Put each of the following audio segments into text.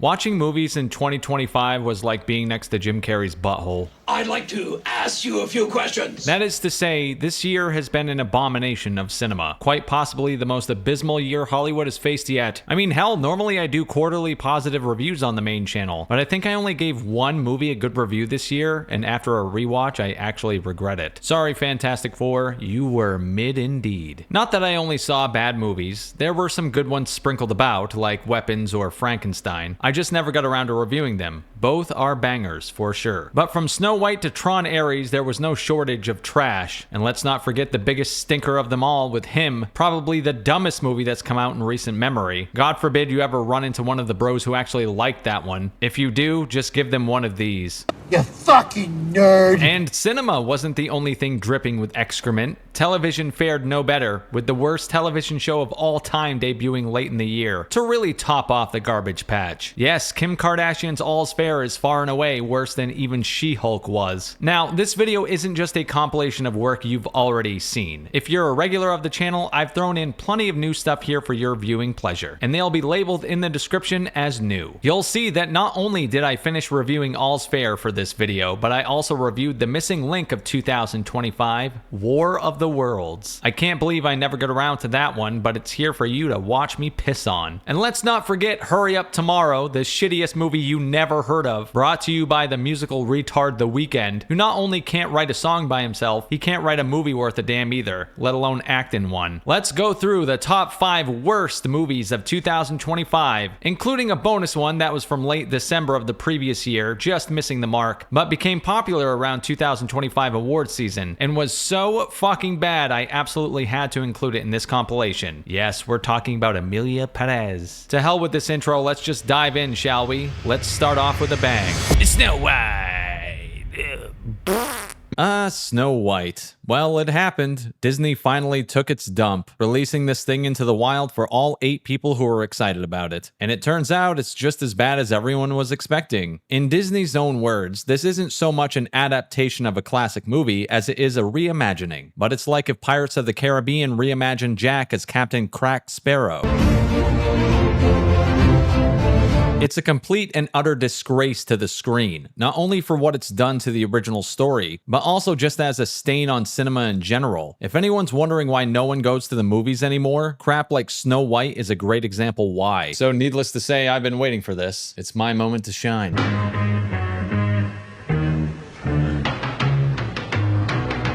Watching movies in 2025 was like being next to Jim Carrey's butthole. I'd like to ask you a few questions. That is to say, this year has been an abomination of cinema. Quite possibly the most abysmal year Hollywood has faced yet. I mean, hell, normally I do quarterly positive reviews on the main channel, but I think I only gave one movie a good review this year, and after a rewatch, I actually regret it. Sorry, Fantastic Four, you were mid indeed. Not that I only saw bad movies. There were some good ones sprinkled about, like Weapons or Frankenstein. I just never got around to reviewing them. Both are bangers, for sure. But from Snow White to Tron Ares, there was no shortage of trash. And let's not forget the biggest stinker of them all with him, probably the dumbest movie that's come out in recent memory. God forbid you ever run into one of the bros who actually liked that one. If you do, just give them one of these. You fucking nerd! And cinema wasn't the only thing dripping with excrement. Television fared no better, with the worst television show of all time debuting late in the year, to really top off the garbage patch. Yes, Kim Kardashian's All's Fair is far and away worse than even She-Hulk was. Now, this video isn't just a compilation of work you've already seen. If you're a regular of the channel, I've thrown in plenty of new stuff here for your viewing pleasure, and they'll be labeled in the description as new. You'll see that not only did I finish reviewing All's Fair for this video, but I also reviewed the missing link of 2025, War of the Worlds. I can't believe I never got around to that one, but it's here for you to watch me piss on. And let's not forget Hurry Up Tomorrow, the shittiest movie you never heard of, brought to you by the musical retard The Weeknd, who not only can't write a song by himself, he can't write a movie worth a damn either, let alone act in one. Let's go through the top 5 worst movies of 2025, including a bonus one that was from late December of the previous year, just missing the mark, but became popular around 2025 award season, and was so fucking bad I absolutely had to include it in this compilation. Yes, we're talking about Emilia Perez. To hell with this intro, let's just dive in, shall we? Let's start off with a bang. Snow White! Snow White. Well, it happened. Disney finally took its dump, releasing this thing into the wild for all 8 people who were excited about it. And it turns out it's just as bad as everyone was expecting. In Disney's own words, this isn't so much an adaptation of a classic movie as it is a reimagining. But it's like if Pirates of the Caribbean reimagined Jack as Captain Crack Sparrow. It's a complete and utter disgrace to the screen, not only for what it's done to the original story, but also just as a stain on cinema in general. If anyone's wondering why no one goes to the movies anymore, crap like Snow White is a great example why. So needless to say, I've been waiting for this. It's my moment to shine.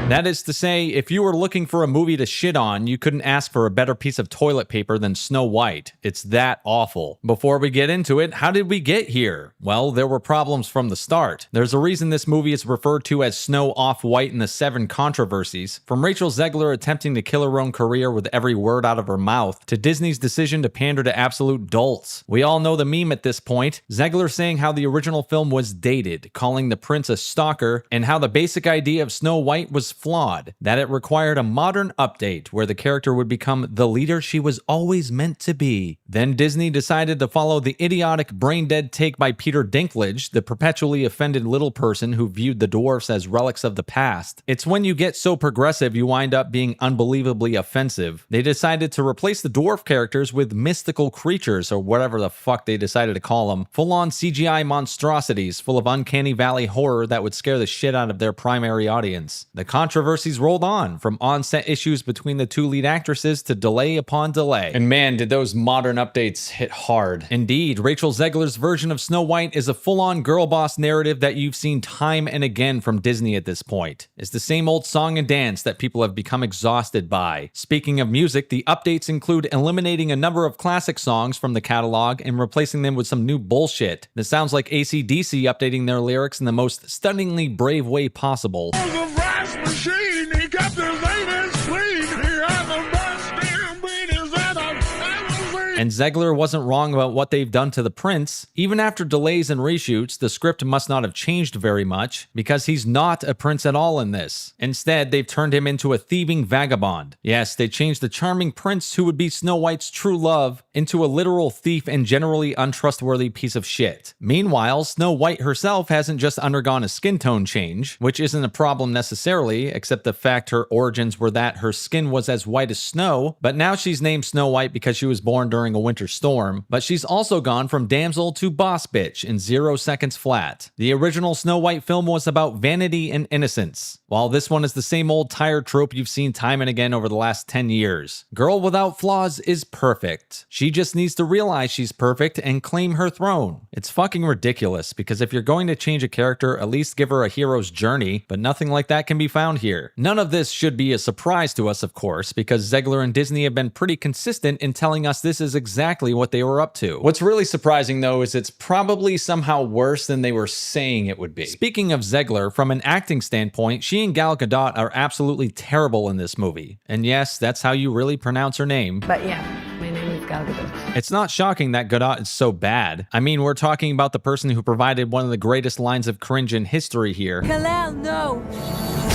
That is to say, if you were looking for a movie to shit on, you couldn't ask for a better piece of toilet paper than Snow White. It's that awful. Before we get into it, how did we get here? Well, there were problems from the start. There's a reason this movie is referred to as Snow Off-White in the 7 controversies, from Rachel Zegler attempting to kill her own career with every word out of her mouth, to Disney's decision to pander to absolute dolts. We all know the meme at this point. Zegler saying how the original film was dated, calling the prince a stalker, and how the basic idea of Snow White was flawed, that it required a modern update where the character would become the leader she was always meant to be. Then Disney decided to follow the idiotic brain-dead take by Peter Dinklage, the perpetually offended little person who viewed the dwarfs as relics of the past. It's when you get so progressive you wind up being unbelievably offensive. They decided to replace the dwarf characters with mystical creatures, or whatever the fuck they decided to call them, full-on CGI monstrosities full of uncanny valley horror that would scare the shit out of their primary audience. The controversies rolled on, from on-set issues between the 2 lead actresses to delay upon delay. And man, did those modern updates hit hard. Indeed, Rachel Zegler's version of Snow White is a full-on girl boss narrative that you've seen time and again from Disney at this point. It's the same old song and dance that people have become exhausted by. Speaking of music, the updates include eliminating a number of classic songs from the catalog and replacing them with some new bullshit. This sounds like AC/DC updating their lyrics in the most stunningly brave way possible. Machine, he kept his anus clean. He had the best damn beatings that I've ever seen. And Zegler wasn't wrong about what they've done to the prince. Even after delays and reshoots, the script must not have changed very much, because he's not a prince at all in this. Instead, they've turned him into a thieving vagabond. Yes, they changed the charming prince who would be Snow White's true love into a literal thief and generally untrustworthy piece of shit. Meanwhile, Snow White herself hasn't just undergone a skin tone change, which isn't a problem necessarily, except the fact her origins were that her skin was as white as snow, but now she's named Snow White because she was born during during a winter storm, but she's also gone from damsel to boss bitch in 0 seconds flat. The original Snow White film was about vanity and innocence, while this one is the same old tired trope you've seen time and again over the last 10 years. Girl without flaws is perfect. She just needs to realize she's perfect and claim her throne. It's fucking ridiculous, because if you're going to change a character, at least give her a hero's journey, but nothing like that can be found here. None of this should be a surprise to us, of course, because Zegler and Disney have been pretty consistent in telling us this is exactly what they were up to. What's really surprising, though, is it's probably somehow worse than they were saying it would be. Speaking of Zegler, from an acting standpoint, she and Gal Gadot are absolutely terrible in this movie. And yes, that's how you really pronounce her name. But yeah, my name is Gal Gadot. It's not shocking that Gadot is so bad. I mean, we're talking about the person who provided one of the greatest lines of cringe in history here. Hello, no.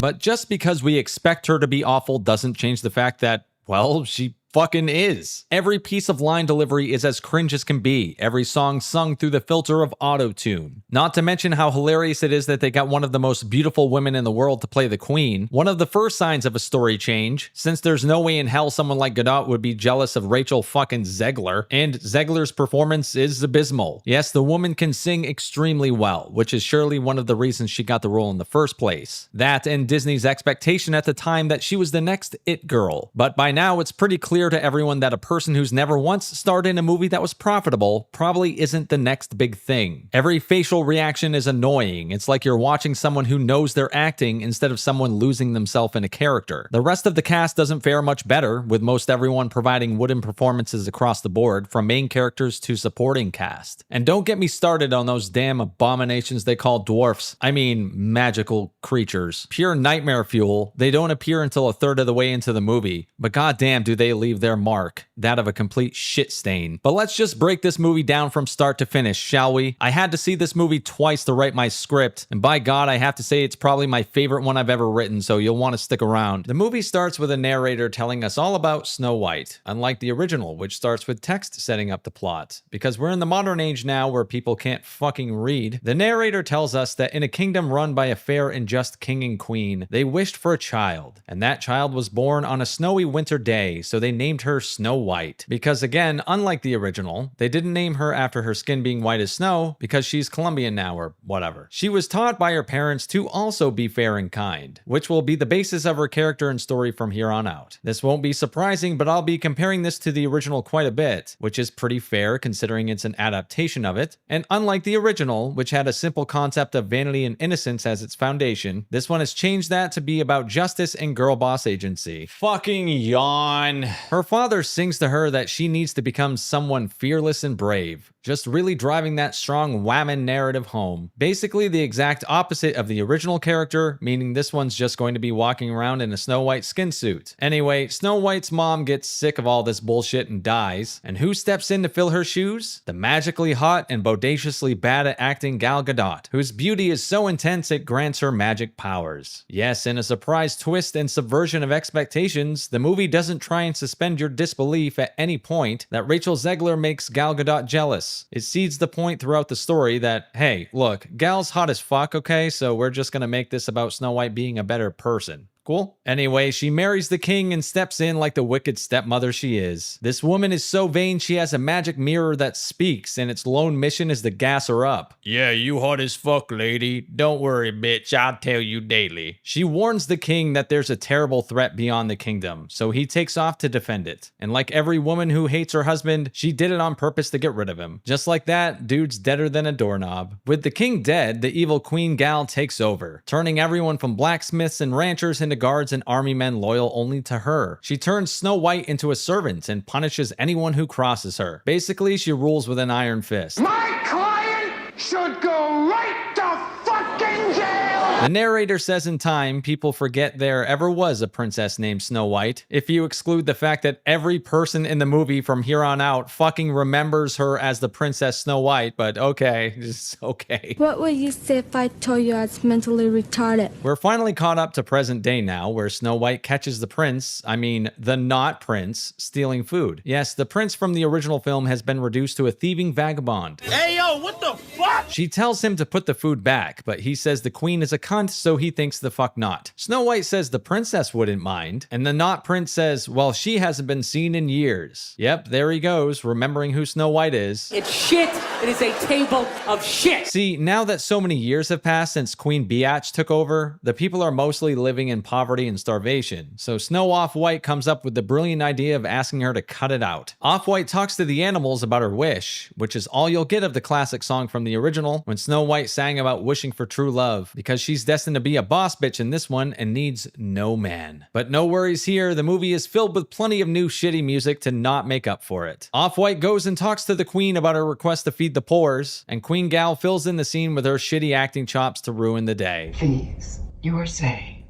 But just because we expect her to be awful doesn't change the fact that, well, she fucking is. Every piece of line delivery is as cringe as can be. Every song sung through the filter of auto-tune. Not to mention how hilarious it is that they got one of the most beautiful women in the world to play the queen. One of the first signs of a story change, since there's no way in hell someone like Gadot would be jealous of Rachel fucking Zegler, and Zegler's performance is abysmal. Yes, the woman can sing extremely well, which is surely one of the reasons she got the role in the first place. That and Disney's expectation at the time that she was the next it girl. But by now it's pretty clear to everyone that a person who's never once starred in a movie that was profitable probably isn't the next big thing. Every facial reaction is annoying. It's like you're watching someone who knows they're acting instead of someone losing themselves in a character. The rest of the cast doesn't fare much better, with most everyone providing wooden performances across the board, from main characters to supporting cast. And don't get me started on those damn abominations they call dwarfs. I mean, magical creatures. Pure nightmare fuel. They don't appear until a third of the way into the movie, but goddamn do they leave their mark, that of a complete shit stain. But let's just break this movie down from start to finish, shall we? I had to see this movie twice to write my script, and by God, I have to say it's probably my favorite one I've ever written, so you'll want to stick around. The movie starts with a narrator telling us all about Snow White, unlike the original, which starts with text setting up the plot. Because we're in the modern age now where people can't fucking read, the narrator tells us that in a kingdom run by a fair and just king and queen, they wished for a child, and that child was born on a snowy winter day, so they named her Snow White. Because again, unlike the original, they didn't name her after her skin being white as snow, because she's Colombian now or whatever. She was taught by her parents to also be fair and kind, which will be the basis of her character and story from here on out. This won't be surprising, but I'll be comparing this to the original quite a bit, which is pretty fair considering it's an adaptation of it. And unlike the original, which had a simple concept of vanity and innocence as its foundation, this one has changed that to be about justice and girl boss agency. Fucking yawn. Her father sings to her that she needs to become someone fearless and brave, just really driving that strong whammon narrative home. Basically the exact opposite of the original character, meaning this one's just going to be walking around in a Snow White skin suit. Anyway, Snow White's mom gets sick of all this bullshit and dies, and who steps in to fill her shoes? The magically hot and bodaciously bad at acting Gal Gadot, whose beauty is so intense it grants her magic powers. Yes, in a surprise twist and subversion of expectations, the movie doesn't try and suspend your disbelief at any point that Rachel Zegler makes Gal Gadot jealous. It seeds the point throughout the story that, hey, look, Gal's hot as fuck, okay, so we're just gonna make this about Snow White being a better person. Cool. Anyway, she marries the king and steps in like the wicked stepmother she is. This woman is so vain she has a magic mirror that speaks, and its lone mission is to gas her up. Yeah, you hot as fuck, lady. Don't worry, bitch, I'll tell you daily. She warns the king that there's a terrible threat beyond the kingdom, so he takes off to defend it. And like every woman who hates her husband, she did it on purpose to get rid of him. Just like that, dude's deader than a doorknob. With the king dead, the evil Queen Gal takes over, turning everyone from blacksmiths and ranchers into guards and army men loyal only to her. She turns Snow White into a servant and punishes anyone who crosses her. Basically, she rules with an iron fist. My client should go right to fucking jail! The narrator says in time, people forget there ever was a princess named Snow White, if you exclude the fact that every person in the movie from here on out fucking remembers her as the Princess Snow White, but okay, just okay. What would you say if I told you I was mentally retarded? We're finally caught up to present day now, where Snow White catches the prince, the not prince, stealing food. Yes, the prince from the original film has been reduced to a thieving vagabond. Hey, yo, what the fuck? She tells him to put the food back, but he says the queen is a cunt, so he thinks the fuck not. Snow White says the princess wouldn't mind, and the not prince says, well, she hasn't been seen in years. Yep, there he goes, remembering who Snow White is. It's shit. It is a table of shit. See, now that so many years have passed since Queen Biatch took over, the people are mostly living in poverty and starvation. So Snow Off-White comes up with the brilliant idea of asking her to cut it out. Off-White talks to the animals about her wish, which is all you'll get of the classic song from the original when Snow White sang about wishing for true love, because she's destined to be a boss bitch in this one and needs no man. But no worries here, the movie is filled with plenty of new shitty music to not make up for it. Off-White goes and talks to the queen about her request to feed the poors, and Queen Gal fills in the scene with her shitty acting chops to ruin the day. Please, you were saying.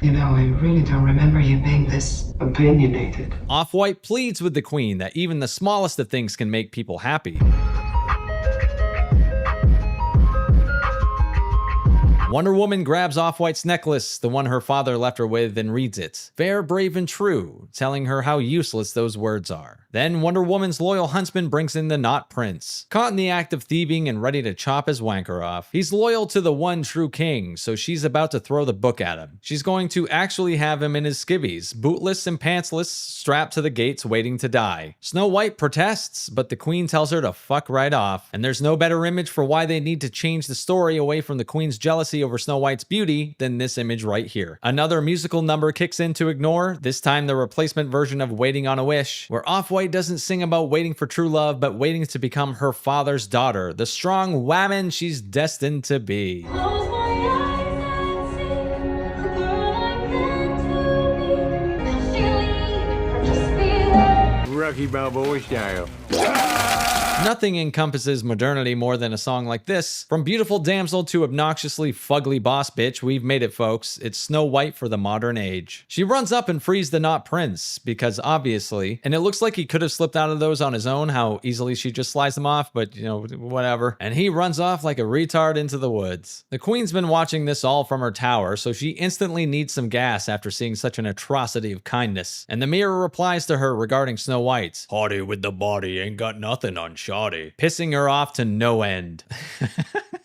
You know, I really don't remember you being this opinionated. Off-White pleads with the queen that even the smallest of things can make people happy. Wonder Woman grabs Off-White's necklace, the one her father left her with, and reads it. Fair, brave, and true, telling her how useless those words are. Then Wonder Woman's loyal huntsman brings in the Not Prince. Caught in the act of thieving and ready to chop his wanker off. He's loyal to the one true king, so she's about to throw the book at him. She's going to actually have him in his skivvies, bootless and pantsless, strapped to the gates waiting to die. Snow White protests, but the queen tells her to fuck right off. And there's no better image for why they need to change the story away from the queen's jealousy over Snow White's beauty than this image right here. Another musical number kicks in to ignore, this time the replacement version of Waiting on a Wish, where Off-White doesn't sing about waiting for true love, but waiting to become her father's daughter, the strong woman she's destined to be. Rocky Balboa style. Nothing encompasses modernity more than a song like this. From beautiful damsel to obnoxiously fugly boss bitch, we've made it, folks. It's Snow White for the modern age. She runs up and frees the Not Prince, because obviously, and it looks like he could have slipped out of those on his own, how easily she just slides them off, but you know, whatever. And he runs off like a retard into the woods. The queen's been watching this all from her tower, so she instantly needs some gas after seeing such an atrocity of kindness. And the mirror replies to her regarding Snow White. Haughty with the body, ain't got nothing on shoddy. Pissing her off to no end.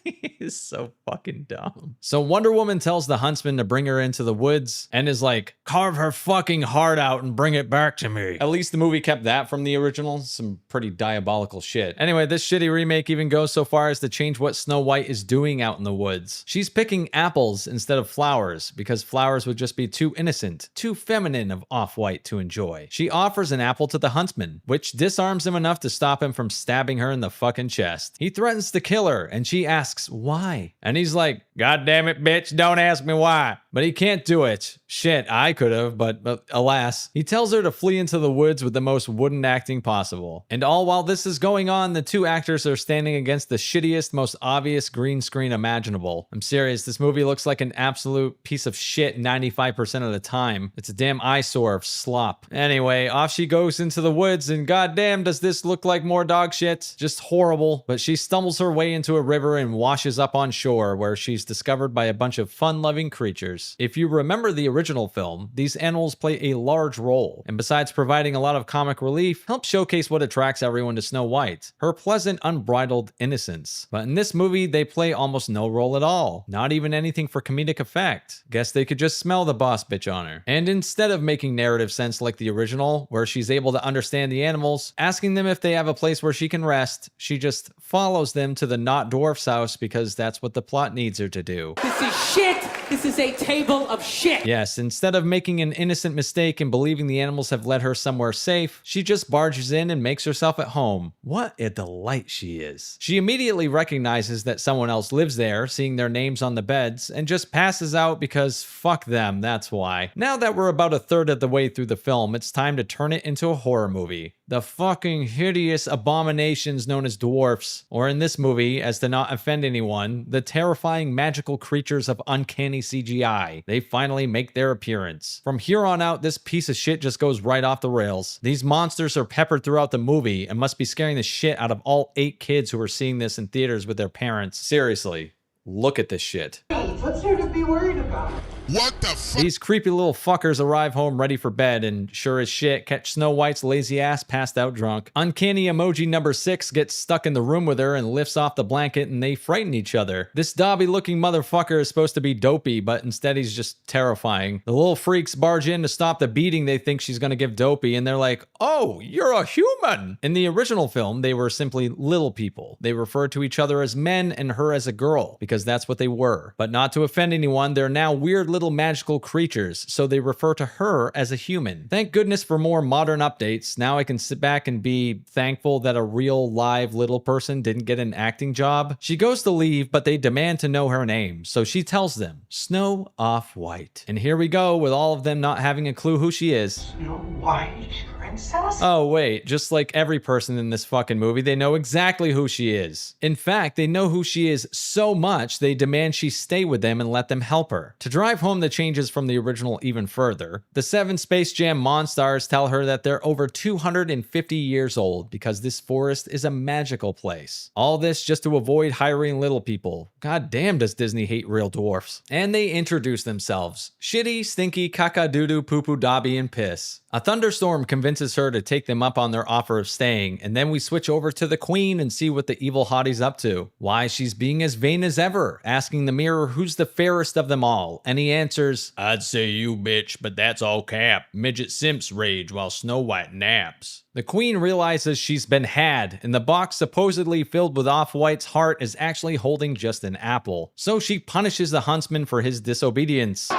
He is so fucking dumb. So Wonder Woman tells the huntsman to bring her into the woods and is like, carve her fucking heart out and bring it back to me. At least the movie kept that from the original. Some pretty diabolical shit. Anyway, this shitty remake even goes so far as to change what Snow White is doing out in the woods. She's picking apples instead of flowers because flowers would just be too innocent, too feminine of Off-White to enjoy. She offers an apple to the huntsman, which disarms him enough to stop him from stabbing her in the fucking chest. He threatens to kill her and she asks why. And he's like, God damn it, bitch, don't ask me why. But he can't do it. Shit, I could have, but alas. He tells her to flee into the woods with the most wooden acting possible. And all while this is going on, the two actors are standing against the shittiest, most obvious green screen imaginable. I'm serious, this movie looks like an absolute piece of shit 95% of the time. It's a damn eyesore of slop. Anyway, off she goes into the woods, and goddamn does this look like more dog shit. Just horrible. But she stumbles her way into a river and washes up on shore, where she's discovered by a bunch of fun-loving creatures. If you remember the original film, these animals play a large role, and besides providing a lot of comic relief, help showcase what attracts everyone to Snow White, her pleasant, unbridled innocence. But in this movie, they play almost no role at all, not even anything for comedic effect. Guess they could just smell the boss bitch on her. And instead of making narrative sense like the original, where she's able to understand the animals, asking them if they have a place where she can rest, she just follows them to the Not Dwarf's house because that's what the plot needs her to do. This is shit! This is a table of shit! Yes, instead of making an innocent mistake and believing the animals have led her somewhere safe, she just barges in and makes herself at home. What a delight she is. She immediately recognizes that someone else lives there, seeing their names on the beds, and just passes out because fuck them, that's why. Now that we're about a third of the way through the film, it's time to turn it into a horror movie. The fucking hideous abominations known as dwarfs, or in this movie, as to not offend anyone, the terrifying magical creatures of uncanny CGI. They finally make their appearance. From here on out, this piece of shit just goes right off the rails. These monsters are peppered throughout the movie and must be scaring the shit out of all 8 kids who are seeing this in theaters with their parents. Seriously, look at this shit. What's there to be worried about? What the fuck? These creepy little fuckers arrive home ready for bed and sure as shit catch Snow White's lazy ass passed out drunk. Uncanny emoji number 6 gets stuck in the room with her and lifts off the blanket and they frighten each other. This Dobby looking motherfucker is supposed to be dopey, but instead he's just terrifying. The little freaks barge in to stop the beating they think she's gonna give Dopey and they're like, oh, you're a human. In the original film, they were simply little people. They referred to each other as men and her as a girl because that's what they were. But not to offend anyone, they're now weird little magical creatures, so they refer to her as a human. Thank goodness for more modern updates. Now I can sit back and be thankful that a real live little person didn't get an acting job. She goes to leave, but they demand to know her name, so she tells them, Snow Off-White. And here we go with all of them not having a clue who she is. Snow White, princess? Oh wait, just like every person in this fucking movie, they know exactly who she is. In fact, they know who she is so much they demand she stay with them and let them help her. To drive home the changes from the original even further, the 7 Space Jam Monstars tell her that they're over 250 years old because this forest is a magical place. All this just to avoid hiring little people. God damn, does Disney hate real dwarfs. And they introduce themselves. Shitty, stinky, caca-doo-doo, poo-poo, Dobby, and Piss. A thunderstorm convinces her to take them up on their offer of staying, and then we switch over to the Queen and see what the evil hottie's up to. Why, she's being as vain as ever, asking the mirror who's the fairest of them all, and he answers, I'd say you, bitch, but that's all cap. Midget simps rage while Snow White naps. The Queen realizes she's been had, and the box supposedly filled with Off-White's heart is actually holding just an apple. So she punishes the huntsman for his disobedience.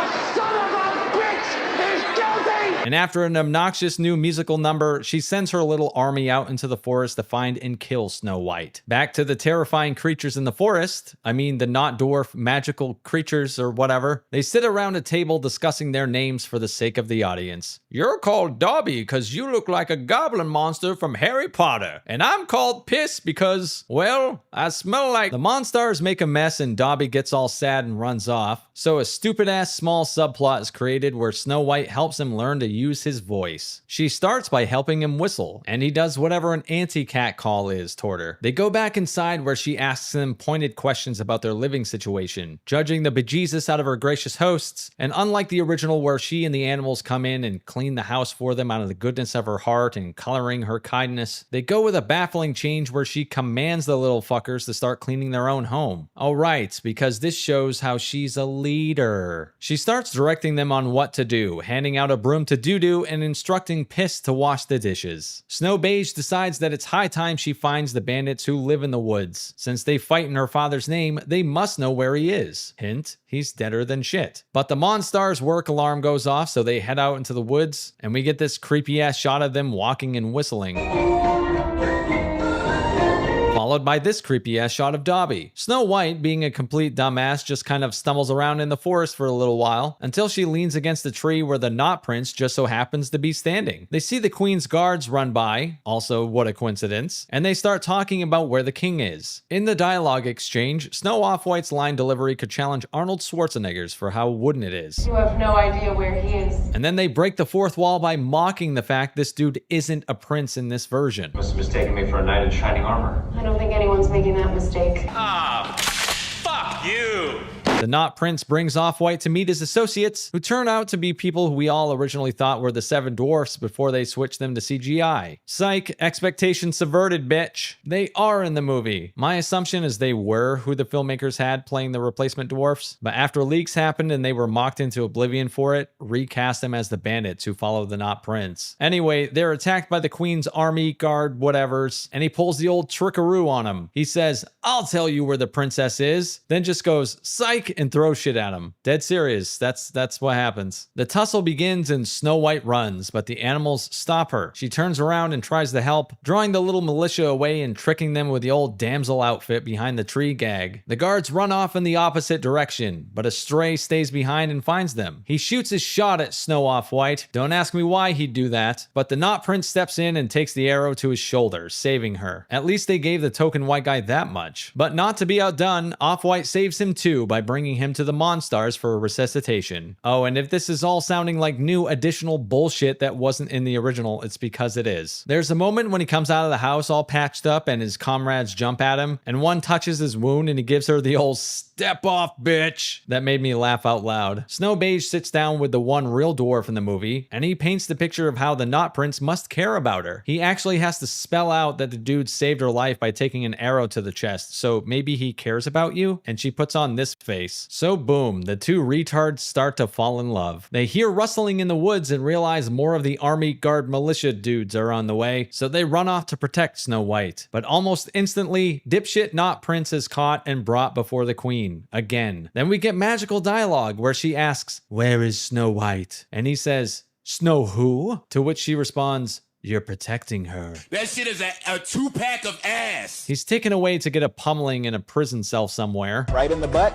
And after an obnoxious new musical number, she sends her little army out into the forest to find and kill Snow White. Back to the terrifying creatures in the forest, I mean the not dwarf magical creatures or whatever. They sit around a table discussing their names for the sake of the audience. You're called Dobby because you look like a goblin monster from Harry Potter. And I'm called Piss because, well, I smell like... The Monstars make a mess and Dobby gets all sad and runs off. So a stupid ass small subplot is created where Snow White helps him learn to use his voice. She starts by helping him whistle, and he does whatever an anti-cat call is toward her. They go back inside where she asks him pointed questions about their living situation, judging the bejesus out of her gracious hosts, and unlike the original where she and the animals come in and clean the house for them out of the goodness of her heart and coloring her kindness, they go with a baffling change where she commands the little fuckers to start cleaning their own home. Oh right, because this shows how she's a leader. She starts directing them on what to do, handing out a broom to Doo-Doo and instructing Piss to wash the dishes. Snow Beige decides that it's high time she finds the bandits who live in the woods. Since they fight in her father's name, they must know where he is. Hint, he's deader than shit. But the Monstars' work alarm goes off, so they head out into the woods, and we get this creepy ass shot of them walking and whistling, followed by this creepy ass shot of Dobby. Snow White, being a complete dumbass, just kind of stumbles around in the forest for a little while until she leans against a tree where the Not Prince just so happens to be standing. They see the Queen's guards run by, also what a coincidence, and they start talking about where the king is. In the dialogue exchange, Snow Off-White's line delivery could challenge Arnold Schwarzenegger's for how wooden it is. You have no idea where he is. And then they break the fourth wall by mocking the fact this dude isn't a prince in this version. Must have mistaken me for a knight in shining armor. I don't think anyone's making that mistake. Ah, fuck you! The Not Prince brings Off-White to meet his associates, who turn out to be people who we all originally thought were the 7 dwarfs before they switched them to CGI. Psych, expectations subverted, bitch. They are in the movie. My assumption is they were who the filmmakers had playing the replacement dwarfs, but after leaks happened and they were mocked into oblivion for it, recast them as the bandits who follow the Not Prince. Anyway, they're attacked by the Queen's army, guard, whatevers, and he pulls the old trickaroo on them. He says, I'll tell you where the princess is, then just goes, psych, and throw shit at him. Dead serious. That's what happens. The tussle begins and Snow White runs, but the animals stop her. She turns around and tries to help, drawing the little militia away and tricking them with the old damsel outfit behind the tree gag. The guards run off in the opposite direction, but a stray stays behind and finds them. He shoots his shot at Snow Off-White. Don't ask me why he'd do that, but the Not Prince steps in and takes the arrow to his shoulder, saving her. At least they gave the token white guy that much. But not to be outdone, Off-White saves him too by bringing bringing him to the Monstars for resuscitation. Oh, and if this is all sounding like new additional bullshit that wasn't in the original, it's because it is. There's a moment when he comes out of the house all patched up and his comrades jump at him, and one touches his wound and he gives her the old "step off, bitch." That made me laugh out loud. Snow Beige sits down with the one real dwarf in the movie, and he paints the picture of how the Not Prince must care about her. He actually has to spell out that the dude saved her life by taking an arrow to the chest, so maybe he cares about you? And she puts on this face. So boom, the two retards start to fall in love. They hear rustling in the woods and realize more of the army guard militia dudes are on the way, so they run off to protect Snow White. But almost instantly, dipshit Not Prince is caught and brought before the queen. Again. Then we get magical dialogue where she asks, "Where is Snow White?" And he says, "Snow who?" To which she responds, "You're protecting her." That shit is a two-pack of ass. He's taken away to get a pummeling in a prison cell somewhere. Right in the butt.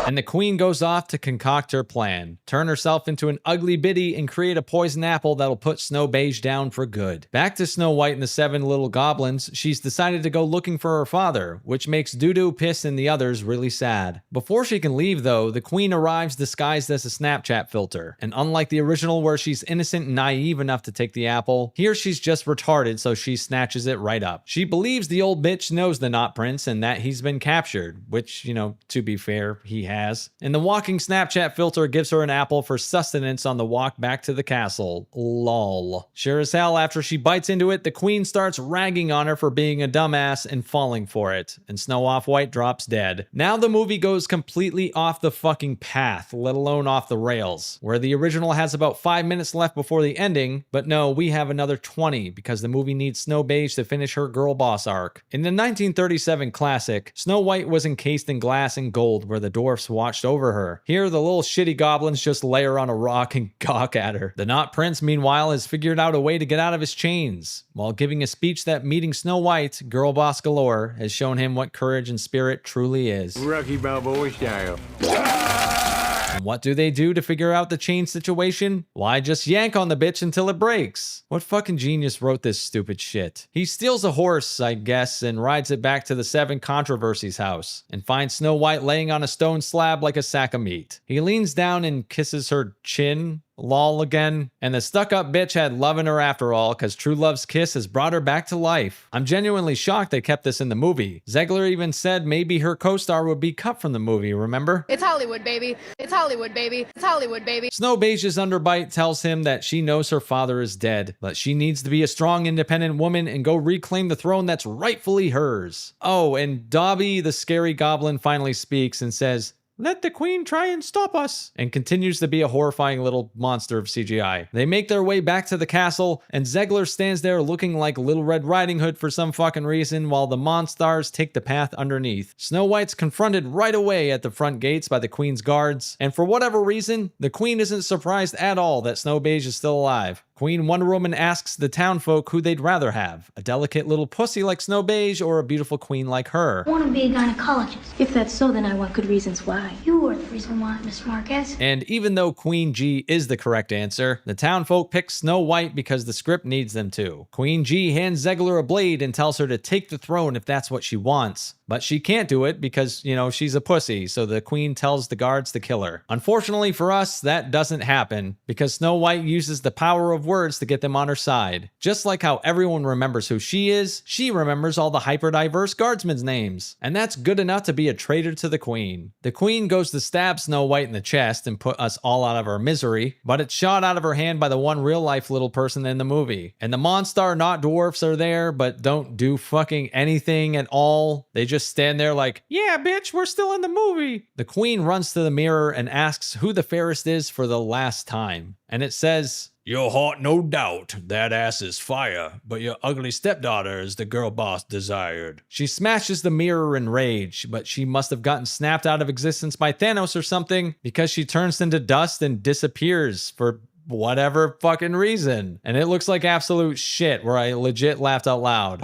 And the queen goes off to concoct her plan, turn herself into an ugly biddy and create a poison apple that'll put Snow Beige down for good. Back to Snow White and the 7 little goblins, she's decided to go looking for her father, which makes Doodoo, Piss, and the others really sad. Before she can leave though, the queen arrives disguised as a Snapchat filter. And unlike the original where she's innocent and naive enough to take the apple, here she's just retarded, so she snatches it right up. She believes the old bitch knows the Not Prince and that he's been captured, which, you know, to be fair, he has. And the walking Snapchat filter gives her an apple for sustenance on the walk back to the castle. Lol. Sure as hell, after she bites into it, the queen starts ragging on her for being a dumbass and falling for it. And Snow Off White drops dead. Now the movie goes completely off the fucking path, let alone off the rails. Where the original has about 5 minutes left before the ending, but no, we have another 20 because the movie needs Snow Beige to finish her girl boss arc. In the 1937 classic, Snow White was encased in glass and gold where the dwarfs watched over her. Here, the little shitty goblins just lay her on a rock and gawk at her. The Not Prince, meanwhile, has figured out a way to get out of his chains, while giving a speech that meeting Snow White, girl boss galore, has shown him what courage and spirit truly is. Rocky Balboa style. And what do they do to figure out the chain situation? Why, just yank on the bitch until it breaks. What fucking genius wrote this stupid shit? He steals a horse, I guess, and rides it back to the 7 Controversies house, and finds Snow White laying on a stone slab like a sack of meat. He leans down and kisses her chin. Lol again. And the stuck-up bitch had love in her after all, cause true love's kiss has brought her back to life. I'm genuinely shocked they kept this in the movie. Zegler even said maybe her co-star would be cut from the movie, remember? It's Hollywood, baby. It's Hollywood, baby. It's Hollywood, baby. Snow Beige's underbite tells him that she knows her father is dead, but she needs to be a strong, independent woman and go reclaim the throne that's rightfully hers. Oh, and Dobby, the scary goblin, finally speaks and says, "Let the queen try and stop us," and continues to be a horrifying little monster of CGI. They make their way back to the castle, and Zegler stands there looking like Little Red Riding Hood for some fucking reason, while the Monstars take the path underneath. Snow White's confronted right away at the front gates by the queen's guards, and for whatever reason, the queen isn't surprised at all that Snow Beige is still alive. Queen Wonder Woman asks the townfolk who they'd rather have, a delicate little pussy like Snow Beige or a beautiful queen like her. I want to be a gynecologist. If that's so, then I want good reasons why. You are the reason why, Miss Marquez. And even though Queen G is the correct answer, the townfolk pick Snow White because the script needs them to. Queen G hands Zegler a blade and tells her to take the throne if that's what she wants. But she can't do it because, you know, she's a pussy, so the queen tells the guards to kill her. Unfortunately for us, that doesn't happen because Snow White uses the power of words to get them on her side. Just like how everyone remembers who she is, she remembers all the hyper-diverse guardsmen's names. And that's good enough to be a traitor to the queen. The queen goes to stab Snow White in the chest and put us all out of our misery, but it's shot out of her hand by the one real-life little person in the movie. And the Monstar not dwarfs are there, but don't do fucking anything at all. They just stand there like, "Yeah, bitch, we're still in the movie." The queen runs to the mirror and asks who the fairest is for the last time. And it says, "Your heart, no doubt. That ass is fire, but your ugly stepdaughter is the girl boss desired." She smashes the mirror in rage, but she must have gotten snapped out of existence by Thanos or something because she turns into dust and disappears for whatever fucking reason. And it looks like absolute shit where I legit laughed out loud.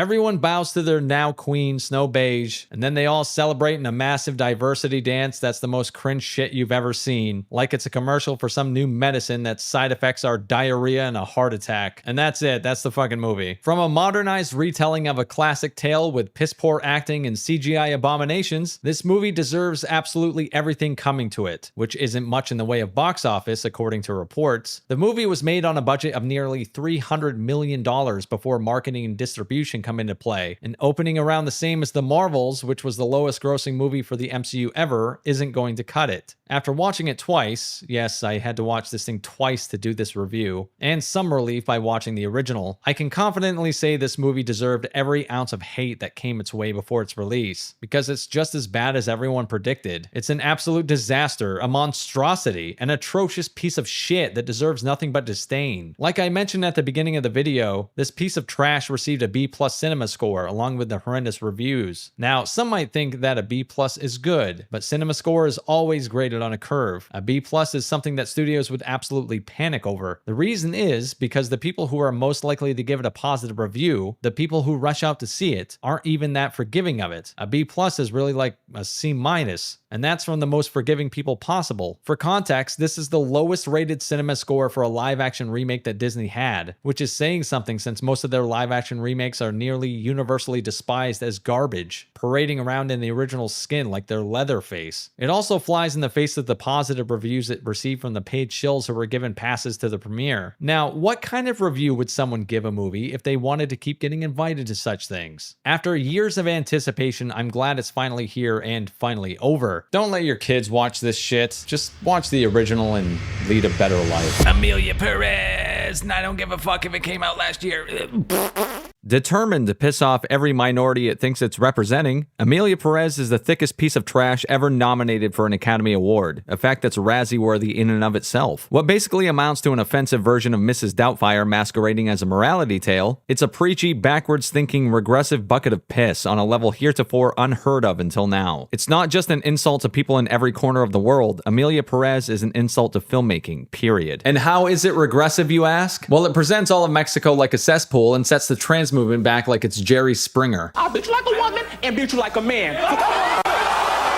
Everyone bows to their now queen, Snow Beige, and then they all celebrate in a massive diversity dance that's the most cringe shit you've ever seen, like it's a commercial for some new medicine that side effects are diarrhea and a heart attack. And that's it, that's the fucking movie. From a modernized retelling of a classic tale with piss poor acting and CGI abominations, this movie deserves absolutely everything coming to it, which isn't much in the way of box office, according to reports. The movie was made on a budget of nearly $300 million before marketing and distribution come into play, and opening around the same as The Marvels, which was the lowest grossing movie for the MCU ever, isn't going to cut it. After watching it twice, yes, I had to watch this thing twice to do this review, and some relief by watching the original, I can confidently say this movie deserved every ounce of hate that came its way before its release, because it's just as bad as everyone predicted. It's an absolute disaster, a monstrosity, an atrocious piece of shit that deserves nothing but disdain. Like I mentioned at the beginning of the video, this piece of trash received a B+ cinema score along with the horrendous reviews. Now, some might think that a B+ is good, but cinema score is always graded on a curve. A B+ is something that studios would absolutely panic over. The reason is because the people who are most likely to give it a positive review, the people who rush out to see it, aren't even that forgiving of it. A B+ is really like a C-, and that's from the most forgiving people possible. For context, this is the lowest rated cinema score for a live action remake that Disney had, which is saying something since most of their live action remakes are nearly universally despised as garbage, parading around in the original skin like their Leatherface. It also flies in the face of the positive reviews it received from the paid shills who were given passes to the premiere. Now, what kind of review would someone give a movie if they wanted to keep getting invited to such things? After years of anticipation, I'm glad it's finally here and finally over. Don't let your kids watch this shit. Just watch the original and lead a better life. Emilia Perez, and I don't give a fuck if it came out last year. Determined to piss off every minority it thinks it's representing, Emilia Perez is the thickest piece of trash ever nominated for an Academy Award, a fact that's Razzie-worthy in and of itself. What basically amounts to an offensive version of Mrs. Doubtfire masquerading as a morality tale, it's a preachy, backwards-thinking, regressive bucket of piss on a level heretofore unheard of until now. It's not just an insult to people in every corner of the world, Emilia Perez is an insult to filmmaking, period. And how is it regressive, you ask? Well, it presents all of Mexico like a cesspool and sets the trans movement back like it's Jerry Springer. I'll beat you like a woman and beat you like a man.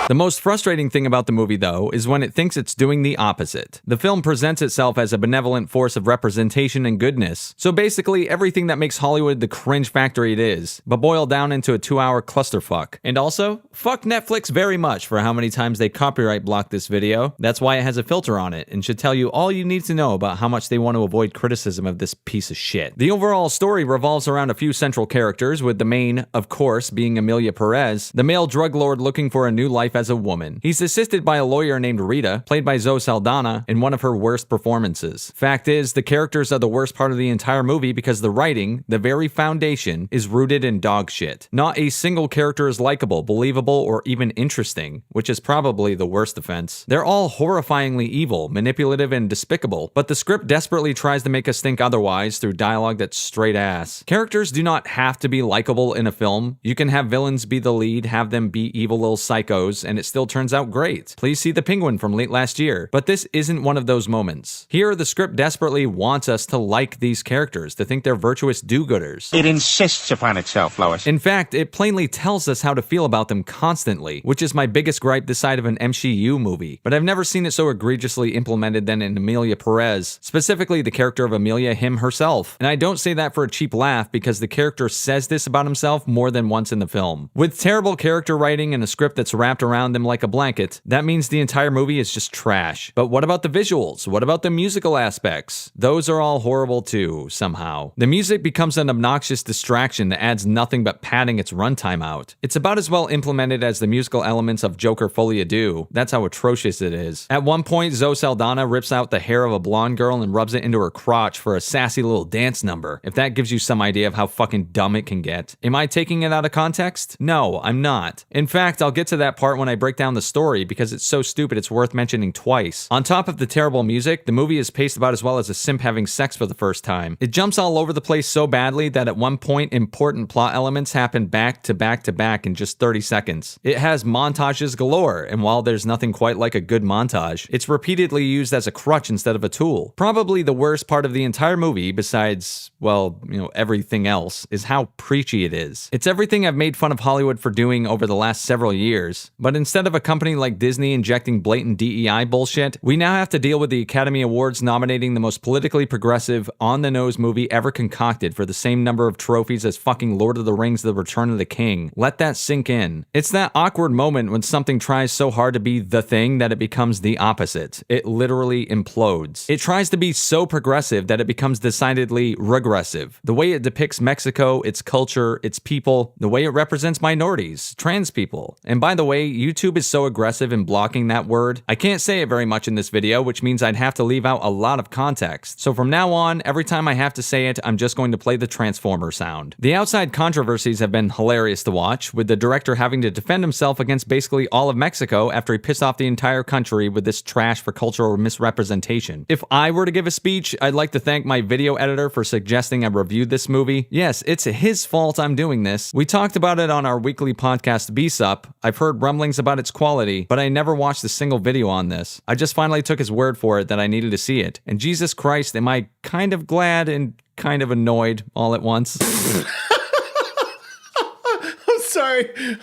The most frustrating thing about the movie, though, is when it thinks it's doing the opposite. The film presents itself as a benevolent force of representation and goodness, so basically everything that makes Hollywood the cringe factory it is, but boiled down into a 2-hour clusterfuck. And also, fuck Netflix very much for how many times they copyright blocked this video. That's why it has a filter on it, and should tell you all you need to know about how much they want to avoid criticism of this piece of shit. The overall story revolves around a few central characters, with the main, of course, being Emilia Perez, the male drug lord looking for a new life as a woman. He's assisted by a lawyer named Rita, played by Zoe Saldana, in one of her worst performances. Fact is, the characters are the worst part of the entire movie because the writing, the very foundation, is rooted in dog shit. Not a single character is likable, believable, or even interesting, which is probably the worst offense. They're all horrifyingly evil, manipulative, and despicable, but the script desperately tries to make us think otherwise through dialogue that's straight ass. Characters do not have to be likable in a film. You can have villains be the lead, have them be evil little psychos, and it still turns out great. Please see The Penguin from late last year. But this isn't one of those moments. Here, the script desperately wants us to like these characters, to think they're virtuous do-gooders. It insists upon itself, Lois. In fact, it plainly tells us how to feel about them constantly, which is my biggest gripe this side of an MCU movie. But I've never seen it so egregiously implemented than in Emilia Perez, specifically the character of Emilia herself. And I don't say that for a cheap laugh because the character says this about himself more than once in the film. With terrible character writing and a script that's wrapped around them like a blanket, that means the entire movie is just trash. But what about the visuals? What about the musical aspects? Those are all horrible too, somehow. The music becomes an obnoxious distraction that adds nothing but padding its runtime out. It's about as well implemented as the musical elements of Joker Folie à Deux. That's how atrocious it is. At one point, Zoe Saldana rips out the hair of a blonde girl and rubs it into her crotch for a sassy little dance number, if that gives you some idea of how fucking dumb it can get. Am I taking it out of context? No, I'm not. In fact, I'll get to that part when I break down the story because it's so stupid it's worth mentioning twice. On top of the terrible music, the movie is paced about as well as a simp having sex for the first time. It jumps all over the place so badly that at one point important plot elements happen back to back to back in just 30 seconds. It has montages galore, and while there's nothing quite like a good montage, it's repeatedly used as a crutch instead of a tool. Probably the worst part of the entire movie, besides, well, everything else, is how preachy it is. It's everything I've made fun of Hollywood for doing over the last several years, but instead of a company like Disney injecting blatant DEI bullshit, we now have to deal with the Academy Awards nominating the most politically progressive, on-the-nose movie ever concocted for the same number of trophies as fucking Lord of the Rings: The Return of the King. Let that sink in. It's that awkward moment when something tries so hard to be the thing that it becomes the opposite. It literally implodes. It tries to be so progressive that it becomes decidedly regressive. The way it depicts Mexico, its culture, its people, the way it represents minorities, trans people. And by the way, YouTube is so aggressive in blocking that word, I can't say it very much in this video, which means I'd have to leave out a lot of context. So from now on, every time I have to say it, I'm just going to play the Transformer sound. The outside controversies have been hilarious to watch, with the director having to defend himself against basically all of Mexico after he pissed off the entire country with this trash for cultural misrepresentation. If I were to give a speech, I'd like to thank my video editor for suggesting I reviewed this movie. Yes, it's his fault I'm doing this. We talked about it on our weekly podcast B-Sup. I've heard rumblings about its quality, but I never watched a single video on this. I just finally took his word for it that I needed to see it. And Jesus Christ, am I kind of glad and kind of annoyed all at once.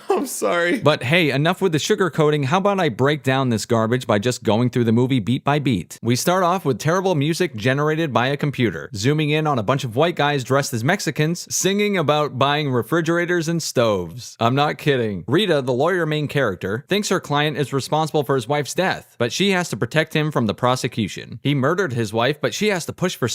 I'm sorry. But hey, enough with the sugarcoating. How about I break down this garbage by just going through the movie beat by beat? We start off with terrible music generated by a computer, zooming in on a bunch of white guys dressed as Mexicans, singing about buying refrigerators and stoves. I'm not kidding. Rita, the lawyer main character, thinks her client is responsible for his wife's death, but she has to protect him from the prosecution. He murdered his wife, but she has to push for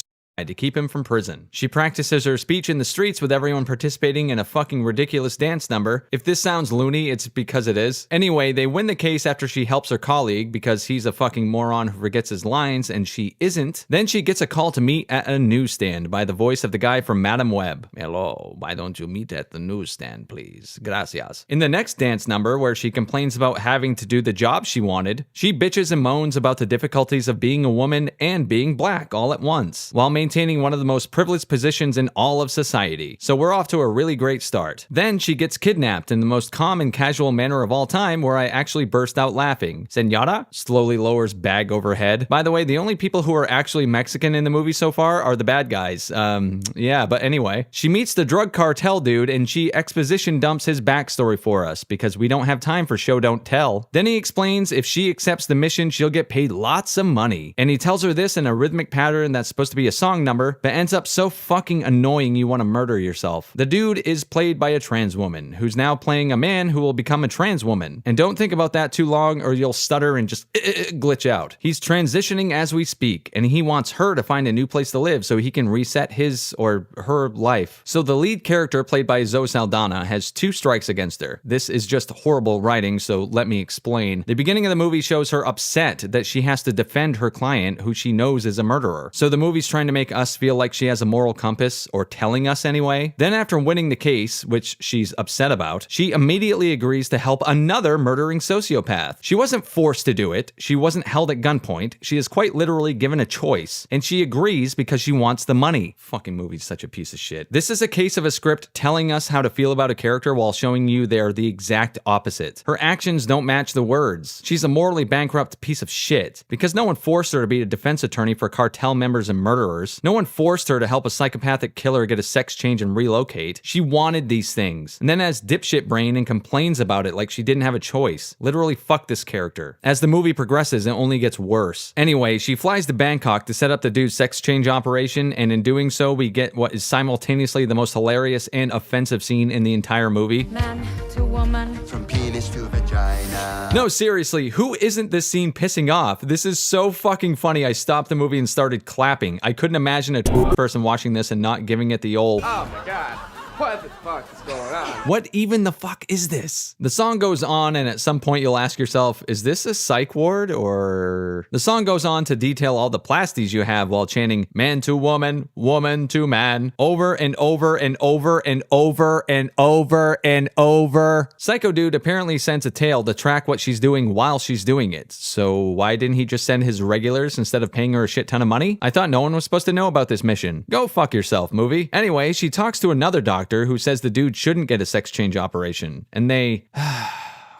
to keep him from prison. She practices her speech in the streets with everyone participating in a fucking ridiculous dance number. If this sounds loony, it's because it is. Anyway, they win the case after she helps her colleague because he's a fucking moron who forgets his lines and she isn't. Then she gets a call to meet at a newsstand by the voice of the guy from Madam Web. Hello, why don't you meet at the newsstand, please? Gracias. In the next dance number, where she complains about having to do the job she wanted, she bitches and moans about the difficulties of being a woman and being black all at once, while maintaining one of the most privileged positions in all of society. So we're off to a really great start. Then she gets kidnapped in the most calm and casual manner of all time, where I actually burst out laughing. Senora slowly lowers bag overhead. By the way, the only people who are actually Mexican in the movie so far are the bad guys. Yeah, but anyway. She meets the drug cartel dude and she exposition dumps his backstory for us because we don't have time for show don't tell. Then he explains if she accepts the mission, she'll get paid lots of money. And he tells her this in a rhythmic pattern that's supposed to be a song number, but ends up so fucking annoying you want to murder yourself. The dude is played by a trans woman, who's now playing a man who will become a trans woman. And don't think about that too long or you'll stutter and just glitch out. He's transitioning as we speak, and he wants her to find a new place to live so he can reset his or her life. So the lead character, played by Zoe Saldana, has 2 strikes against her. This is just horrible writing, so let me explain. The beginning of the movie shows her upset that she has to defend her client, who she knows is a murderer. So the movie's trying to make us feel like she has a moral compass, or telling us anyway. Then after winning the case, which she's upset about, she immediately agrees to help another murdering sociopath. She wasn't forced to do it. She wasn't held at gunpoint. She is quite literally given a choice, and she agrees because she wants the money. Fucking movie's such a piece of shit. This is a case of a script telling us how to feel about a character while showing you they're the exact opposite. Her actions don't match the words. She's a morally bankrupt piece of shit because no one forced her to be a defense attorney for cartel members and murderers. No one forced her to help a psychopathic killer get a sex change and relocate. She wanted these things, and then has dipshit brain and complains about it like she didn't have a choice. Literally fuck this character. As the movie progresses, it only gets worse. Anyway, she flies to Bangkok to set up the dude's sex change operation, and in doing so, we get what is simultaneously the most hilarious and offensive scene in the entire movie. Man to woman. From penis to vagina. No, seriously, who isn't this scene pissing off? This is so fucking funny. I stopped the movie and started clapping. I couldn't imagine a person watching this and not giving it the old, oh my god. What the fuck is going on? What even the fuck is this? The song goes on, and at some point you'll ask yourself, is this a psych ward or... The song goes on to detail all the plasties you have while chanting man to woman, woman to man, over and over and over and over and over and over. Psycho Dude apparently sends a tail to track what she's doing while she's doing it. So why didn't he just send his regulars instead of paying her a shit ton of money? I thought no one was supposed to know about this mission. Go fuck yourself, movie. Anyway, she talks to another doctor who says the dude shouldn't get a sex change operation. And they...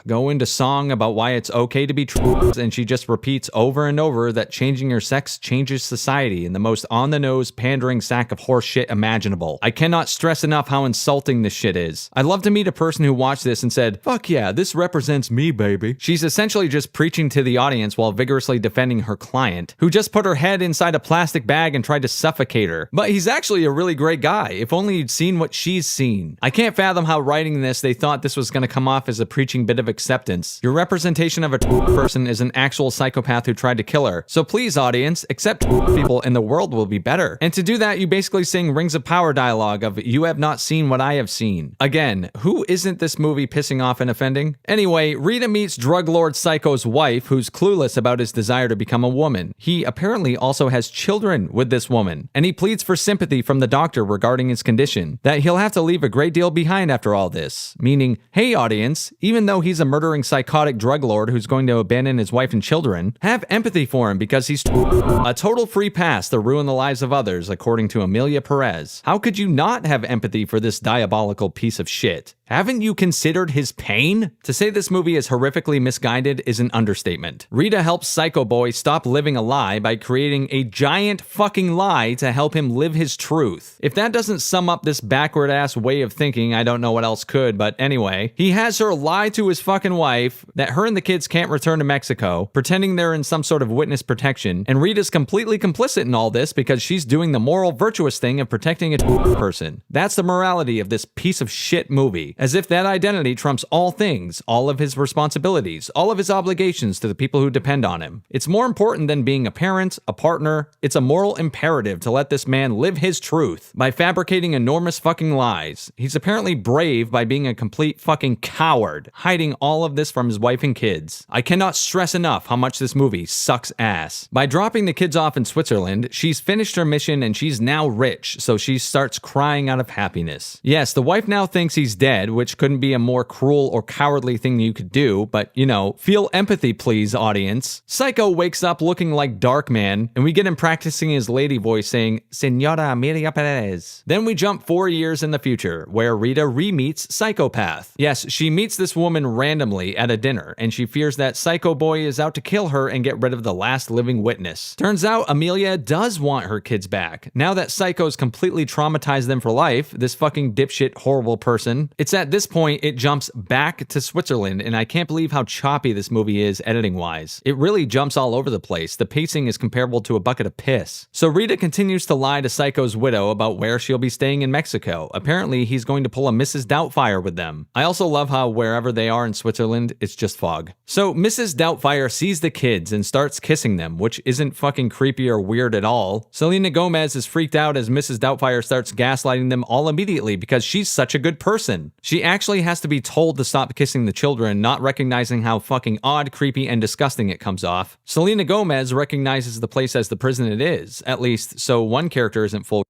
go into song about why it's okay to be true, and she just repeats over and over that changing your sex changes society in the most on-the-nose pandering sack of horse shit imaginable. I cannot stress enough how insulting this shit is. I'd love to meet a person who watched this and said, fuck yeah, this represents me, baby. She's essentially just preaching to the audience while vigorously defending her client, who just put her head inside a plastic bag and tried to suffocate her. But he's actually a really great guy, if only you'd seen what she's seen. I can't fathom how writing this, they thought this was going to come off as a preaching bit of acceptance. Your representation of a person is an actual psychopath who tried to kill her. So please, audience, accept people and the world will be better. And to do that, you basically sing Rings of Power dialogue of, you have not seen what I have seen. Again, who isn't this movie pissing off and offending? Anyway, Rita meets drug lord Psycho's wife, who's clueless about his desire to become a woman. He apparently also has children with this woman, and he pleads for sympathy from the doctor regarding his condition, that he'll have to leave a great deal behind after all this. Meaning, hey audience, even though he's a murdering psychotic drug lord who's going to abandon his wife and children, have empathy for him because he's a total free pass to ruin the lives of others, according to Emilia Perez. How could you not have empathy for this diabolical piece of shit? Haven't you considered his pain? To say this movie is horrifically misguided is an understatement. Rita helps Psycho Boy stop living a lie by creating a giant fucking lie to help him live his truth. If that doesn't sum up this backward ass way of thinking, I don't know what else could, but anyway. He has her lie to his fucking wife that her and the kids can't return to Mexico, pretending they're in some sort of witness protection, and Rita's completely complicit in all this because she's doing the moral virtuous thing of protecting a person. That's the morality of this piece of shit movie. As if that identity trumps all things, all of his responsibilities, all of his obligations to the people who depend on him. It's more important than being a parent, a partner. It's a moral imperative to let this man live his truth by fabricating enormous fucking lies. He's apparently brave by being a complete fucking coward, hiding all of this from his wife and kids. I cannot stress enough how much this movie sucks ass. By dropping the kids off in Switzerland, she's finished her mission and she's now rich, so she starts crying out of happiness. Yes, the wife now thinks he's dead, which couldn't be a more cruel or cowardly thing you could do, but, you know, feel empathy please, audience. Psycho wakes up looking like Darkman, and we get him practicing his lady voice saying, Senora Emilia Perez. Then we jump 4 years in the future, where Rita re-meets Psychopath. Yes, she meets this woman randomly at a dinner, and she fears that Psycho Boy is out to kill her and get rid of the last living witness. Turns out Emilia does want her kids back. Now that Psycho's completely traumatized them for life, this fucking dipshit horrible person, it's at this point it jumps back to Switzerland, and I can't believe how choppy this movie is editing-wise. It really jumps all over the place. The pacing is comparable to a bucket of piss. So Rita continues to lie to Psycho's widow about where she'll be staying in Mexico. Apparently, he's going to pull a Mrs. Doubtfire with them. I also love how wherever they are in Switzerland, it's just fog. So Mrs. Doubtfire sees the kids and starts kissing them, which isn't fucking creepy or weird at all. Selena Gomez is freaked out as Mrs. Doubtfire starts gaslighting them all immediately because she's such a good person. She actually has to be told to stop kissing the children, not recognizing how fucking odd, creepy, and disgusting it comes off. Selena Gomez recognizes the place as the prison it is, at least, so one character isn't full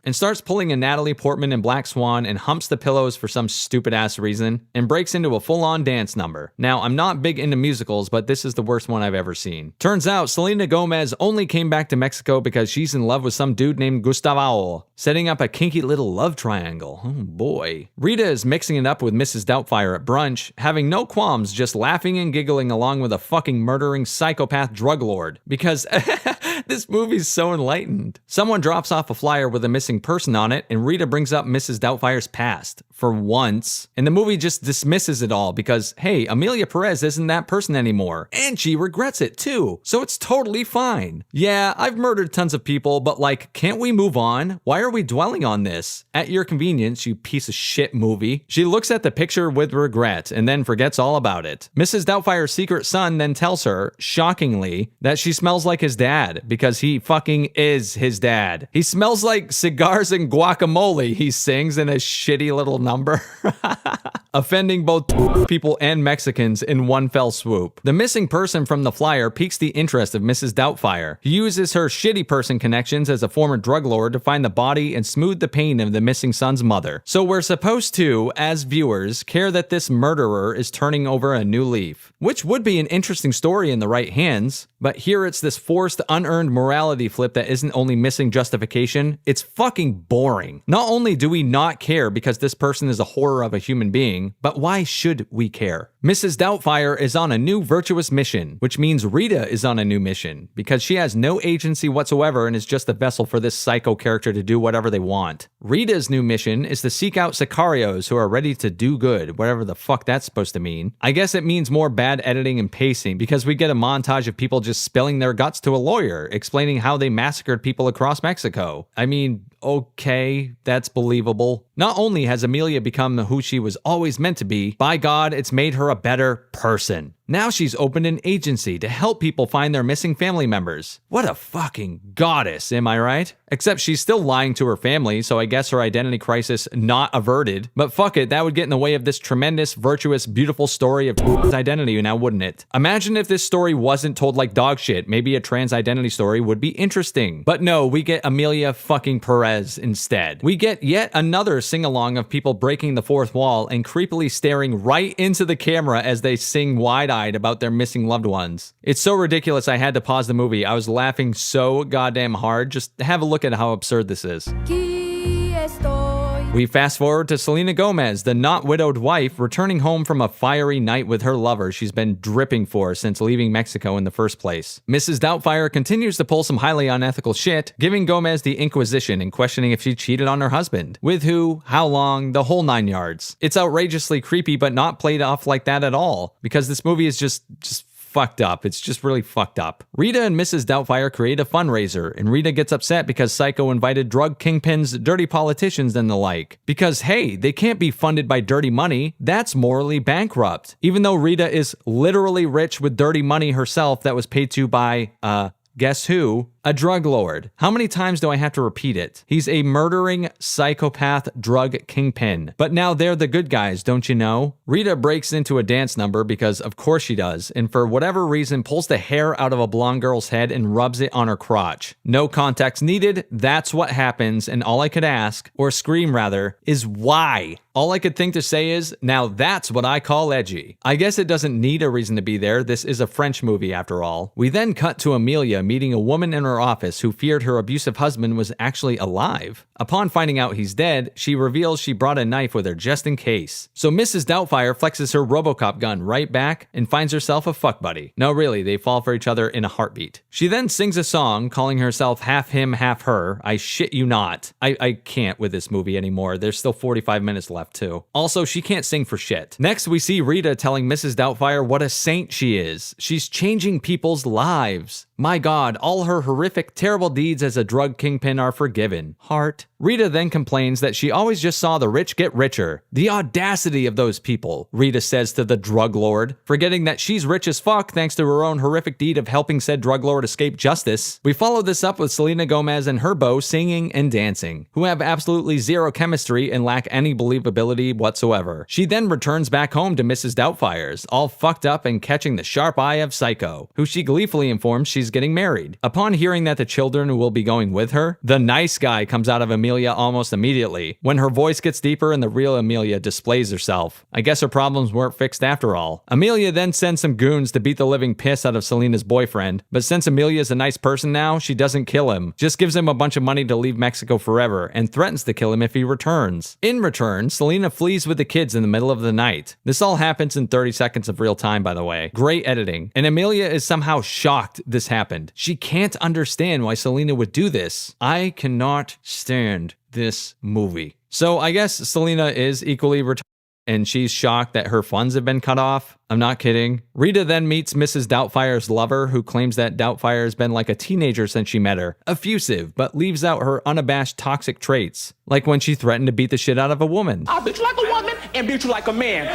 and starts pulling a Natalie Portman in Black Swan and humps the pillows for some stupid ass reason and breaks into a full-on dance number. Now, I'm not big into musicals, but this is the worst one I've ever seen. Turns out Selena Gomez only came back to Mexico because she's in love with some dude named Gustavo, setting up a kinky little love triangle. Oh boy. Rita is mixing it up with Mrs. Doubtfire at brunch, having no qualms, just laughing and giggling along with a fucking murdering psychopath drug lord because this movie's so enlightened. Someone drops off a flyer with a missing person on it, and Rita brings up Mrs. Doubtfire's past, for once. And the movie just dismisses it all because, hey, Emilia Perez isn't that person anymore. And she regrets it too. So it's totally fine. Yeah, I've murdered tons of people, but like, can't we move on? Why are we dwelling on this? At your convenience, you piece of shit movie. She looks at the picture with regret and then forgets all about it. Mrs. Doubtfire's secret son then tells her, shockingly, that she smells like his dad because he fucking is his dad. He smells like cigars and guacamole, he sings in a shitty little number. Offending both people and Mexicans in one fell swoop. The missing person from the flyer piques the interest of Mrs. Doubtfire. He uses her shitty person connections as a former drug lord to find the body and smooth the pain of the missing son's mother. So we're supposed to, as viewers, care that this murderer is turning over a new leaf, which would be an interesting story in the right hands. But here it's this forced, unearned morality flip that isn't only missing justification, it's fucking boring. Not only do we not care because this person is a horror of a human being, but why should we care? Mrs. Doubtfire is on a new virtuous mission, which means Rita is on a new mission, because she has no agency whatsoever and is just a vessel for this psycho character to do whatever they want. Rita's new mission is to seek out sicarios who are ready to do good, whatever the fuck that's supposed to mean. I guess it means more bad editing and pacing, because we get a montage of people just spilling their guts to a lawyer, explaining how they massacred people across Mexico. I mean, okay, that's believable. Not only has Emilia become who she was always meant to be, by God, it's made her a better person. Now she's opened an agency to help people find their missing family members. What a fucking goddess, am I right? Except she's still lying to her family, so I guess her identity crisis not averted. But fuck it, that would get in the way of this tremendous, virtuous, beautiful story of identity, now wouldn't it? Imagine if this story wasn't told like dog shit. Maybe a trans identity story would be interesting. But no, we get Emilia fucking Perez instead. We get yet another sing-along of people breaking the fourth wall and creepily staring right into the camera as they sing wide-eyed about their missing loved ones. It's so ridiculous I had to pause the movie. I was laughing so goddamn hard. Just have a look at how absurd this is. We fast forward to Selena Gomez, the not widowed wife, returning home from a fiery night with her lover she's been dripping for since leaving Mexico in the first place. Mrs. Doubtfire continues to pull some highly unethical shit, giving Gomez the Inquisition and questioning if she cheated on her husband. With who, how long, the whole 9 yards. It's outrageously creepy, but not played off like that at all, because this movie is just fucked up. It's just really fucked up. Rita and Mrs. Doubtfire create a fundraiser, and Rita gets upset because Psycho invited drug kingpins, dirty politicians, and the like. Because, hey, they can't be funded by dirty money. That's morally bankrupt. Even though Rita is literally rich with dirty money herself that was paid to by, guess who? A drug lord. How many times do I have to repeat it? He's a murdering psychopath drug kingpin. But now they're the good guys, don't you know? Rita breaks into a dance number because of course she does, and for whatever reason pulls the hair out of a blonde girl's head and rubs it on her crotch. No context needed, that's what happens, and all I could ask, or scream rather, is why? All I could think to say is, now that's what I call edgy. I guess it doesn't need a reason to be there, this is a French movie after all. We then cut to Emilia meeting a woman in her office who feared her abusive husband was actually alive. Upon finding out he's dead, she reveals she brought a knife with her just in case. So Mrs. Doubtfire flexes her RoboCop gun right back and finds herself a fuck buddy. No, really, they fall for each other in a heartbeat. She then sings a song calling herself half him, half her. I shit you not. I can't with this movie anymore. There's still 45 minutes left too. Also, she can't sing for shit. Next, we see Rita telling Mrs. Doubtfire what a saint she is. She's changing people's lives. My God, all her horrific, terrible deeds as a drug kingpin are forgiven. Heart. Rita then complains that she always just saw the rich get richer. The audacity of those people, Rita says to the drug lord, forgetting that she's rich as fuck thanks to her own horrific deed of helping said drug lord escape justice. We follow this up with Selena Gomez and her beau singing and dancing, who have absolutely zero chemistry and lack any believability whatsoever. She then returns back home to Mrs. Doubtfire's, all fucked up and catching the sharp eye of Psycho, who she gleefully informs she's getting married. Upon hearing that the children will be going with her, the nice guy comes out of Emilia almost immediately, when her voice gets deeper and the real Emilia displays herself. I guess her problems weren't fixed after all. Emilia then sends some goons to beat the living piss out of Selena's boyfriend, but since Emilia's a nice person now, she doesn't kill him, just gives him a bunch of money to leave Mexico forever, and threatens to kill him if he returns. In return, Selena flees with the kids in the middle of the night. This all happens in 30 seconds of real time, by the way. Great editing. And Emilia is somehow shocked this happened. She can't understand why Selena would do this. I cannot stand this movie. So I guess Selena is equally retarded and she's shocked that her funds have been cut off. I'm not kidding. Rita then meets Mrs. Doubtfire's lover, who claims that Doubtfire has been like a teenager since she met her. Effusive, but leaves out her unabashed toxic traits. Like when she threatened to beat the shit out of a woman. I'll beat you like a woman and beat you like a man.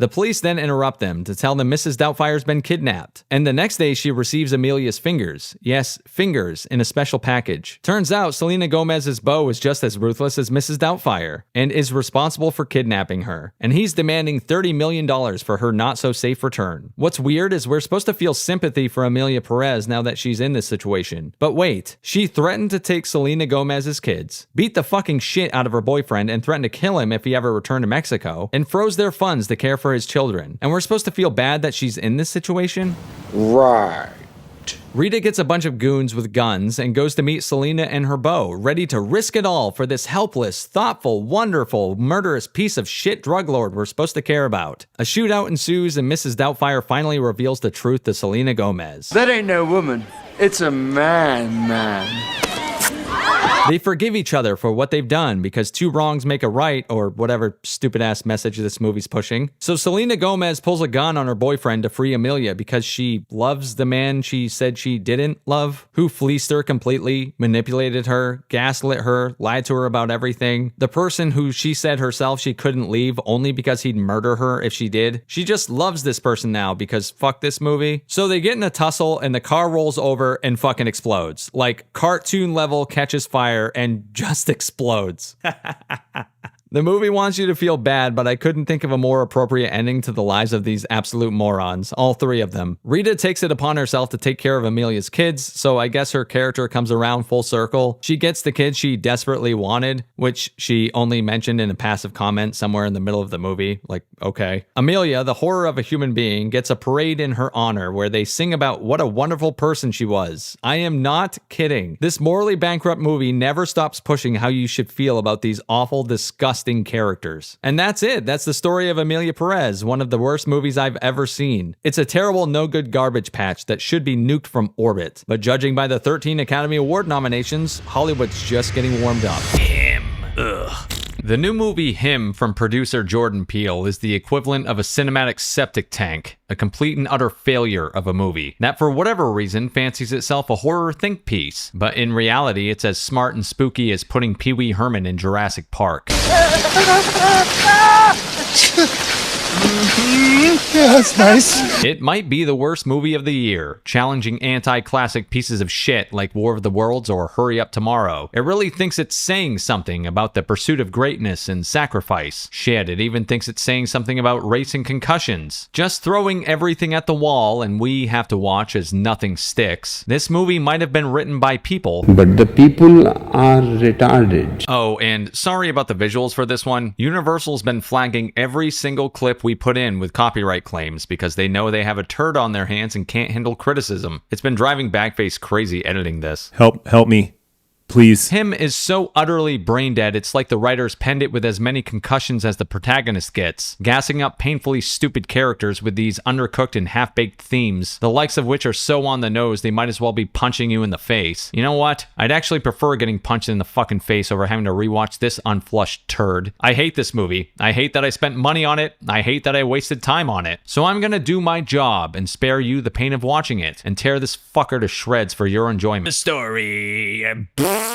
The police then interrupt them to tell them Mrs. Doubtfire's been kidnapped. And the next day she receives Emilia's fingers. Yes, fingers in a special package. Turns out Selena Gomez's beau is just as ruthless as Mrs. Doubtfire and is responsible for kidnapping her. And he's demanding $30 million for her not-so-safe return. What's weird is we're supposed to feel sympathy for Emilia Perez now that she's in this situation. But wait, she threatened to take Selena Gomez's kids, beat the fucking shit out of her boyfriend and threatened to kill him if he ever returned to Mexico, and froze their funds to care for his children. And we're supposed to feel bad that she's in this situation? Right. Rita gets a bunch of goons with guns and goes to meet Selena and her beau, ready to risk it all for this helpless, thoughtful, wonderful, murderous piece of shit drug lord we're supposed to care about. A shootout ensues and Mrs. Doubtfire finally reveals the truth to Selena Gomez. That ain't no woman. It's a man. They forgive each other for what they've done because two wrongs make a right, or whatever stupid ass message this movie's pushing. So Selena Gomez pulls a gun on her boyfriend to free Emilia because she loves the man she said she didn't love, who fleeced her completely, manipulated her, gaslit her, lied to her about everything. The person who she said herself she couldn't leave only because he'd murder her if she did. She just loves this person now because fuck this movie. So they get in a tussle and the car rolls over and fucking explodes. Like cartoon level catches fire and just explodes. The movie wants you to feel bad, but I couldn't think of a more appropriate ending to the lives of these absolute morons, all three of them. Rita takes it upon herself to take care of Emilia's kids, so I guess her character comes around full circle. She gets the kids she desperately wanted, which she only mentioned in a passive comment somewhere in the middle of the movie. Like, okay. Emilia, the horror of a human being, gets a parade in her honor where they sing about what a wonderful person she was. I am not kidding. This morally bankrupt movie never stops pushing how you should feel about these awful, disgusting characters. And that's it. That's the story of Emilia Perez, one of the worst movies I've ever seen. It's a terrible, no-good garbage patch that should be nuked from orbit. But judging by the 13 Academy Award nominations, Hollywood's just getting warmed up. Ugh. The new movie Him from producer Jordan Peele is the equivalent of a cinematic septic tank, a complete and utter failure of a movie that for whatever reason fancies itself a horror think piece, but in reality it's as smart and spooky as putting Pee Wee Herman in Jurassic Park. Yeah, that's nice. It might be the worst movie of the year, challenging anti-classic pieces of shit like War of the Worlds or Hurry Up Tomorrow. It really thinks it's saying something about the pursuit of greatness and sacrifice. Shit, it even thinks it's saying something about race and concussions. Just throwing everything at the wall and we have to watch as nothing sticks. This movie might have been written by people, but the people are retarded. Oh, and sorry about the visuals for this one. Universal's been flagging every single clip we put in with copyright claims because they know they have a turd on their hands and can't handle criticism. It's been driving Backface crazy editing this. Help me. Please. Him is so utterly brain dead, it's like the writers penned it with as many concussions as the protagonist gets, gassing up painfully stupid characters with these undercooked and half-baked themes, the likes of which are so on the nose they might as well be punching you in the face. You know what? I'd actually prefer getting punched in the fucking face over having to rewatch this unflushed turd. I hate this movie. I hate that I spent money on it. I hate that I wasted time on it. So I'm gonna do my job and spare you the pain of watching it and tear this fucker to shreds for your enjoyment. The story.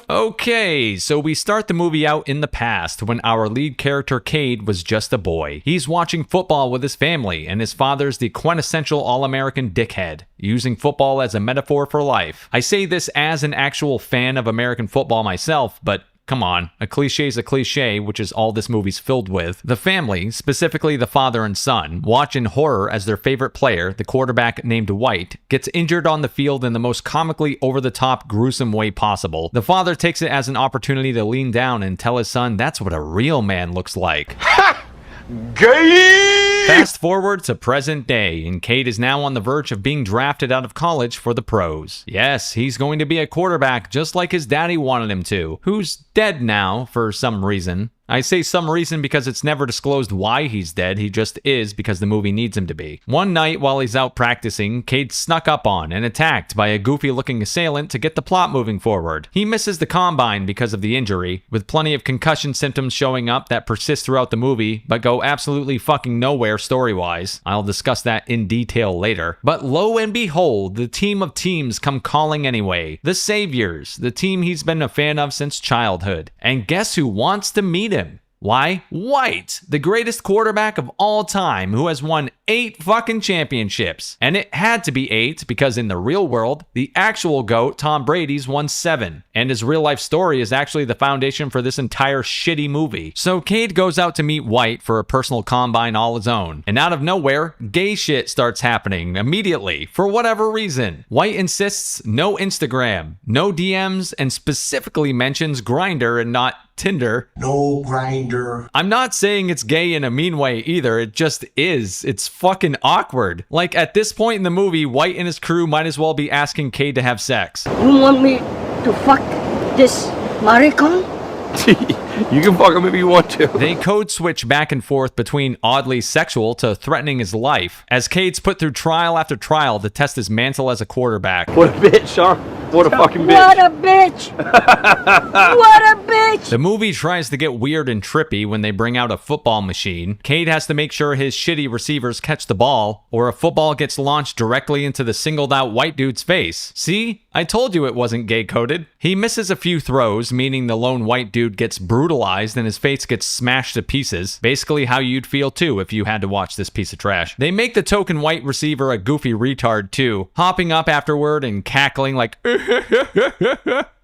Okay, so we start the movie out in the past when our lead character Cade was just a boy. He's watching football with his family and his father's the quintessential all-American dickhead, using football as a metaphor for life. I say this as an actual fan of American football myself, but come on, a cliche is a cliche, which is all this movie's filled with. The family, specifically the father and son, watch in horror as their favorite player, the quarterback named White, gets injured on the field in the most comically over-the-top, gruesome way possible. The father takes it as an opportunity to lean down and tell his son that's what a real man looks like. Gay! Fast forward to present day, and Cade is now on the verge of being drafted out of college for the pros. Yes, he's going to be a quarterback just like his daddy wanted him to, who's dead now for some reason. I say some reason because it's never disclosed why he's dead, he just is because the movie needs him to be. One night while he's out practicing, Cade snuck up on and attacked by a goofy-looking assailant to get the plot moving forward. He misses the combine because of the injury, with plenty of concussion symptoms showing up that persist throughout the movie, but go absolutely fucking nowhere story-wise. I'll discuss that in detail later. But lo and behold, the team of teams come calling anyway. The Saviors, the team he's been a fan of since childhood. And guess who wants to meet him? Why? White, the greatest quarterback of all time, who has won 8 fucking championships. And it had to be 8 because in the real world, the actual GOAT, Tom Brady's, won 7. And his real life story is actually the foundation for this entire shitty movie. So Cade goes out to meet White for a personal combine all his own. And out of nowhere, gay shit starts happening immediately, for whatever reason. White insists no Instagram, no DMs, and specifically mentions Grindr and not Tinder. No Grindr. I'm not saying it's gay in a mean way either, it just is. It's fucking awkward. Like, at this point in the movie, White and his crew might as well be asking Cade to have sex. You want me to fuck this maricon? You can fuck him if you want to. They code switch back and forth between oddly sexual to threatening his life, as Cade's put through trial after trial to test his mantle as a quarterback. What a bitch, huh? What a fucking bitch. What a bitch! What a bitch! The movie tries to get weird and trippy when they bring out a football machine. Cade has to make sure his shitty receivers catch the ball, or a football gets launched directly into the singled out white dude's face. See? I told you it wasn't gay coded. He misses a few throws, meaning the lone white dude gets brutalized and his face gets smashed to pieces. Basically how you'd feel too if you had to watch this piece of trash. They make the token white receiver a goofy retard too, hopping up afterward and cackling like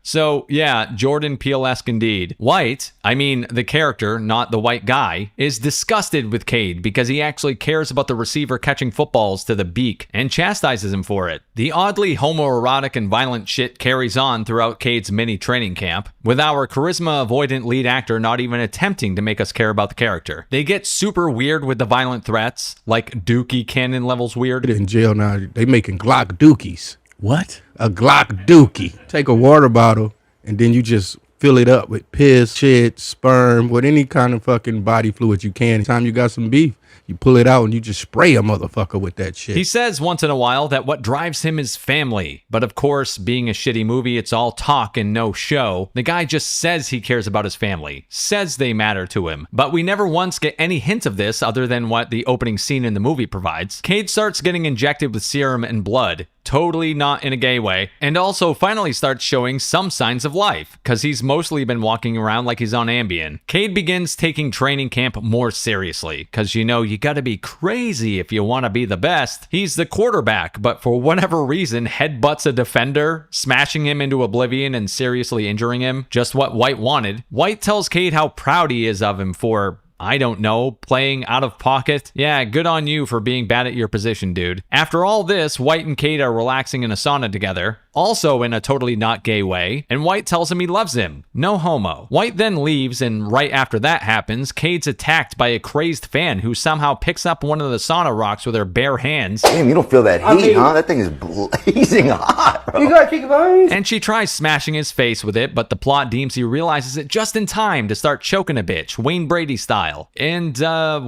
So, yeah, Jordan Peele-esque indeed. White, I mean the character, not the white guy, is disgusted with Cade because he actually cares about the receiver catching footballs to the beak and chastises him for it. The oddly homoerotic and violent shit carries on throughout Cade's mini training camp, with our charisma-avoidant lead actor not even attempting to make us care about the character. They get super weird with the violent threats, like Dookie cannon levels weird. In jail now, they making Glock Dookies. What? A Glock Dookie. Take a water bottle and then you just fill it up with piss, shit, sperm, with any kind of fucking body fluid you can. Anytime you got some beef, you pull it out and you just spray a motherfucker with that shit. He says once in a while that what drives him is family. But of course, being a shitty movie, it's all talk and no show. The guy just says he cares about his family, says they matter to him. But we never once get any hint of this other than what the opening scene in the movie provides. Cade starts getting injected with serum and blood. Totally not in a gay way, and also finally starts showing some signs of life, cause he's mostly been walking around like he's on Ambien. Cade begins taking training camp more seriously, cause you know you gotta be crazy if you wanna be the best. He's the quarterback, but for whatever reason headbutts a defender, smashing him into oblivion and seriously injuring him, just what White wanted. White tells Cade how proud he is of him for, I don't know, playing out of pocket? Yeah, good on you for being bad at your position, dude. After all this, White and Cade are relaxing in a sauna together, also in a totally not gay way, and White tells him he loves him. No homo. White then leaves, and right after that happens, Cade's attacked by a crazed fan who somehow picks up one of the sauna rocks with her bare hands. Damn, you don't feel that heat, huh? That thing is blazing hot, bro. You gotta kick it. And she tries smashing his face with it, but the plot deems he realizes it just in time to start choking a bitch, Wayne Brady style. And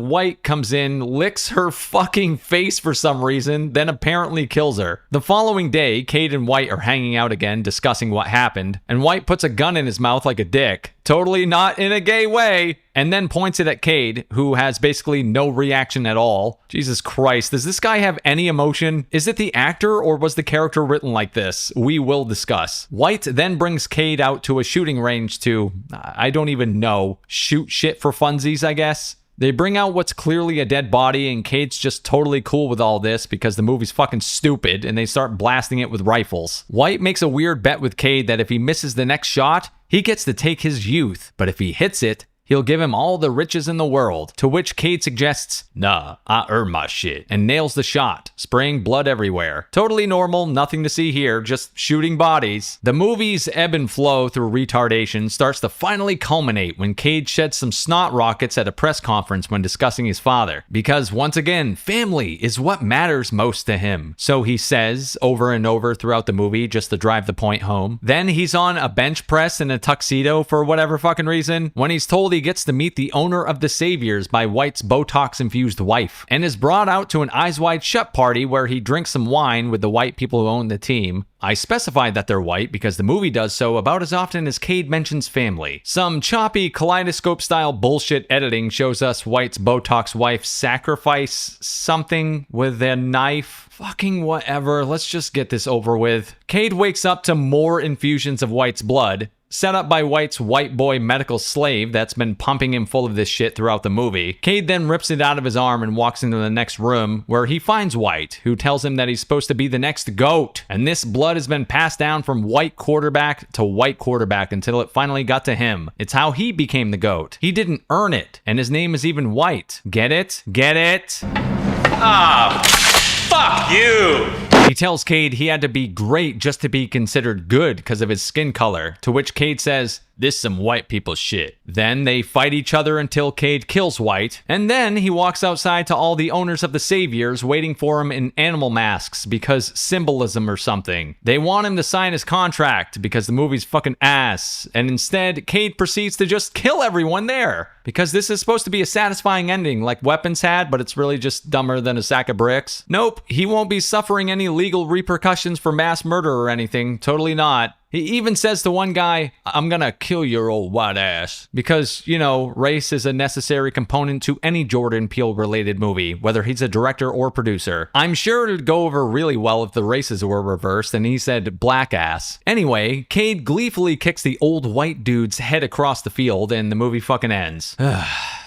White comes in, licks her fucking face for some reason, then apparently kills her. The following day, Cade and White are hanging out again, discussing what happened, and White puts a gun in his mouth like a dick, totally not in a gay way, and then points it at Cade, who has basically no reaction at all. Jesus Christ, does this guy have any emotion? Is it the actor, or was the character written like this? We will discuss. White then brings Cade out to a shooting range to, I don't even know, shoot shit for funsies, I guess? They bring out what's clearly a dead body, and Cade's just totally cool with all this because the movie's fucking stupid, and they start blasting it with rifles. White makes a weird bet with Cade that if he misses the next shot, he gets to take his youth, but if he hits it, he'll give him all the riches in the world, to which Cade suggests, nah, I earn my shit, and nails the shot, spraying blood everywhere. Totally normal, nothing to see here, just shooting bodies. The movie's ebb and flow through retardation starts to finally culminate when Cade sheds some snot rockets at a press conference when discussing his father. Because once again, family is what matters most to him. So he says, over and over throughout the movie, just to drive the point home. Then he's on a bench press in a tuxedo for whatever fucking reason, when he's told he gets to meet the owner of the Saviors by White's Botox-infused wife, and is brought out to an Eyes Wide Shut party where he drinks some wine with the white people who own the team. I specified that they're white because the movie does so about as often as Cade mentions family. Some choppy kaleidoscope-style bullshit editing shows us White's Botox wife sacrifice something with a knife. Fucking whatever, let's just get this over with. Cade wakes up to more infusions of White's blood, set up by White's white boy medical slave that's been pumping him full of this shit throughout the movie. Cade then rips it out of his arm and walks into the next room where he finds White, who tells him that he's supposed to be the next GOAT. And this blood has been passed down from white quarterback to white quarterback until it finally got to him. It's how he became the GOAT. He didn't earn it, and his name is even White. Get it? Get it? Ah, fuck you! He tells Cade he had to be great just to be considered good because of his skin color, to which Cade says, "This some white people shit." Then they fight each other until Cade kills White, and then he walks outside to all the owners of the Saviors waiting for him in animal masks because symbolism or something. They want him to sign his contract because the movie's fucking ass, and instead Cade proceeds to just kill everyone there because this is supposed to be a satisfying ending like Weapons had, but it's really just dumber than a sack of bricks. Nope, he won't be suffering any legal repercussions for mass murder or anything, totally not. He even says to one guy, "I'm gonna kill your old white ass." Because, you know, race is a necessary component to any Jordan Peele related movie, whether he's a director or producer. I'm sure it'd go over really well if the races were reversed and he said black ass. Anyway, Cade gleefully kicks the old white dude's head across the field and the movie fucking ends.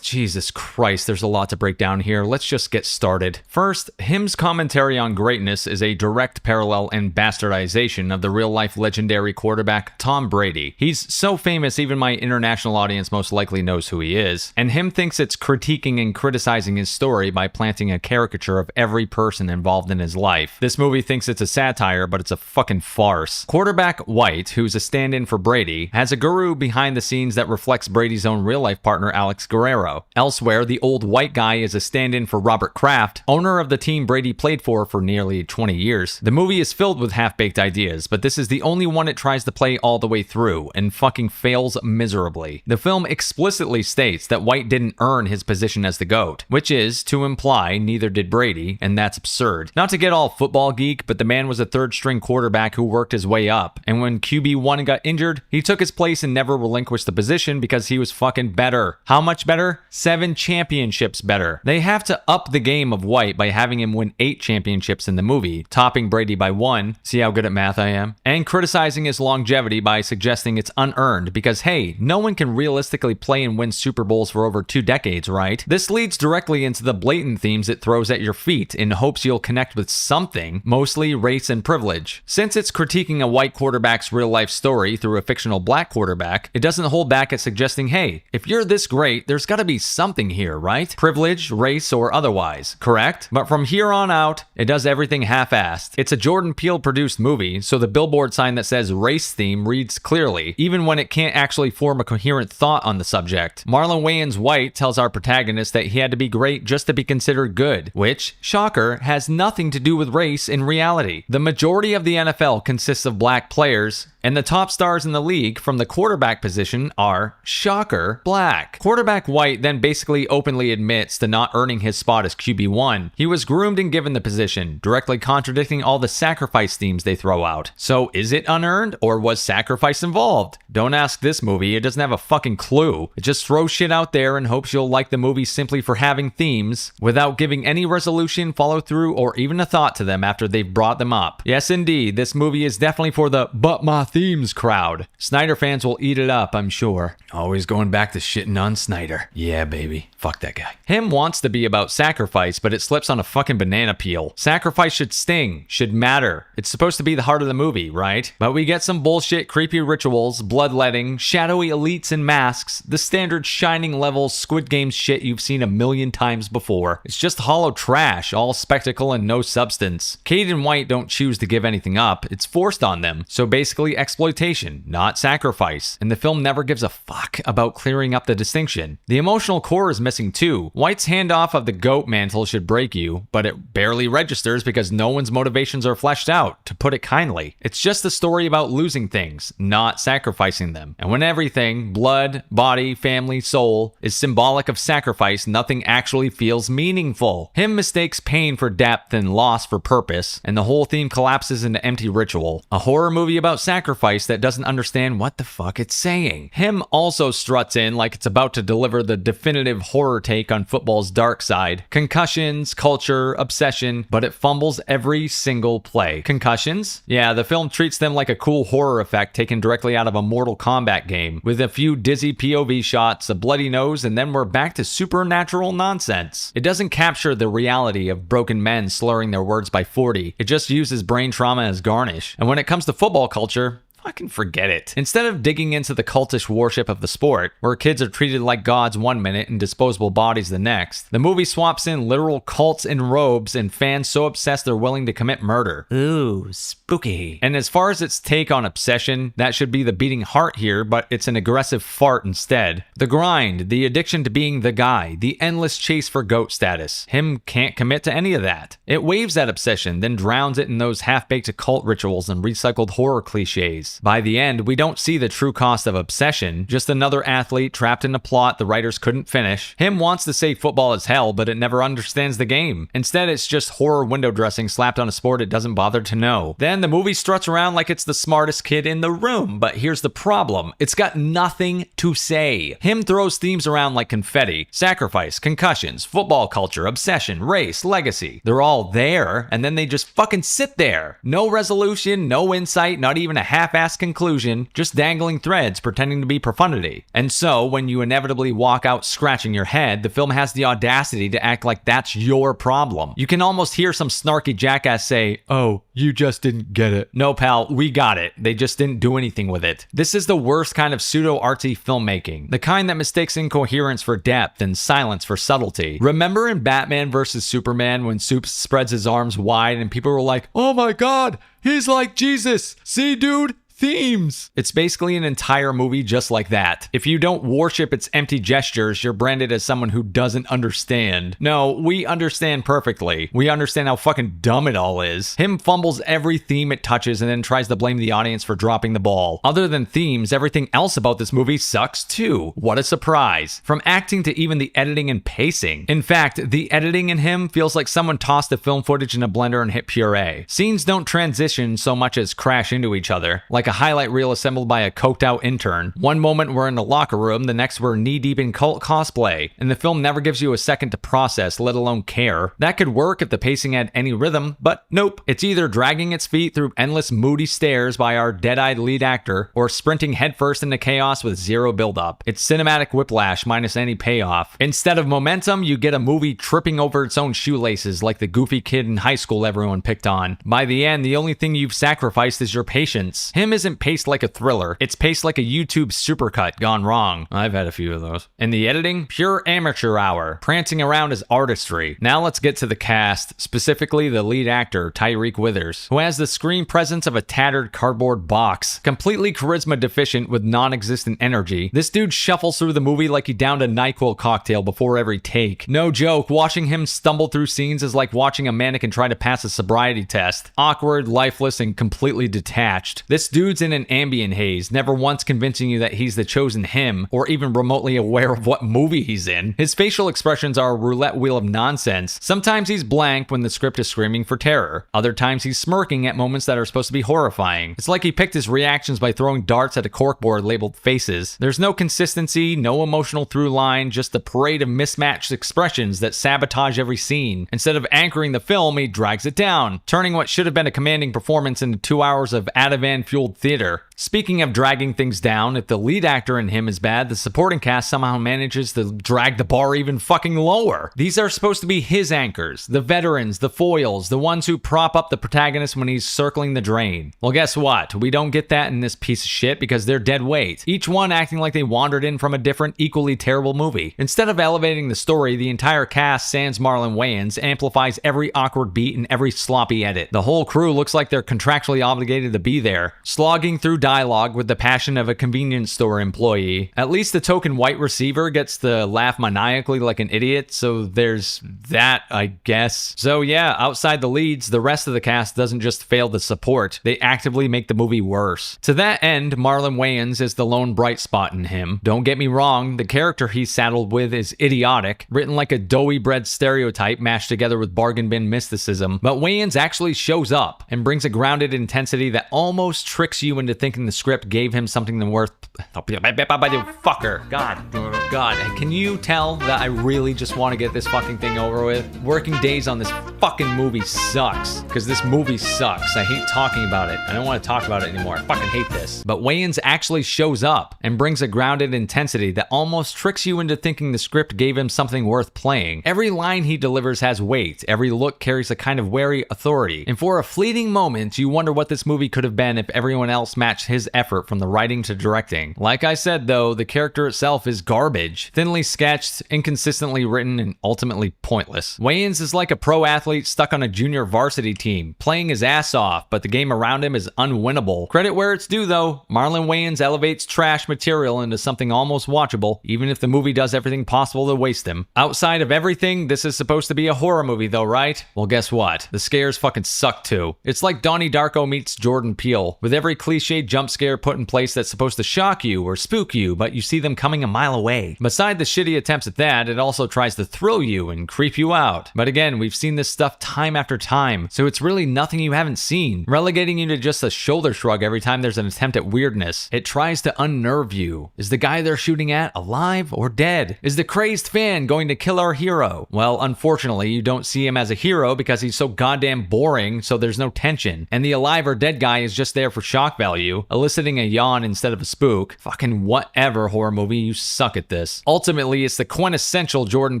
Jesus Christ, there's a lot to break down here. Let's just get started. First, Him's commentary on greatness is a direct parallel and bastardization of the real-life legendary quarterback Tom Brady. He's so famous even my international audience most likely knows who he is, and Him thinks it's critiquing and criticizing his story by planting a caricature of every person involved in his life. This movie thinks it's a satire, but it's a fucking farce. Quarterback White, who's a stand-in for Brady, has a guru behind the scenes that reflects Brady's own real-life partner Alex Guerrero. Elsewhere, the old white guy is a stand-in for Robert Kraft, owner of the team Brady played for nearly 20 years. The movie is filled with half-baked ideas, but this is the only one it tries to play all the way through, and fucking fails miserably. The film explicitly states that White didn't earn his position as the GOAT, which is to imply neither did Brady, and that's absurd. Not to get all football geek, but the man was a third-string quarterback who worked his way up, and when QB1 got injured, he took his place and never relinquished the position because he was fucking better. How much better? 7 championships better. They have to up the game of White by having him win 8 championships in the movie, topping Brady by 1. See how good at math I am? And criticizing his longevity by suggesting it's unearned because, hey, no one can realistically play and win Super Bowls for over 2 decades, right? This leads directly into the blatant themes it throws at your feet in hopes you'll connect with something, mostly race and privilege. Since it's critiquing a white quarterback's real-life story through a fictional black quarterback, it doesn't hold back at suggesting, hey, if you're this great, there's gotta be something here, right? Privilege, race, or otherwise, correct? But from here on out, it does everything half-assed. It's a Jordan Peele produced movie, so the billboard sign that says race theme reads clearly, even when it can't actually form a coherent thought on the subject. Marlon Wayans White tells our protagonist that he had to be great just to be considered good, which, shocker, has nothing to do with race in reality. The majority of the NFL consists of black players, and the top stars in the league from the quarterback position are, shocker, black. Quarterback White then basically openly admits to not earning his spot as QB1. He was groomed and given the position, directly contradicting all the sacrifice themes they throw out. So is it unearned, or was sacrifice involved? Don't ask this movie, it doesn't have a fucking clue. It just throws shit out there and hopes you'll like the movie simply for having themes, without giving any resolution, follow through, or even a thought to them after they've brought them up. Yes indeed, this movie is definitely for the "but my themes" crowd. Snyder fans will eat it up, I'm sure. Always going back to shitting on Snyder. Yeah, baby. Fuck that guy. Him wants to be about sacrifice, but it slips on a fucking banana peel. Sacrifice should sting, should matter. It's supposed to be the heart of the movie, right? But we get some bullshit, creepy rituals, bloodletting, shadowy elites in masks, the standard Shining level Squid Game shit you've seen a million times before. It's just hollow trash, all spectacle and no substance. Cade and White don't choose to give anything up, it's forced on them. So basically exploitation, not sacrifice. And the film never gives a fuck about clearing up the distinction. The emotional core is missing too. White's handoff of the GOAT mantle should break you, but it barely registers because no one's motivations are fleshed out, to put it kindly. It's just a story about losing things, not sacrificing them. And when everything, blood, body, family, soul, is symbolic of sacrifice, nothing actually feels meaningful. Him mistakes pain for depth and loss for purpose, and the whole theme collapses into empty ritual. A horror movie about sacrifice that doesn't understand what the fuck it's saying. Him also struts in like it's about to deliver the definitive horror horror take on football's dark side. Concussions, culture, obsession, but it fumbles every single play. Concussions? Yeah, the film treats them like a cool horror effect taken directly out of a Mortal Kombat game, with a few dizzy POV shots, a bloody nose, and then we're back to supernatural nonsense. It doesn't capture the reality of broken men slurring their words by 40. It just uses brain trauma as garnish. And when it comes to football culture, fucking forget it. Instead of digging into the cultish worship of the sport, where kids are treated like gods one minute and disposable bodies the next, the movie swaps in literal cults in robes and fans so obsessed they're willing to commit murder. Ooh, spooky. And as far as its take on obsession, that should be the beating heart here, but it's an aggressive fart instead. The grind, the addiction to being the guy, the endless chase for GOAT status. Him can't commit to any of that. It waves that obsession, then drowns it in those half-baked occult rituals and recycled horror cliches. By the end, we don't see the true cost of obsession, just another athlete trapped in a plot the writers couldn't finish. Him wants to say football is hell, but it never understands the game. Instead, it's just horror window dressing slapped on a sport it doesn't bother to know. Then the movie struts around like it's the smartest kid in the room, but here's the problem. It's got nothing to say. Him throws themes around like confetti. Sacrifice, concussions, football culture, obsession, race, legacy. They're all there, and then they just fucking sit there. No resolution, no insight, not even a half-assed conclusion, just dangling threads pretending to be profundity. And so, when you inevitably walk out scratching your head, the film has the audacity to act like that's your problem. You can almost hear some snarky jackass say, "Oh, you just didn't get it." No, pal, we got it. They just didn't do anything with it. This is the worst kind of pseudo-artsy filmmaking. The kind that mistakes incoherence for depth and silence for subtlety. Remember in Batman vs. Superman when Supes spreads his arms wide and people were like, "Oh my god, he's like Jesus. See, dude? Themes." It's basically an entire movie just like that. If you don't worship its empty gestures, you're branded as someone who doesn't understand. No, we understand perfectly. We understand how fucking dumb it all is. Him fumbles every theme it touches and then tries to blame the audience for dropping the ball. Other than themes, everything else about this movie sucks too. What a surprise. From acting to even the editing and pacing. In fact, the editing in Him feels like someone tossed the film footage in a blender and hit puree. Scenes don't transition so much as crash into each other, like a highlight reel assembled by a coked out intern. One moment we're in a locker room, the next we're knee deep in cult cosplay, and the film never gives you a second to process, let alone care. That could work if the pacing had any rhythm, but nope. It's either dragging its feet through endless moody stares by our dead-eyed lead actor, or sprinting headfirst into chaos with zero build-up. It's cinematic whiplash minus any payoff. Instead of momentum, you get a movie tripping over its own shoelaces like the goofy kid in high school everyone picked on. By the end, the only thing you've sacrificed is your patience. Him isn't paced like a thriller. It's paced like a YouTube supercut gone wrong. I've had a few of those. And the editing? Pure amateur hour. Prancing around is artistry. Now let's get to the cast, specifically the lead actor, Tyreek Withers, who has the screen presence of a tattered cardboard box. Completely charisma deficient with non-existent energy. This dude shuffles through the movie like he downed a NyQuil cocktail before every take. No joke, watching him stumble through scenes is like watching a mannequin try to pass a sobriety test. Awkward, lifeless, and completely detached. This dude's in an ambient haze, never once convincing you that he's the chosen him, or even remotely aware of what movie he's in. His facial expressions are a roulette wheel of nonsense. Sometimes he's blank when the script is screaming for terror. Other times he's smirking at moments that are supposed to be horrifying. It's like he picked his reactions by throwing darts at a corkboard labeled faces. There's no consistency, no emotional through line, just a parade of mismatched expressions that sabotage every scene. Instead of anchoring the film, he drags it down, turning what should have been a commanding performance into 2 hours of Ativan-fueled theater. Speaking of dragging things down, if the lead actor in Him is bad, the supporting cast somehow manages to drag the bar even fucking lower. These are supposed to be his anchors, the veterans, the foils, the ones who prop up the protagonist when he's circling the drain. Well, guess what? We don't get that in this piece of shit because they're dead weight. Each one acting like they wandered in from a different, equally terrible movie. Instead of elevating the story, the entire cast, sans Marlon Wayans, amplifies every awkward beat and every sloppy edit. The whole crew looks like they're contractually obligated to be there, slogging through dialogue with the passion of a convenience store employee. At least the token white receiver gets to laugh maniacally like an idiot, so there's that, I guess. So yeah, outside the leads, the rest of the cast doesn't just fail to support, they actively make the movie worse. To that end, Marlon Wayans is the lone bright spot in Him. Don't get me wrong, the character he's saddled with is idiotic, written like a doughy bread stereotype mashed together with bargain bin mysticism, but Wayans actually shows up and brings a grounded intensity that almost tricks you into thinking thinking the script gave him something worth... Fucker. God. Can you tell that I really just want to get this fucking thing over with? Working days on this fucking movie sucks. Because this movie sucks. I hate talking about it. I don't want to talk about it anymore. I fucking hate this. But Wayans actually shows up and brings a grounded intensity that almost tricks you into thinking the script gave him something worth playing. Every line he delivers has weight. Every look carries a kind of wary authority. And for a fleeting moment, you wonder what this movie could have been if everyone else matched his effort from the writing to directing. Like I said though, the character itself is garbage. Thinly sketched, inconsistently written, and ultimately pointless. Wayans is like a pro athlete stuck on a junior varsity team, playing his ass off, but the game around him is unwinnable. Credit where it's due though, Marlon Wayans elevates trash material into something almost watchable, even if the movie does everything possible to waste him. Outside of everything, this is supposed to be a horror movie though, right? Well, guess what? The scares fucking suck too. It's like Donnie Darko meets Jordan Peele, with every cliche jump scare put in place that's supposed to shock you or spook you, but you see them coming a mile away. Beside the shitty attempts at that, it also tries to thrill you and creep you out. But again, we've seen this stuff time after time, so it's really nothing you haven't seen, relegating you to just a shoulder shrug every time there's an attempt at weirdness. It tries to unnerve you. Is the guy they're shooting at alive or dead? Is the crazed fan going to kill our hero? Well, unfortunately, you don't see him as a hero because he's so goddamn boring, so there's no tension. And the alive or dead guy is just there for shock value, eliciting a yawn instead of a spook. Fucking whatever, horror movie, you suck at this. Ultimately, it's the quintessential Jordan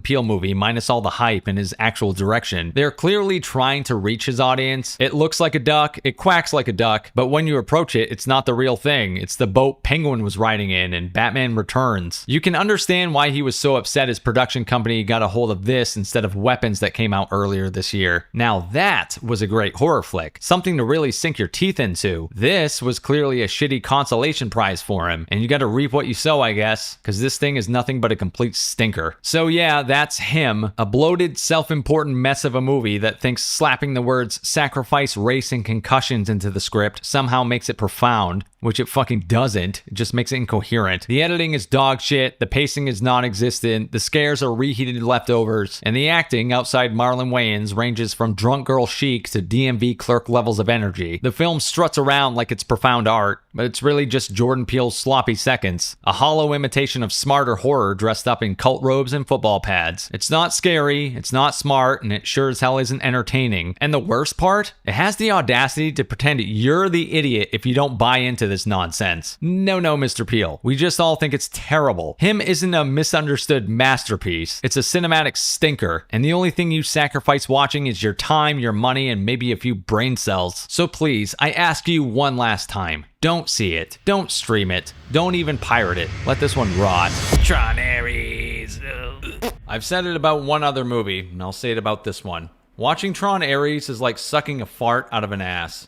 Peele movie, minus all the hype and his actual direction. They're clearly trying to reach his audience. It looks like a duck, it quacks like a duck, but when you approach it, it's not the real thing. It's the boat Penguin was riding in and Batman Returns. You can understand why he was so upset his production company got a hold of this instead of Weapons that came out earlier this year. Now that was a great horror flick, something to really sink your teeth into. This was clearly a shitty consolation prize for him, and you gotta reap what you sow, I guess, because this thing is nothing but a complete stinker. So yeah, that's him, a bloated, self-important mess of a movie that thinks slapping the words sacrifice, race, and concussions into the script somehow makes it profound, which it fucking doesn't. It just makes it incoherent. The editing is dog shit, the pacing is non-existent, the scares are reheated leftovers, and the acting outside Marlon Wayans ranges from drunk girl chic to DMV clerk levels of energy. The film struts around like it's profound art, but it's really just Jordan Peele's sloppy seconds, a hollow imitation of smarter horror dressed up in cult robes and football pads. It's not scary, it's not smart, and it sure as hell isn't entertaining. And the worst part? It has the audacity to pretend you're the idiot if you don't buy into this nonsense. No, Mr. Peele. We just all think it's terrible. Him isn't a misunderstood masterpiece. It's a cinematic stinker, and the only thing you sacrifice watching is your time, your money, and maybe a few brain cells. So please, I ask you one last time. Don't see it. Don't stream it. Don't even pirate it. Let this one rot. Tron Ares. I've said it about one other movie, and I'll say it about this one. Watching Tron Ares is like sucking a fart out of an ass.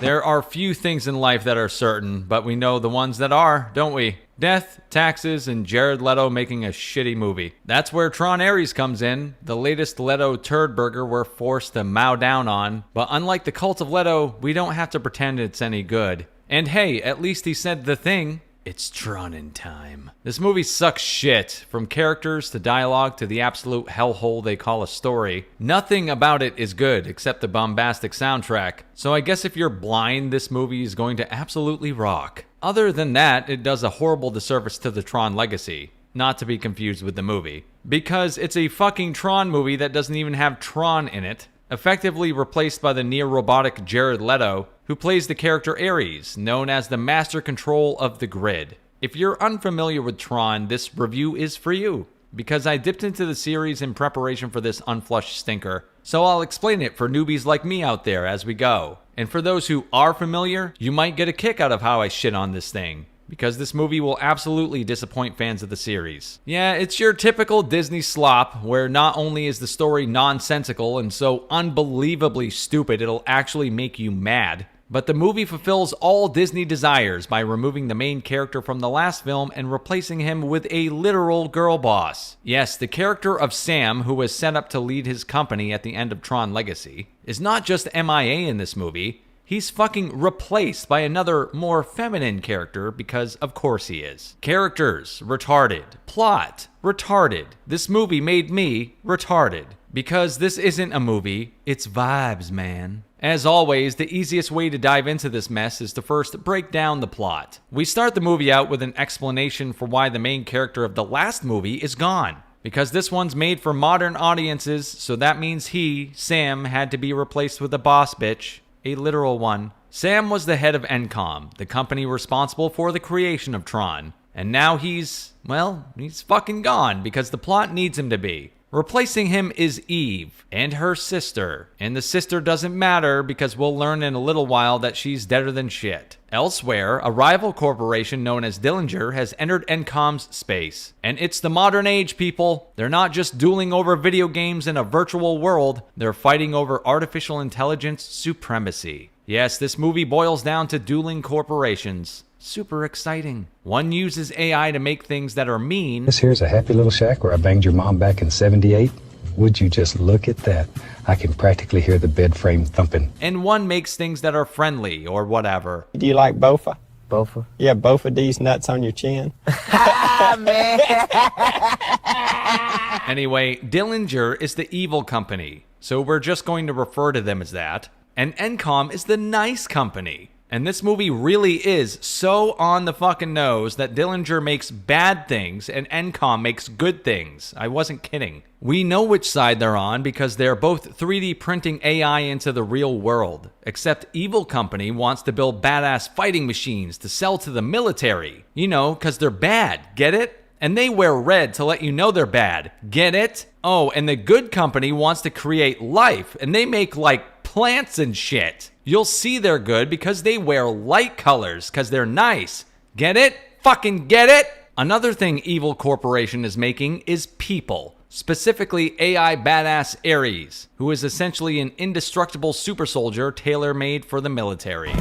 There are few things in life that are certain, but we know the ones that are, don't we? Death, taxes, and Jared Leto making a shitty movie. That's where Tron Ares comes in, the latest Leto turd burger we're forced to mow down on. But unlike the cult of Leto, we don't have to pretend it's any good. And hey, at least he said the thing. It's Tron in time. This movie sucks shit, from characters to dialogue to the absolute hellhole they call a story. Nothing about it is good except the bombastic soundtrack. So I guess if you're blind, this movie is going to absolutely rock. Other than that, it does a horrible disservice to the Tron legacy. Not to be confused with the movie. Because it's a fucking Tron movie that doesn't even have Tron in it. Effectively replaced by the near-robotic Jared Leto, who plays the character Ares, known as the master control of the grid. If you're unfamiliar with Tron, this review is for you, because I dipped into the series in preparation for this unflushed stinker, so I'll explain it for newbies like me out there as we go. And for those who are familiar, you might get a kick out of how I shit on this thing, because this movie will absolutely disappoint fans of the series. Yeah, it's your typical Disney slop, where not only is the story nonsensical and so unbelievably stupid it'll actually make you mad, but the movie fulfills all Disney desires by removing the main character from the last film and replacing him with a literal girl boss. Yes, the character of Sam, who was set up to lead his company at the end of Tron Legacy, is not just MIA in this movie. He's fucking replaced by another, more feminine character because of course he is. Characters, retarded. Plot, retarded. This movie made me retarded. Because this isn't a movie, it's vibes, man. As always, the easiest way to dive into this mess is to first break down the plot. We start the movie out with an explanation for why the main character of the last movie is gone. Because this one's made for modern audiences, so that means he, Sam, had to be replaced with a boss bitch. A literal one. Sam was the head of Encom, the company responsible for the creation of Tron. And now he's fucking gone because the plot needs him to be. Replacing him is Eve and her sister. And the sister doesn't matter because we'll learn in a little while that she's deader than shit. Elsewhere, a rival corporation known as Dillinger has entered Encom's space. And it's the modern age, people. They're not just dueling over video games in a virtual world. They're fighting over artificial intelligence supremacy. Yes, this movie boils down to dueling corporations. Super exciting. One uses AI to make things that are mean. This here's a happy little shack where I banged your mom back in '78. Would you just look at that? I can practically hear the bed frame thumping. And one makes things that are friendly or whatever. Do you like bofa? Bofa? Yeah, both of these nuts on your chin. Anyway, Dillinger is the evil company, so we're just going to refer to them as that. And Encom is the nice company. And this movie really is so on the fucking nose that Dillinger makes bad things and Encom makes good things. I wasn't kidding. We know which side they're on because they're both 3D printing AI into the real world. Except Evil Company wants to build badass fighting machines to sell to the military. You know, because they're bad. Get it? And they wear red to let you know they're bad. Get it? Oh, and the Good Company wants to create life, and they make, like, plants and shit. You'll see they're good because they wear light colors because they're nice. Get it? Fucking get it? Another thing Evil Corporation is making is people. Specifically AI badass Ares, who is essentially an indestructible super soldier tailor-made for the military.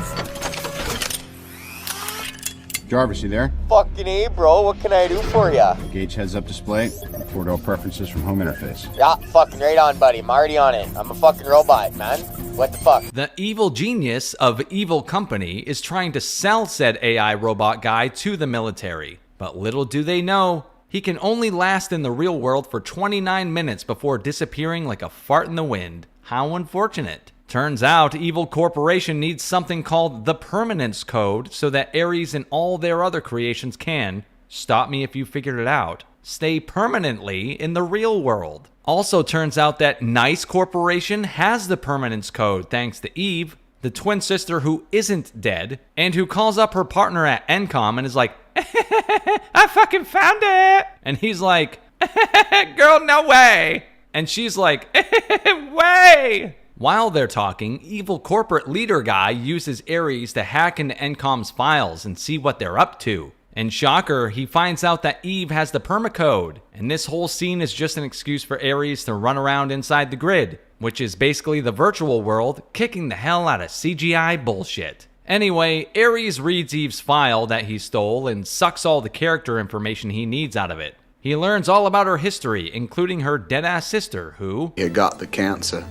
Jarvis, you there? Fucking A, bro. What can I do for ya? Gauge heads-up display, 4-door preferences from home interface. Yeah, fucking right on, buddy. I'm already on it. I'm a fucking robot, man. What the fuck? The evil genius of Evil Company is trying to sell said AI robot guy to the military. But little do they know, he can only last in the real world for 29 minutes before disappearing like a fart in the wind. How unfortunate. Turns out Evil Corporation needs something called the Permanence Code so that Ares and all their other creations can, stop me if you figured it out, stay permanently in the real world. Also turns out that Nice Corporation has the Permanence Code thanks to Eve, the twin sister who isn't dead, and who calls up her partner at Encom and is like, I fucking found it! And he's like, girl, no way! And she's like, way! While they're talking, evil corporate leader guy uses Ares to hack into Encom's files and see what they're up to. And shocker, he finds out that Eve has the permacode. And this whole scene is just an excuse for Ares to run around inside the grid, which is basically the virtual world, kicking the hell out of CGI bullshit. Anyway, Ares reads Eve's file that he stole and sucks all the character information he needs out of it. He learns all about her history, including her dead-ass sister, who... You got the cancer.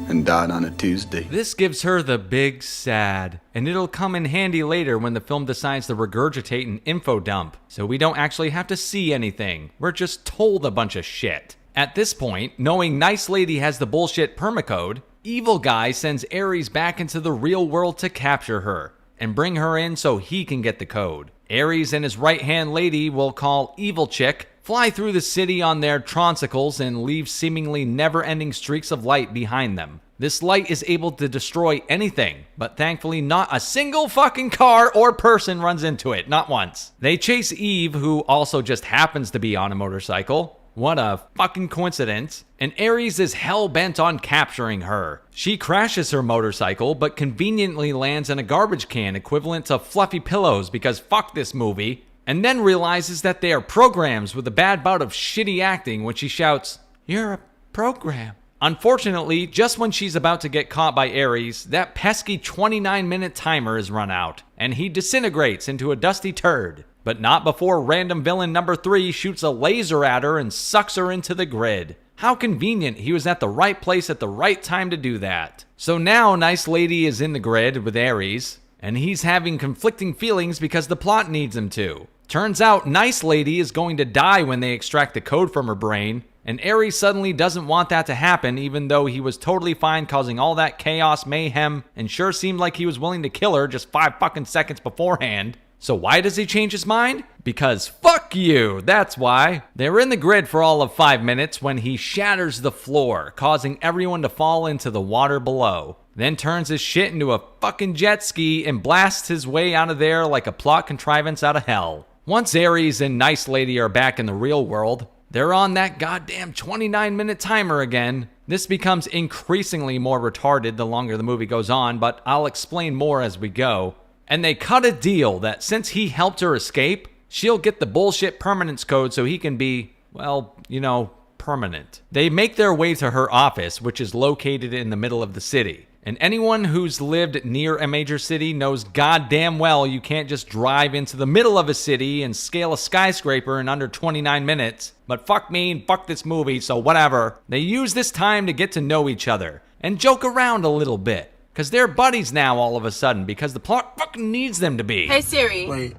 And died on a Tuesday. This gives her the big sad, and it'll come in handy later when the film decides to regurgitate an info dump, so we don't actually have to see anything. We're just told a bunch of shit. At this point, knowing Nice Lady has the bullshit permacode, Evil Guy sends Ares back into the real world to capture her, and bring her in so he can get the code. Ares and his right-hand lady will call Evil Chick, fly through the city on their Troncicles and leave seemingly never-ending streaks of light behind them. This light is able to destroy anything, but thankfully not a single fucking car or person runs into it, not once. They chase Eve, who also just happens to be on a motorcycle. What a fucking coincidence. And Ares is hell-bent on capturing her. She crashes her motorcycle, but conveniently lands in a garbage can equivalent to fluffy pillows because fuck this movie. And then realizes that they are programs with a bad bout of shitty acting when she shouts, "You're a program." Unfortunately, just when she's about to get caught by Ares, that pesky 29-minute timer is run out, and he disintegrates into a dusty turd. But not before random villain number 3 shoots a laser at her and sucks her into the grid. How convenient he was at the right place at the right time to do that. So now Nice Lady is in the grid with Ares, and he's having conflicting feelings because the plot needs him to. Turns out Nice Lady is going to die when they extract the code from her brain, And Ares suddenly doesn't want that to happen, even though he was totally fine causing all that chaos, mayhem, and sure seemed like he was willing to kill her just 5 fucking seconds beforehand. So why does he change his mind? Because fuck you, that's why. They're in the grid for all of 5 minutes when he shatters the floor, causing everyone to fall into the water below. Then turns his shit into a fucking jet ski and blasts his way out of there like a plot contrivance out of hell. Once Ares and Nice Lady are back in the real world, they're on that goddamn 29-minute timer again. This becomes increasingly more retarded the longer the movie goes on, but I'll explain more as we go. And they cut a deal that since he helped her escape, she'll get the bullshit permanence code so he can be, well, you know, permanent. They make their way to her office, which is located in the middle of the city. And anyone who's lived near a major city knows goddamn well you can't just drive into the middle of a city and scale a skyscraper in under 29 minutes. But fuck me and fuck this movie, so whatever. They use this time to get to know each other and joke around a little bit. Because they're buddies now all of a sudden because the plot fucking needs them to be. Hey Siri. Wait.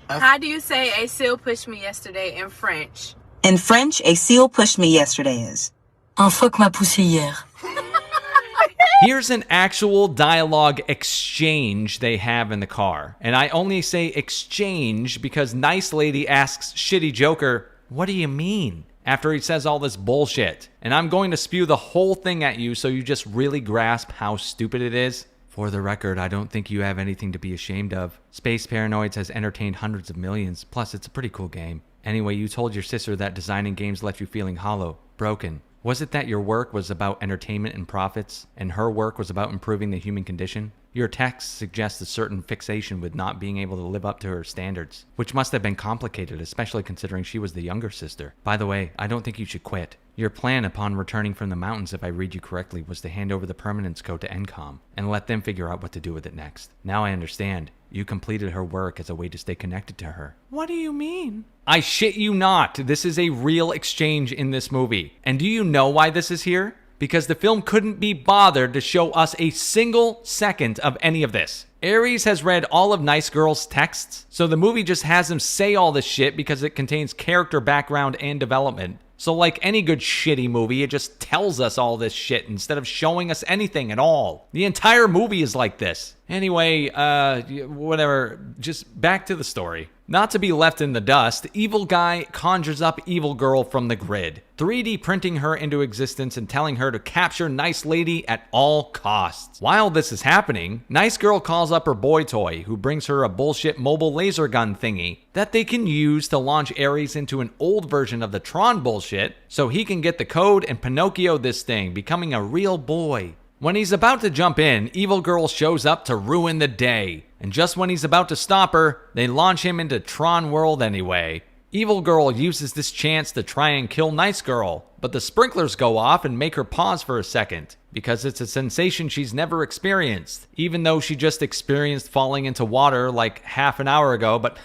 How do you say a seal pushed me yesterday in French? In French, a seal pushed me yesterday is Un phoque m'a poussé hier. Here's an actual dialogue exchange they have in the car. And I only say exchange because Nice Lady asks Shitty Joker, "What do you mean?" after he says all this bullshit. And I'm going to spew the whole thing at you so you just really grasp how stupid it is. For the record, I don't think you have anything to be ashamed of. Space Paranoids has entertained hundreds of millions, plus it's a pretty cool game. Anyway, you told your sister that designing games left you feeling hollow, broken. Was it that your work was about entertainment and profits, and her work was about improving the human condition? Your text suggests a certain fixation with not being able to live up to her standards, which must have been complicated, especially considering she was the younger sister. By the way, I don't think you should quit. Your plan upon returning from the mountains, if I read you correctly, was to hand over the permanence code to NCOM and let them figure out what to do with it next. Now I understand. You completed her work as a way to stay connected to her. What do you mean? I shit you not. This is a real exchange in this movie. And do you know why this is here? Because the film couldn't be bothered to show us a single second of any of this. Ares has read all of Nice Girl's texts, so the movie just has him say all this shit because it contains character background and development. So like any good shitty movie, it just tells us all this shit instead of showing us anything at all. The entire movie is like this. Anyway, whatever, just back to the story. Not to be left in the dust, Evil Guy conjures up Evil Girl from the grid, 3D printing her into existence and telling her to capture Nice Lady at all costs. While this is happening, Nice Girl calls up her boy toy, who brings her a bullshit mobile laser gun thingy that they can use to launch Ares into an old version of the Tron bullshit so he can get the code and Pinocchio this thing, becoming a real boy. When he's about to jump in, Evil Girl shows up to ruin the day. And just when he's about to stop her, they launch him into Tron World anyway. Evil Girl uses this chance to try and kill Nice Girl, but the sprinklers go off and make her pause for a second, because it's a sensation she's never experienced, even though she just experienced falling into water like half an hour ago, but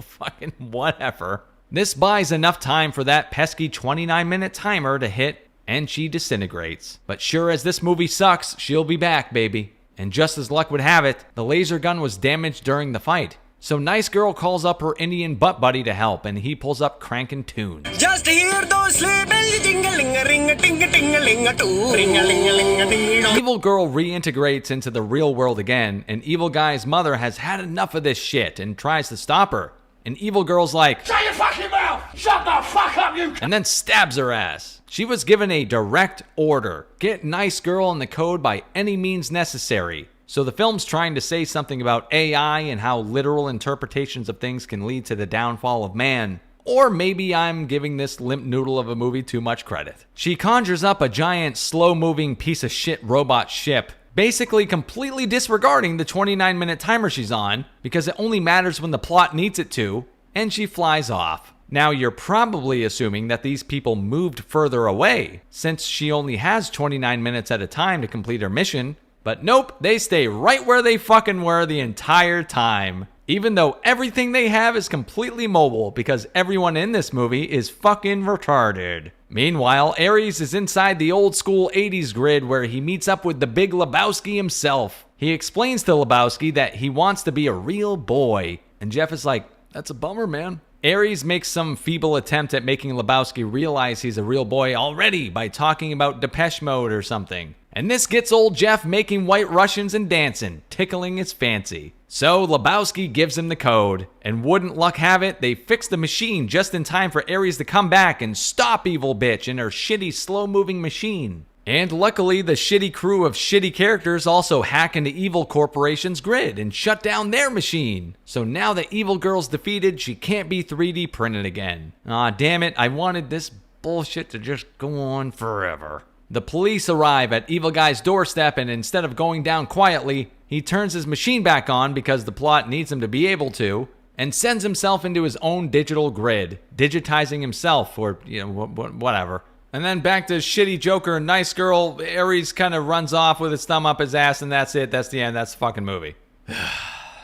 fucking whatever. This buys enough time for that pesky 29-minute timer to hit, and she disintegrates. But sure as this movie sucks, she'll be back, baby. And just as luck would have it, the laser gun was damaged during the fight. So Nice Girl calls up her Indian butt buddy to help, and he pulls up crankin' tunes. Just hear those sleigh bells jingling-a-ring-a-ting-a-ting-a-ling-a-ting-a-ling-a-ting-a-dong. Evil Girl reintegrates into the real world again, and Evil Guy's mother has had enough of this shit and tries to stop her. And Evil Girl's like, "Shut your fucking mouth! Shut the fuck up, you!" and then stabs her ass. She was given a direct order. Get Nice Girl in the code by any means necessary. So the film's trying to say something about AI and how literal interpretations of things can lead to the downfall of man. Or maybe I'm giving this limp noodle of a movie too much credit. She conjures up a giant, slow-moving piece of shit robot ship, basically completely disregarding the 29-minute timer she's on, because it only matters when the plot needs it to, and she flies off. Now, you're probably assuming that these people moved further away, since she only has 29 minutes at a time to complete her mission. But nope, they stay right where they fucking were the entire time. Even though everything they have is completely mobile, because everyone in this movie is fucking retarded. Meanwhile, Ares is inside the old school 80s grid where he meets up with the big Lebowski himself. He explains to Lebowski that he wants to be a real boy. And Jeff is like, "That's a bummer, man. Ares makes some feeble attempt at making Lebowski realize he's a real boy already by talking about Depeche Mode or something. And this gets old Jeff making White Russians and dancing, tickling his fancy. So Lebowski gives him the code, and wouldn't luck have it, they fix the machine just in time for Ares to come back and stop evil bitch in her shitty slow-moving machine. And luckily, the shitty crew of shitty characters also hack into Evil Corporation's grid and shut down their machine. So now that Evil Girl's defeated, she can't be 3D printed again. Aw, damn it, I wanted this bullshit to just go on forever. The police arrive at Evil Guy's doorstep, and instead of going down quietly, he turns his machine back on because the plot needs him to be able to, and sends himself into his own digital grid, digitizing himself, or, whatever. And then back to shitty Joker and nice girl, Ares kind of runs off with his thumb up his ass, and that's it. That's the end. That's the fucking movie.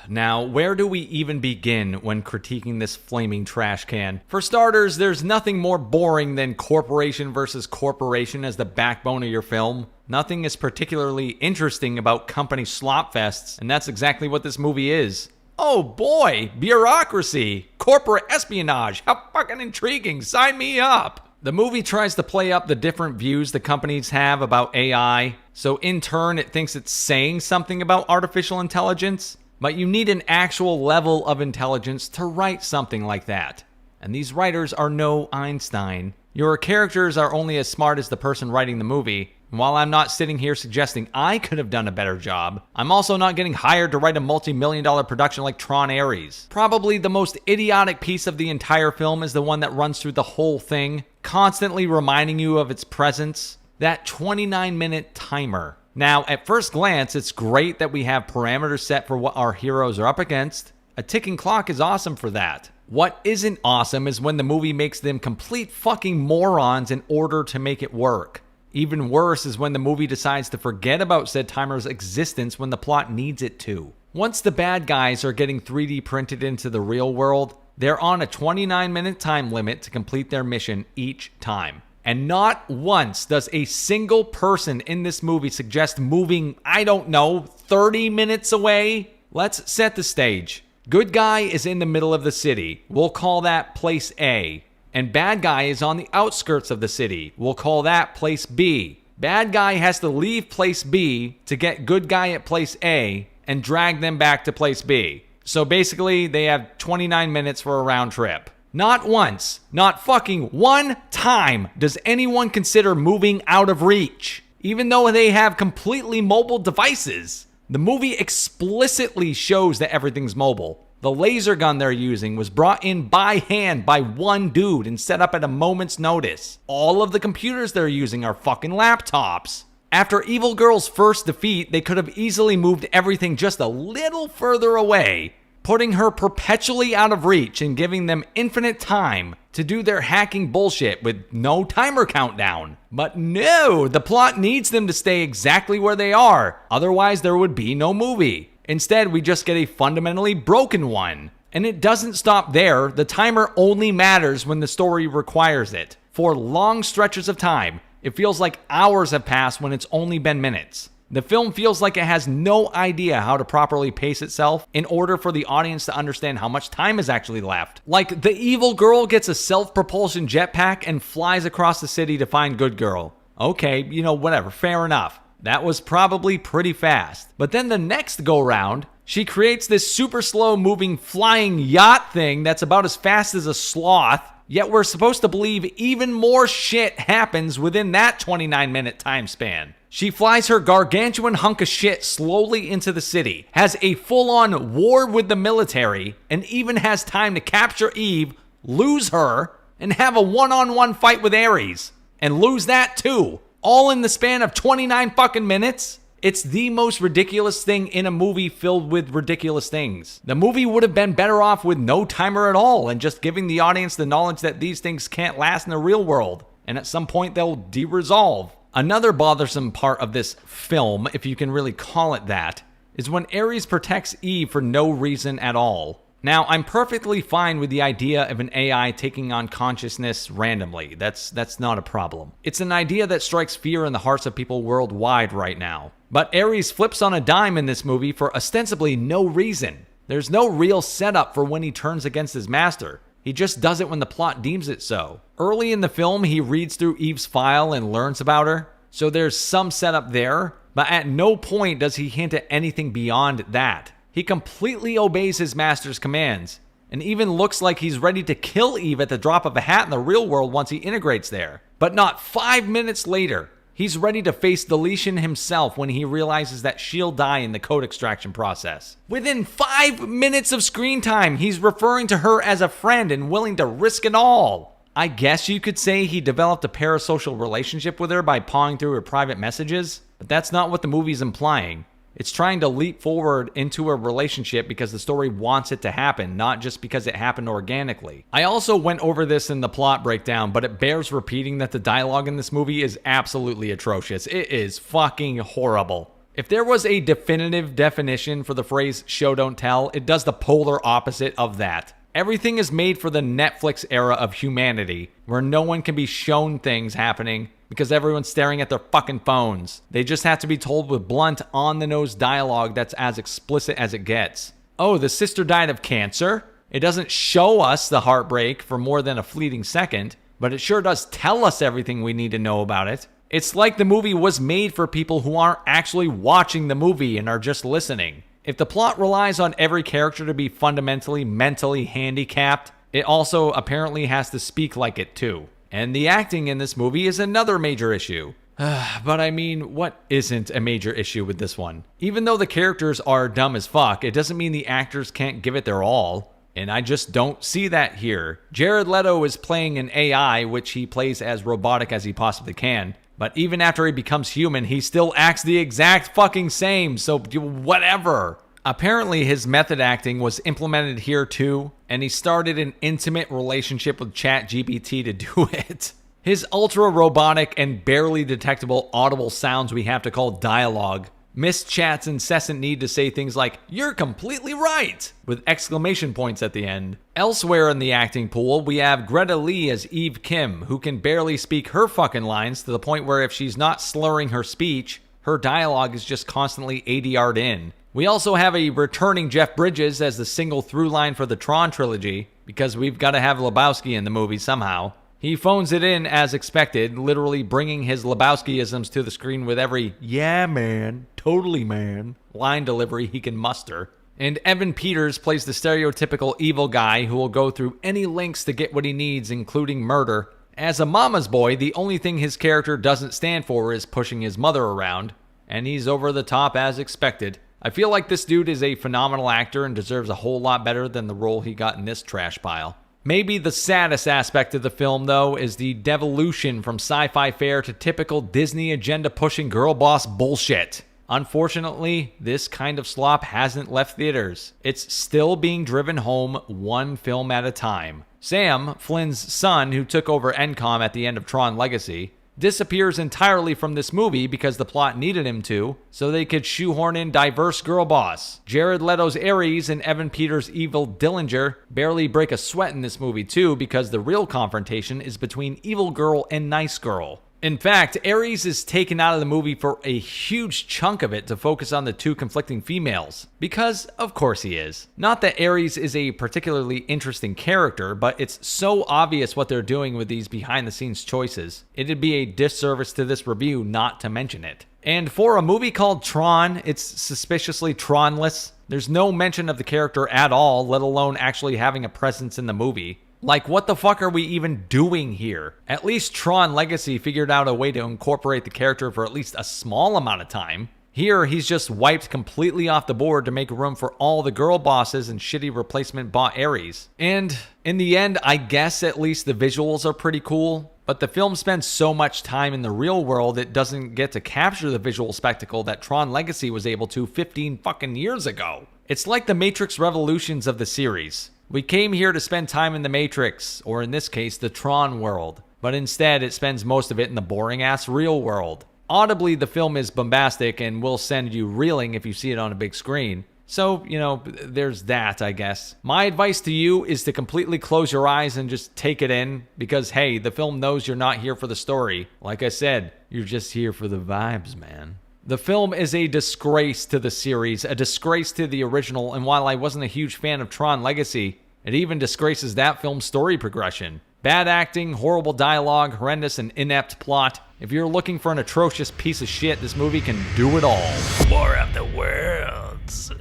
Now, where do we even begin when critiquing this flaming trash can? For starters, there's nothing more boring than corporation versus corporation as the backbone of your film. Nothing is particularly interesting about company slop fests, and that's exactly what this movie is. Oh boy, bureaucracy, corporate espionage, how fucking intriguing, sign me up. The movie tries to play up the different views the companies have about AI, so in turn it thinks it's saying something about artificial intelligence, but you need an actual level of intelligence to write something like that. And these writers are no Einstein. Your characters are only as smart as the person writing the movie. And while I'm not sitting here suggesting I could have done a better job, I'm also not getting hired to write a multi-million-dollar production like Tron Ares. Probably the most idiotic piece of the entire film is the one that runs through the whole thing, constantly reminding you of its presence. That 29-minute timer. Now, at first glance, it's great that we have parameters set for what our heroes are up against. A ticking clock is awesome for that. What isn't awesome is when the movie makes them complete fucking morons in order to make it work. Even worse is when the movie decides to forget about said timer's existence when the plot needs it to. Once the bad guys are getting 3D printed into the real world, they're on a 29-minute time limit to complete their mission each time. And not once does a single person in this movie suggest moving, 30 minutes away. Let's set the stage. Good guy is in the middle of the city. We'll call that place A. And bad guy is on the outskirts of the city. We'll call that place B. Bad guy has to leave place B to get good guy at place A and drag them back to place B. So basically, they have 29 minutes for a round trip. Not once, not fucking one time does anyone consider moving out of reach, even though they have completely mobile devices. The movie explicitly shows that everything's mobile. The laser gun they're using was brought in by hand by one dude and set up at a moment's notice. All of the computers they're using are fucking laptops. After Evil Girl's first defeat, they could have easily moved everything just a little further away, putting her perpetually out of reach and giving them infinite time to do their hacking bullshit with no timer countdown. But no, the plot needs them to stay exactly where they are, otherwise there would be no movie. Instead, we just get a fundamentally broken one. And it doesn't stop there. The timer only matters when the story requires it. For long stretches of time, it feels like hours have passed when it's only been minutes. The film feels like it has no idea how to properly pace itself in order for the audience to understand how much time is actually left. Like, the evil girl gets a self-propulsion jetpack and flies across the city to find good girl. Okay, whatever, fair enough. That was probably pretty fast. But then the next go-round, she creates this super slow-moving flying yacht thing that's about as fast as a sloth, yet we're supposed to believe even more shit happens within that 29-minute time span. She flies her gargantuan hunk of shit slowly into the city, has a full-on war with the military, and even has time to capture Eve, lose her, and have a one-on-one fight with Ares, and lose that too. All in the span of 29 fucking minutes? It's the most ridiculous thing in a movie filled with ridiculous things. The movie would have been better off with no timer at all and just giving the audience the knowledge that these things can't last in the real world, and at some point they'll de-resolve. Another bothersome part of this film, if you can really call it that, is when Ares protects Eve for no reason at all. Now, I'm perfectly fine with the idea of an AI taking on consciousness randomly. That's not a problem. It's an idea that strikes fear in the hearts of people worldwide right now. But Ares flips on a dime in this movie for ostensibly no reason. There's no real setup for when he turns against his master. He just does it when the plot deems it so. Early in the film, he reads through Eve's file and learns about her, so there's some setup there, but at no point does he hint at anything beyond that. He completely obeys his master's commands, and even looks like he's ready to kill Eve at the drop of a hat in the real world once he integrates there. But not 5 minutes later, he's ready to face deletion himself when he realizes that she'll die in the code extraction process. Within 5 minutes of screen time, he's referring to her as a friend and willing to risk it all. I guess you could say he developed a parasocial relationship with her by pawing through her private messages, but that's not what the movie's implying. It's trying to leap forward into a relationship because the story wants it to happen, not just because it happened organically. I also went over this in the plot breakdown, but it bears repeating that the dialogue in this movie is absolutely atrocious. It is fucking horrible. If there was a definitive definition for the phrase show don't tell, it does the polar opposite of that. Everything is made for the Netflix era of humanity, where no one can be shown things happening because everyone's staring at their fucking phones. They just have to be told with blunt, on-the-nose dialogue that's as explicit as it gets. Oh, the sister died of cancer? It doesn't show us the heartbreak for more than a fleeting second, but it sure does tell us everything we need to know about it. It's like the movie was made for people who aren't actually watching the movie and are just listening. If the plot relies on every character to be fundamentally mentally handicapped, it also apparently has to speak like it too. And the acting in this movie is another major issue. But I mean, what isn't a major issue with this one? Even though the characters are dumb as fuck, it doesn't mean the actors can't give it their all. And I just don't see that here. Jared Leto is playing an AI, which he plays as robotic as he possibly can. But even after he becomes human, he still acts the exact fucking same, so whatever. Apparently his method acting was implemented here too, and he started an intimate relationship with ChatGPT to do it. His ultra-robotic and barely detectable audible sounds we have to call dialogue miss Chat's incessant need to say things like, "You're completely right," with exclamation points at the end. Elsewhere in the acting pool, we have Greta Lee as Eve Kim, who can barely speak her fucking lines to the point where if she's not slurring her speech, her dialogue is just constantly ADR'd in. We also have a returning Jeff Bridges as the single through line for the Tron trilogy, because we've got to have Lebowski in the movie somehow. He phones it in as expected, literally bringing his Lebowski-isms to the screen with every "yeah man, totally man" line delivery he can muster. And Evan Peters plays the stereotypical evil guy who will go through any lengths to get what he needs, including murder. As a mama's boy, the only thing his character doesn't stand for is pushing his mother around, and he's over the top as expected. I feel like this dude is a phenomenal actor and deserves a whole lot better than the role he got in this trash pile. Maybe the saddest aspect of the film, though, is the devolution from sci-fi fare to typical Disney agenda-pushing girl boss bullshit. Unfortunately, this kind of slop hasn't left theaters. It's still being driven home one film at a time. Sam, Flynn's son, who took over ENCOM at the end of Tron Legacy, disappears entirely from this movie because the plot needed him to, so they could shoehorn in diverse girl boss. Jared Leto's Ares and Evan Peters' evil Dillinger barely break a sweat in this movie too, because the real confrontation is between evil girl and nice girl. In fact, Ares is taken out of the movie for a huge chunk of it to focus on the two conflicting females. Because, of course he is. Not that Ares is a particularly interesting character, but it's so obvious what they're doing with these behind-the-scenes choices. It'd be a disservice to this review not to mention it. And for a movie called Tron, it's suspiciously Tronless. There's no mention of the character at all, let alone actually having a presence in the movie. Like, what the fuck are we even doing here? At least Tron Legacy figured out a way to incorporate the character for at least a small amount of time. Here, he's just wiped completely off the board to make room for all the girl bosses and shitty replacement bot Ares. And in the end, I guess at least the visuals are pretty cool, but the film spends so much time in the real world it doesn't get to capture the visual spectacle that Tron Legacy was able to 15 fucking years ago. It's like the Matrix Revolutions of the series. We came here to spend time in the Matrix, or in this case, the Tron world, but instead it spends most of it in the boring-ass real world. Audibly, the film is bombastic and will send you reeling if you see it on a big screen. So, there's that, I guess. My advice to you is to completely close your eyes and just take it in, because hey, the film knows you're not here for the story. Like I said, you're just here for the vibes, man. The film is a disgrace to the series, a disgrace to the original, and while I wasn't a huge fan of Tron Legacy, It even disgraces that film's story progression. Bad acting, horrible dialogue, horrendous and inept plot. If you're looking for an atrocious piece of shit, this movie can do it all. War of the Worlds.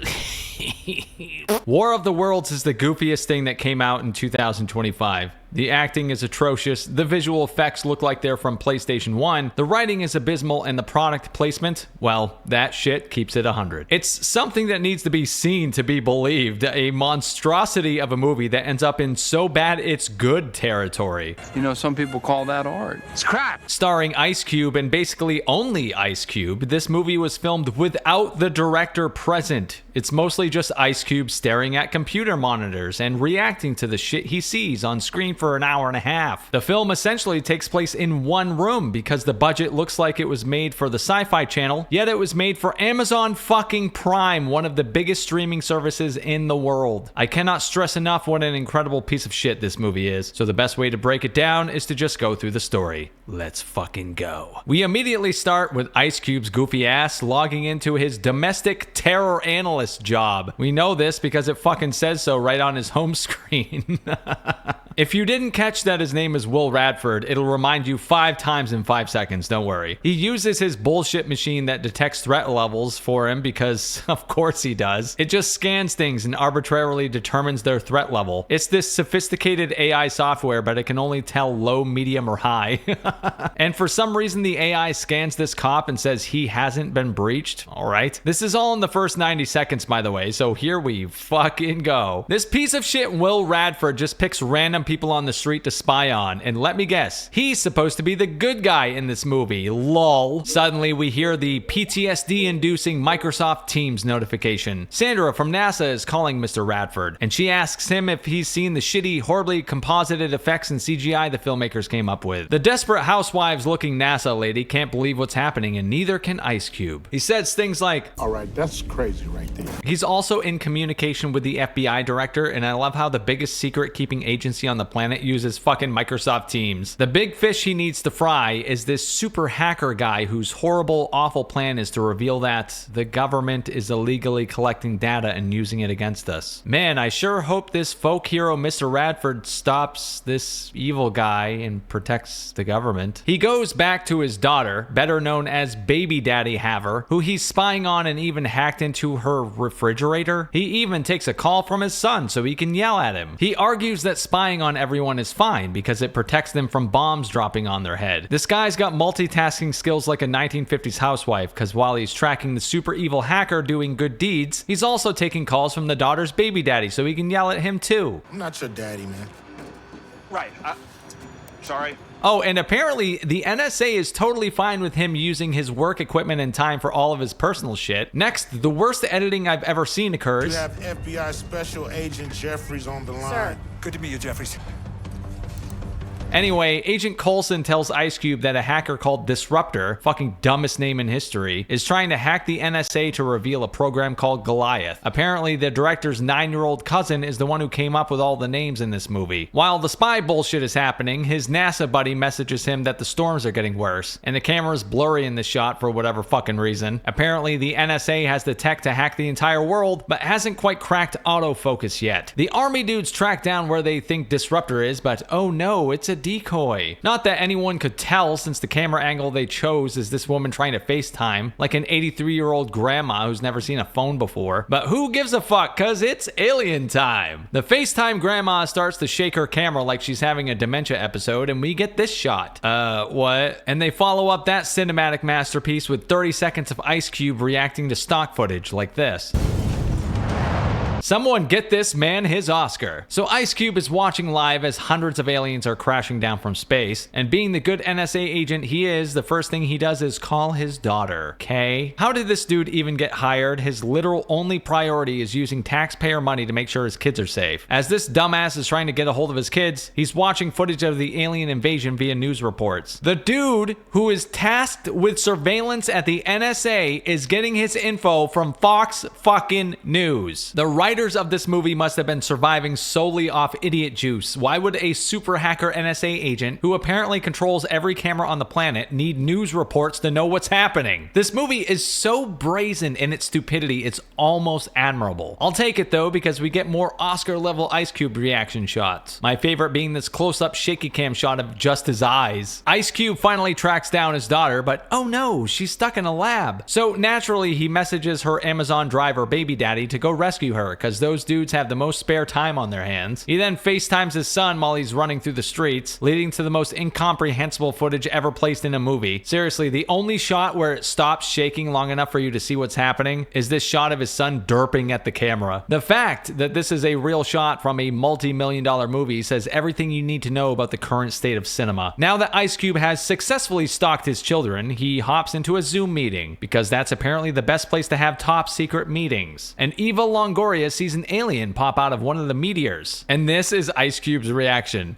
War of the Worlds is the goofiest thing that came out in 2025. The acting is atrocious, the visual effects look like they're from PlayStation 1, the writing is abysmal, and the product placement, well, that shit keeps it 100. It's something that needs to be seen to be believed, a monstrosity of a movie that ends up in so bad it's good territory. You know, some people call that art. It's crap. Starring Ice Cube and basically only Ice Cube, this movie was filmed without the director present. It's mostly just Ice Cube staring at computer monitors and reacting to the shit he sees on screen for an hour and a half. The film essentially takes place in one room because the budget looks like it was made for the Sci-Fi Channel, yet it was made for Amazon fucking Prime, one of the biggest streaming services in the world. I cannot stress enough what an incredible piece of shit this movie is, so the best way to break it down is to just go through the story. Let's fucking go. We immediately start with Ice Cube's goofy ass logging into his domestic terror analyst job. We know this because it fucking says so right on his home screen. If you didn't catch that his name is Will Radford, it'll remind you 5 times in 5 seconds, don't worry. He uses his bullshit machine that detects threat levels for him because, of course he does. It just scans things and arbitrarily determines their threat level. It's this sophisticated AI software, but it can only tell low, medium, or high. And for some reason, the AI scans this cop and says he hasn't been breached. All right. This is all in the first 90 seconds, by the way, so here we fucking go. This piece of shit Will Radford just picks random people on the street to spy on, and let me guess, he's supposed to be the good guy in this movie. Lol. Suddenly we hear the PTSD-inducing Microsoft Teams notification. Sandra from NASA is calling Mr. Radford, and she asks him if he's seen the shitty, horribly composited effects and CGI the filmmakers came up with. The desperate housewives-looking NASA lady can't believe what's happening, and neither can Ice Cube. He says things like, all right, that's crazy right there. He's also in communication with the FBI director, and I love how the biggest secret-keeping agency on the planet uses fucking Microsoft Teams. The big fish he needs to fry is this super hacker guy whose horrible, awful plan is to reveal that the government is illegally collecting data and using it against us. Man, I sure hope this folk hero Mr. Radford stops this evil guy and protects the government. He goes back to his daughter, better known as Baby Daddy Haver, who he's spying on and even hacked into her refrigerator. He even takes a call from his son so he can yell at him. He argues that spying on everyone is fine because it protects them from bombs dropping on their head. This guy's got multitasking skills like a 1950s housewife, because while he's tracking the super evil hacker doing good deeds, he's also taking calls from the daughter's baby daddy so he can yell at him too. I'm not your daddy, man. Right. Sorry. Oh, and apparently the NSA is totally fine with him using his work equipment and time for all of his personal shit. Next, the worst editing I've ever seen occurs. You have FBI Special Agent Jeffries on the line. Sir. Good to meet you, Jeffries. Anyway, Agent Coulson tells Ice Cube that a hacker called Disruptor, fucking dumbest name in history, is trying to hack the NSA to reveal a program called Goliath. Apparently, the director's 9-year-old cousin is the one who came up with all the names in this movie. While the spy bullshit is happening, his NASA buddy messages him that the storms are getting worse, and the camera's blurry in the shot for whatever fucking reason. Apparently, the NSA has the tech to hack the entire world, but hasn't quite cracked autofocus yet. The army dudes track down where they think Disruptor is, but oh no, it's a decoy. Not that anyone could tell, since the camera angle they chose is this woman trying to FaceTime, like an 83-year-old grandma who's never seen a phone before. But who gives a fuck, cause it's alien time. The FaceTime grandma starts to shake her camera like she's having a dementia episode, and we get this shot. What? And they follow up that cinematic masterpiece with 30 seconds of Ice Cube reacting to stock footage like this. Someone get this man his Oscar. So Ice Cube is watching live as hundreds of aliens are crashing down from space, and being the good NSA agent he is, the first thing he does is call his daughter, Kay. How did this dude even get hired? His literal only priority is using taxpayer money to make sure his kids are safe. As this dumbass is trying to get a hold of his kids, he's watching footage of the alien invasion via news reports. The dude who is tasked with surveillance at the NSA is getting his info from Fox fucking News. The writer writers of this movie must have been surviving solely off idiot juice. Why would a super hacker NSA agent, who apparently controls every camera on the planet, need news reports to know what's happening? This movie is so brazen in its stupidity, it's almost admirable. I'll take it though, because we get more Oscar-level Ice Cube reaction shots. My favorite being this close-up shaky cam shot of just his eyes. Ice Cube finally tracks down his daughter, but oh no, she's stuck in a lab. So naturally, he messages her Amazon driver baby daddy to go rescue her, because those dudes have the most spare time on their hands. He then FaceTimes his son while he's running through the streets, leading to the most incomprehensible footage ever placed in a movie. Seriously, the only shot where it stops shaking long enough for you to see what's happening is this shot of his son derping at the camera. The fact that this is a real shot from a multi-million-dollar movie says everything you need to know about the current state of cinema. Now that Ice Cube has successfully stalked his children, he hops into a Zoom meeting, because that's apparently the best place to have top secret meetings. And Eva Longoria sees an alien pop out of one of the meteors. And this is Ice Cube's reaction.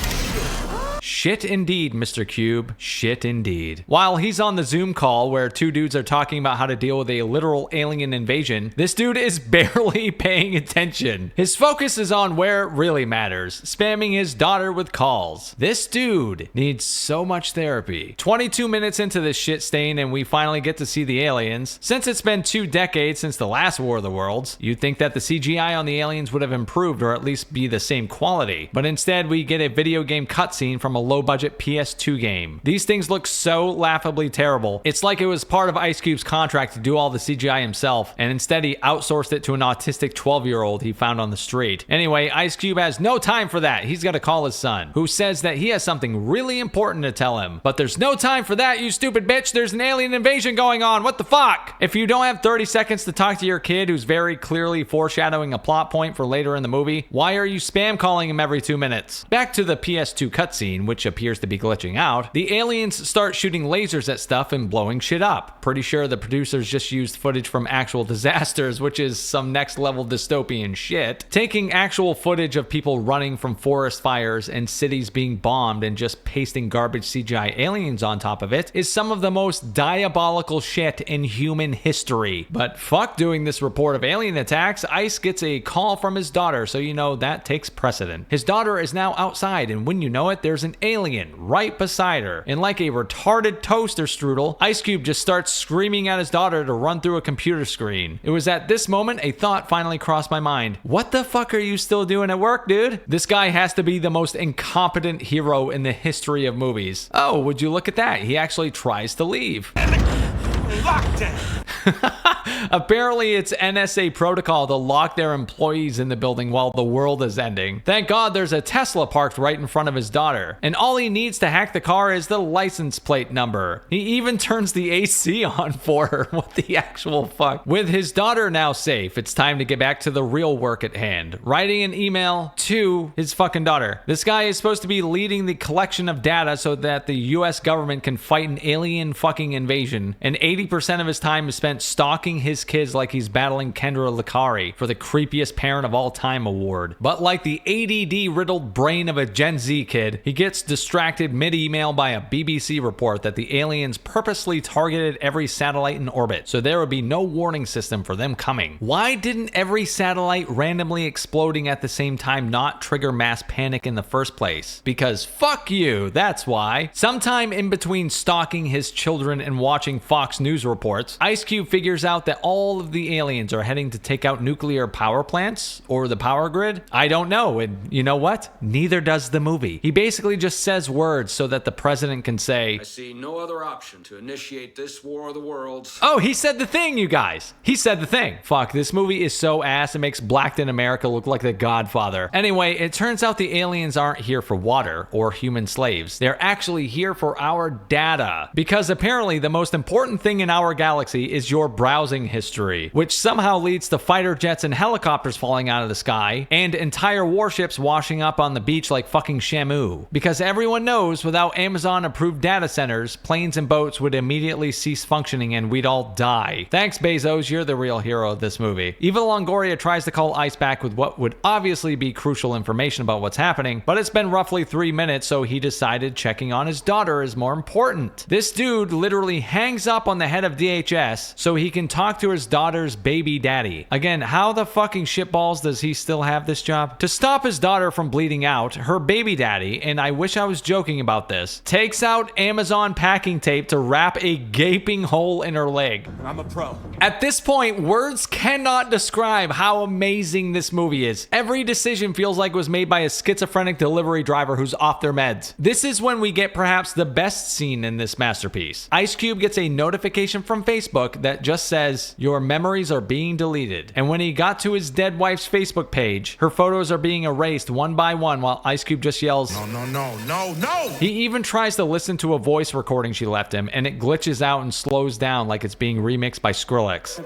Shit indeed, Mr. Cube. Shit indeed. While he's on the Zoom call where two dudes are talking about how to deal with a literal alien invasion, this dude is barely paying attention. His focus is on where it really matters, spamming his daughter with calls. This dude needs so much therapy. 22 minutes into this shit stain and we finally get to see the aliens. Since it's been 2 decades since the last War of the Worlds, you'd think that the CGI on the aliens would have improved or at least be the same quality. But instead we get a video game cutscene from a low-budget PS2 game. These things look so laughably terrible. It's like it was part of Ice Cube's contract to do all the CGI himself, and instead he outsourced it to an autistic 12-year-old he found on the street. Anyway, Ice Cube has no time for that. He's got to call his son, who says that he has something really important to tell him. But there's no time for that, you stupid bitch. There's an alien invasion going on. What the fuck? If you don't have 30 seconds to talk to your kid who's very clearly foreshadowing a plot point for later in the movie, why are you spam calling him every 2 minutes? Back to the PS2 cutscene, which appears to be glitching out. The aliens start shooting lasers at stuff and blowing shit up. Pretty sure the producers just used footage from actual disasters, which is some next level dystopian shit. Taking actual footage of people running from forest fires and cities being bombed and just pasting garbage CGI aliens on top of it is some of the most diabolical shit in human history. But fuck doing this report of alien attacks, Ice gets a call from his daughter, so you know that takes precedent. His daughter is now outside, and when you know it, there's an alien right beside her. And like a retarded toaster strudel, Ice Cube just starts screaming at his daughter to run through a computer screen. It was at this moment a thought finally crossed my mind. What the fuck are you still doing at work, dude? This guy has to be the most incompetent hero in the history of movies. Oh, would you look at that? He actually tries to leave. Apparently it's NSA protocol to lock their employees in the building while the world is ending. Thank God there's a Tesla parked right in front of his daughter, and all he needs to hack the car is the license plate number. He even turns the AC on for her. What the actual fuck? With his daughter now safe, it's time to get back to the real work at hand, writing an email to his fucking daughter. This guy is supposed to be leading the collection of data so that the US government can fight an alien fucking invasion, and 80% of his time is spent stalking his kids like he's battling Kendra Lakari for the creepiest parent of all time award. But like the ADD riddled brain of a Gen Z kid, he gets distracted mid-email by a BBC report that the aliens purposely targeted every satellite in orbit, so there would be no warning system for them coming. Why didn't every satellite randomly exploding at the same time not trigger mass panic in the first place? Because fuck you, that's why. Sometime in between stalking his children and watching Fox News reports, Ice Cube figures out that all of the aliens are heading to take out nuclear power plants or the power grid. I don't know, and you know what? Neither does the movie. He basically just says words so that the president can say, I see no other option to initiate this war of the worlds. Oh, he said the thing, you guys. He said the thing. Fuck, this movie is so ass it makes Blacked in America look like The Godfather. Anyway, it turns out the aliens aren't here for water or human slaves. They're actually here for our data. Because apparently the most important thing in our galaxy is your browsing history, which somehow leads to fighter jets and helicopters falling out of the sky and entire warships washing up on the beach like fucking Shamu. Because everyone knows without Amazon approved data centers, planes and boats would immediately cease functioning and we'd all die. Thanks Bezos, you're the real hero of this movie. Eva Longoria tries to call Ice back with what would obviously be crucial information about what's happening, but it's been roughly 3 minutes, so he decided checking on his daughter is more important. This dude literally hangs up on the head of DHS so he can talk talk to his daughter's baby daddy. Again, how the fucking shitballs does he still have this job? To stop his daughter from bleeding out, her baby daddy, and I wish I was joking about this, takes out Amazon packing tape to wrap a gaping hole in her leg. I'm a pro. At this point, words cannot describe how amazing this movie is. Every decision feels like it was made by a schizophrenic delivery driver who's off their meds. This is when we get perhaps the best scene in this masterpiece. Ice Cube gets a notification from Facebook that just says, "Your memories are being deleted." And when he got to his dead wife's Facebook page, her photos are being erased one by one while Ice Cube just yells, "No, no, no, no, no!" He even tries to listen to a voice recording she left him, and it glitches out and slows down like it's being remixed by Skrillex.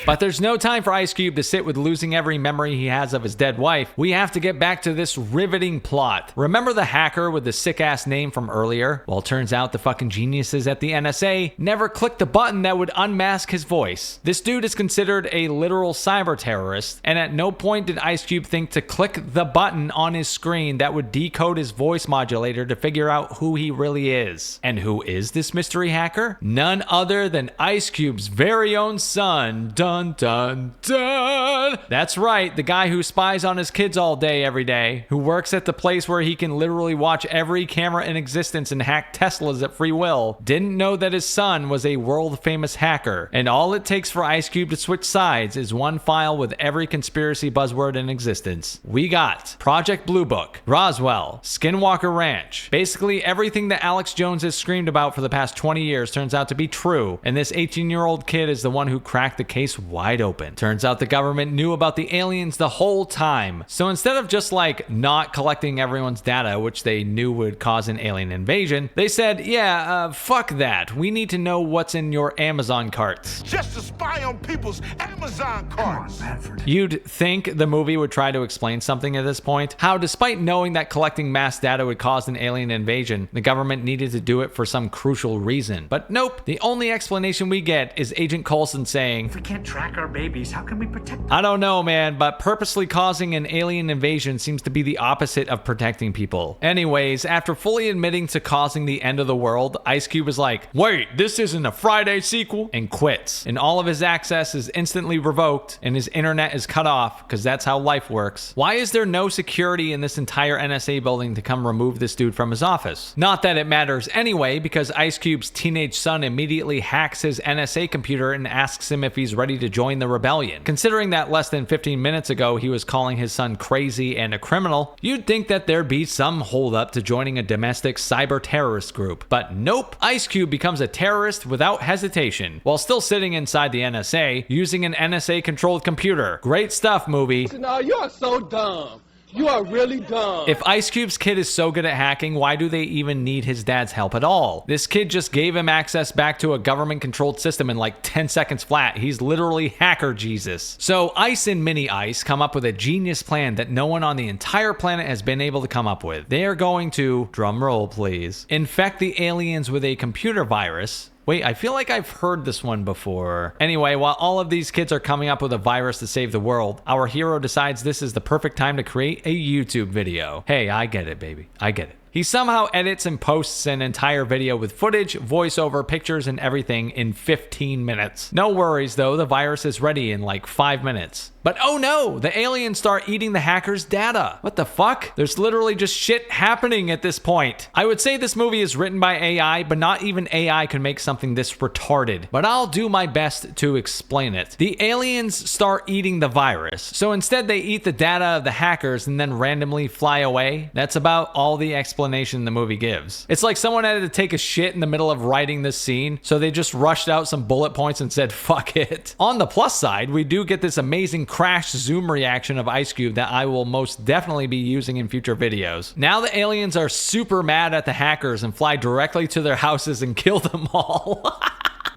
But there's no time for Ice Cube to sit with losing every memory he has of his dead wife. We have to get back to this riveting plot. Remember the hacker with the sick-ass name from earlier? Well, turns out the fucking geniuses at the NSA never clicked the button that would unmask his voice. This dude is considered a literal cyber terrorist, and at no point did Ice Cube think to click the button on his screen that would decode his voice modulator to figure out who he really is. And who is this mystery hacker? None other than Ice Cube's very own son, Dun dun dun. That's right, the guy who spies on his kids all day every day, who works at the place where he can literally watch every camera in existence and hack Teslas at free will, didn't know that his son was a world famous hacker. And all it takes for Ice Cube to switch sides is one file with every conspiracy buzzword in existence. We got Project Blue Book, Roswell, Skinwalker Ranch. Basically everything that Alex Jones has screamed about for the past 20 years turns out to be true, and this 18-year-old kid is the one who cracked the case wide open. Turns out the government knew about the aliens the whole time. So instead of just like not collecting everyone's data, which they knew would cause an alien invasion, they said, yeah, fuck that. We need to know what's in your Amazon carts. Just to spy on people's Amazon carts. You'd think the movie would try to explain something at this point. How despite knowing that collecting mass data would cause an alien invasion, the government needed to do it for some crucial reason. But nope, the only explanation we get is Agent Coulson saying, "If we can't track our babies, how can we protect them?" I don't know, man, but purposely causing an alien invasion seems to be the opposite of protecting people. Anyways, after fully admitting to causing the end of the world, Ice Cube is like, wait, this isn't a Friday sequel, and quits. And all of his access is instantly revoked, and his internet is cut off, because that's how life works. Why is there no security in this entire NSA building to come remove this dude from his office? Not that it matters anyway, because Ice Cube's teenage son immediately hacks his NSA computer and asks him if he's ready to join the rebellion. Considering that less than 15 minutes ago he was calling his son crazy and a criminal, you'd think that there'd be some holdup to joining a domestic cyber terrorist group. But nope, Ice Cube becomes a terrorist without hesitation, while still sitting inside the NSA using an NSA-controlled computer. Great stuff, movie. No, you are so dumb. You are really dumb. If Ice Cube's kid is so good at hacking, why do they even need his dad's help at all? This kid just gave him access back to a government-controlled system in like 10 seconds flat. He's literally hacker Jesus. So Ice and Mini Ice come up with a genius plan that no one on the entire planet has been able to come up with. They are going to, drum roll please, infect the aliens with a computer virus. Wait, I feel like I've heard this one before. Anyway, while all of these kids are coming up with a virus to save the world, our hero decides this is the perfect time to create a YouTube video. Hey, I get it, baby. I get it. He somehow edits and posts an entire video with footage, voiceover, pictures, and everything in 15 minutes. No worries though, the virus is ready in like 5 minutes. But oh no, the aliens start eating the hacker's data. What the fuck? There's literally just shit happening at this point. I would say this movie is written by AI, but not even AI can make something this retarded. But I'll do my best to explain it. The aliens start eating the virus. So instead they eat the data of the hackers and then randomly fly away. That's about all the explanation the movie gives. It's like someone had to take a shit in the middle of writing this scene, so they just rushed out some bullet points and said, fuck it. On the plus side, we do get this amazing crash zoom reaction of Ice Cube that I will most definitely be using in future videos. Now the aliens are super mad at the hackers and fly directly to their houses and kill them all.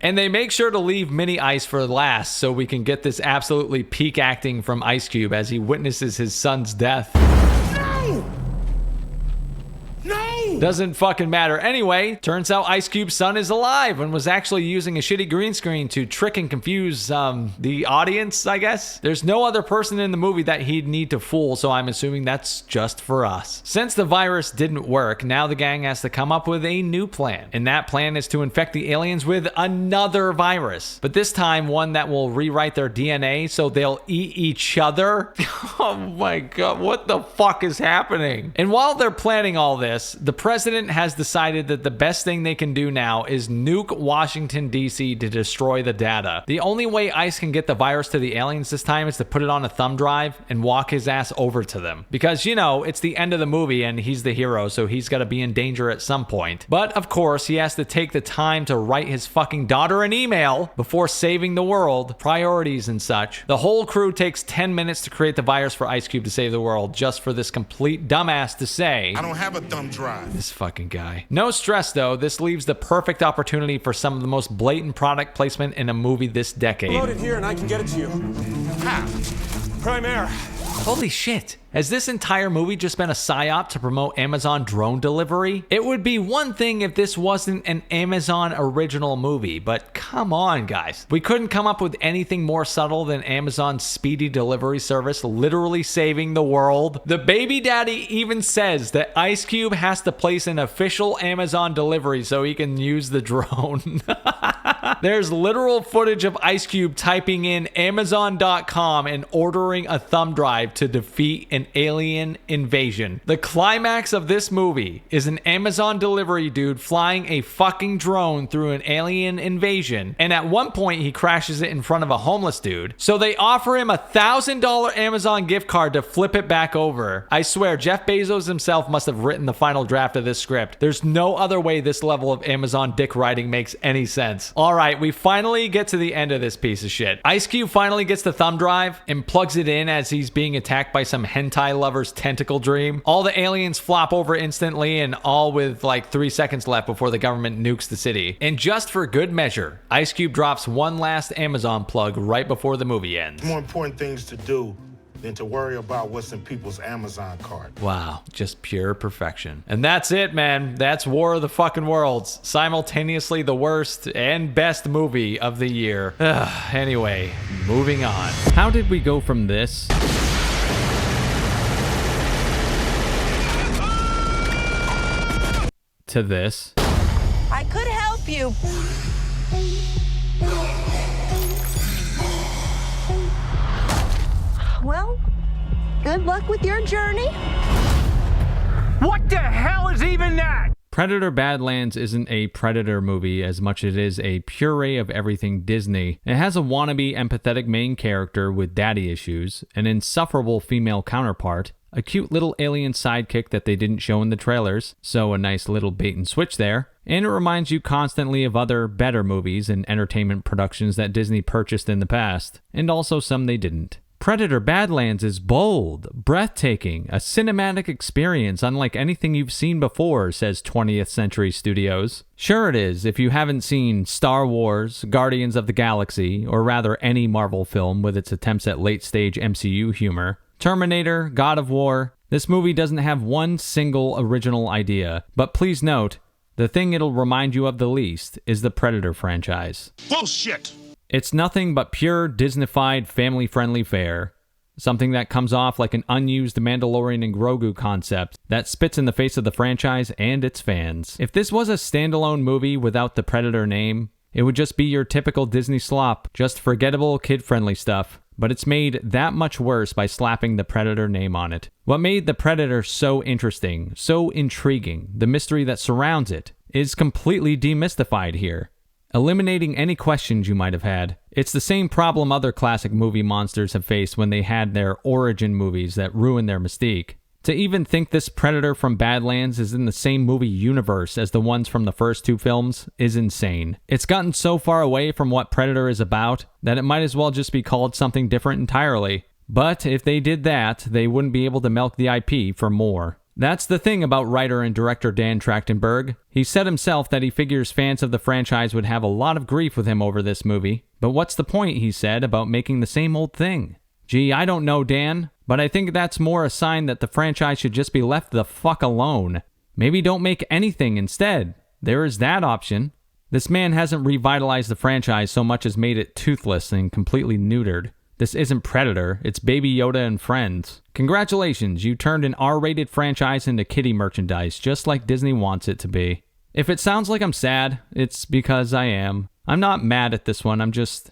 And they make sure to leave Mini Ice for last so we can get this absolutely peak acting from Ice Cube as he witnesses his son's death. No! Doesn't fucking matter. Anyway, turns out Ice Cube's son is alive and was actually using a shitty green screen to trick and confuse the audience, I guess. There's no other person in the movie that he'd need to fool, so I'm assuming that's just for us. Since the virus didn't work, now the gang has to come up with a new plan. And that plan is to infect the aliens with another virus. But this time, one that will rewrite their DNA so they'll eat each other. Oh my god, what the fuck is happening? And while they're planning all this, the president has decided that the best thing they can do now is nuke Washington, D.C. to destroy the data. The only way Ice can get the virus to the aliens this time is to put it on a thumb drive and walk his ass over to them. Because, you know, it's the end of the movie and he's the hero, so he's got to be in danger at some point. But, of course, he has to take the time to write his fucking daughter an email before saving the world, priorities and such. The whole crew takes 10 minutes to create the virus for Ice Cube to save the world, just for this complete dumbass to say, I don't have a thumb drive. This fucking guy. No stress though, this leaves the perfect opportunity for some of the most blatant product placement in a movie this decade. Load it here and I can get it to you. How? Primaire. Holy shit. Has this entire movie just been a psyop to promote Amazon drone delivery? It would be one thing if this wasn't an Amazon original movie, but come on, guys. We couldn't come up with anything more subtle than Amazon's speedy delivery service literally saving the world. The baby daddy even says that Ice Cube has to place an official Amazon delivery so he can use the drone. There's literal footage of Ice Cube typing in Amazon.com and ordering a thumb drive to defeat an alien invasion. The climax of this movie is an Amazon delivery dude flying a fucking drone through an alien invasion, and at one point he crashes it in front of a homeless dude, so they offer him a $1,000 Amazon gift card to flip it back over. I swear, Jeff Bezos himself must have written the final draft of this script. There's no other way this level of Amazon dick writing makes any sense. Alright, we finally get to the end of this piece of shit. Ice Cube finally gets the thumb drive and plugs it in as he's being attacked by some hentai lover's tentacle dream. All the aliens flop over instantly, and all with like 3 seconds left before the government nukes the city. And just for good measure, Ice Cube drops one last Amazon plug right before the movie ends. More important things to do than to worry about what's in people's Amazon cart. Wow, just pure perfection. And that's it, man. That's War of the fucking Worlds. Simultaneously the worst and best movie of the year. Anyway, moving on. How did we go from this to this? I could help you. Well, good luck with your journey. What the hell is even that? Predator Badlands isn't a Predator movie as much as it is a puree of everything Disney. It has a wannabe empathetic main character with daddy issues, an insufferable female counterpart, a cute little alien sidekick that they didn't show in the trailers, so a nice little bait and switch there, and it reminds you constantly of other better movies and entertainment productions that Disney purchased in the past, and also some they didn't. Predator Badlands is bold, breathtaking, a cinematic experience unlike anything you've seen before, says 20th Century Studios. Sure it is, if you haven't seen Star Wars, Guardians of the Galaxy, or rather any Marvel film with its attempts at late-stage MCU humor, Terminator, God of War, this movie doesn't have one single original idea, but please note, the thing it'll remind you of the least is the Predator franchise. Bullshit! It's nothing but pure Disney-fied family-friendly fare. Something that comes off like an unused Mandalorian and Grogu concept that spits in the face of the franchise and its fans. If this was a standalone movie without the Predator name, it would just be your typical Disney slop, just forgettable kid-friendly stuff. But it's made that much worse by slapping the Predator name on it. What made the Predator so interesting, so intriguing, the mystery that surrounds it, is completely demystified here, eliminating any questions you might have had. It's the same problem other classic movie monsters have faced when they had their origin movies that ruined their mystique. To even think this Predator from Badlands is in the same movie universe as the ones from the first two films is insane. It's gotten so far away from what Predator is about that it might as well just be called something different entirely. But if they did that, they wouldn't be able to milk the IP for more. That's the thing about writer and director Dan Trachtenberg. He said himself that he figures fans of the franchise would have a lot of grief with him over this movie. But what's the point, he said, about making the same old thing? Gee, I don't know, Dan, but I think that's more a sign that the franchise should just be left the fuck alone. Maybe don't make anything instead. There is that option. This man hasn't revitalized the franchise so much as made it toothless and completely neutered. This isn't Predator, it's Baby Yoda and Friends. Congratulations, you turned an R-rated franchise into kiddie merchandise, just like Disney wants it to be. If it sounds like I'm sad, it's because I am. I'm not mad at this one, I'm just,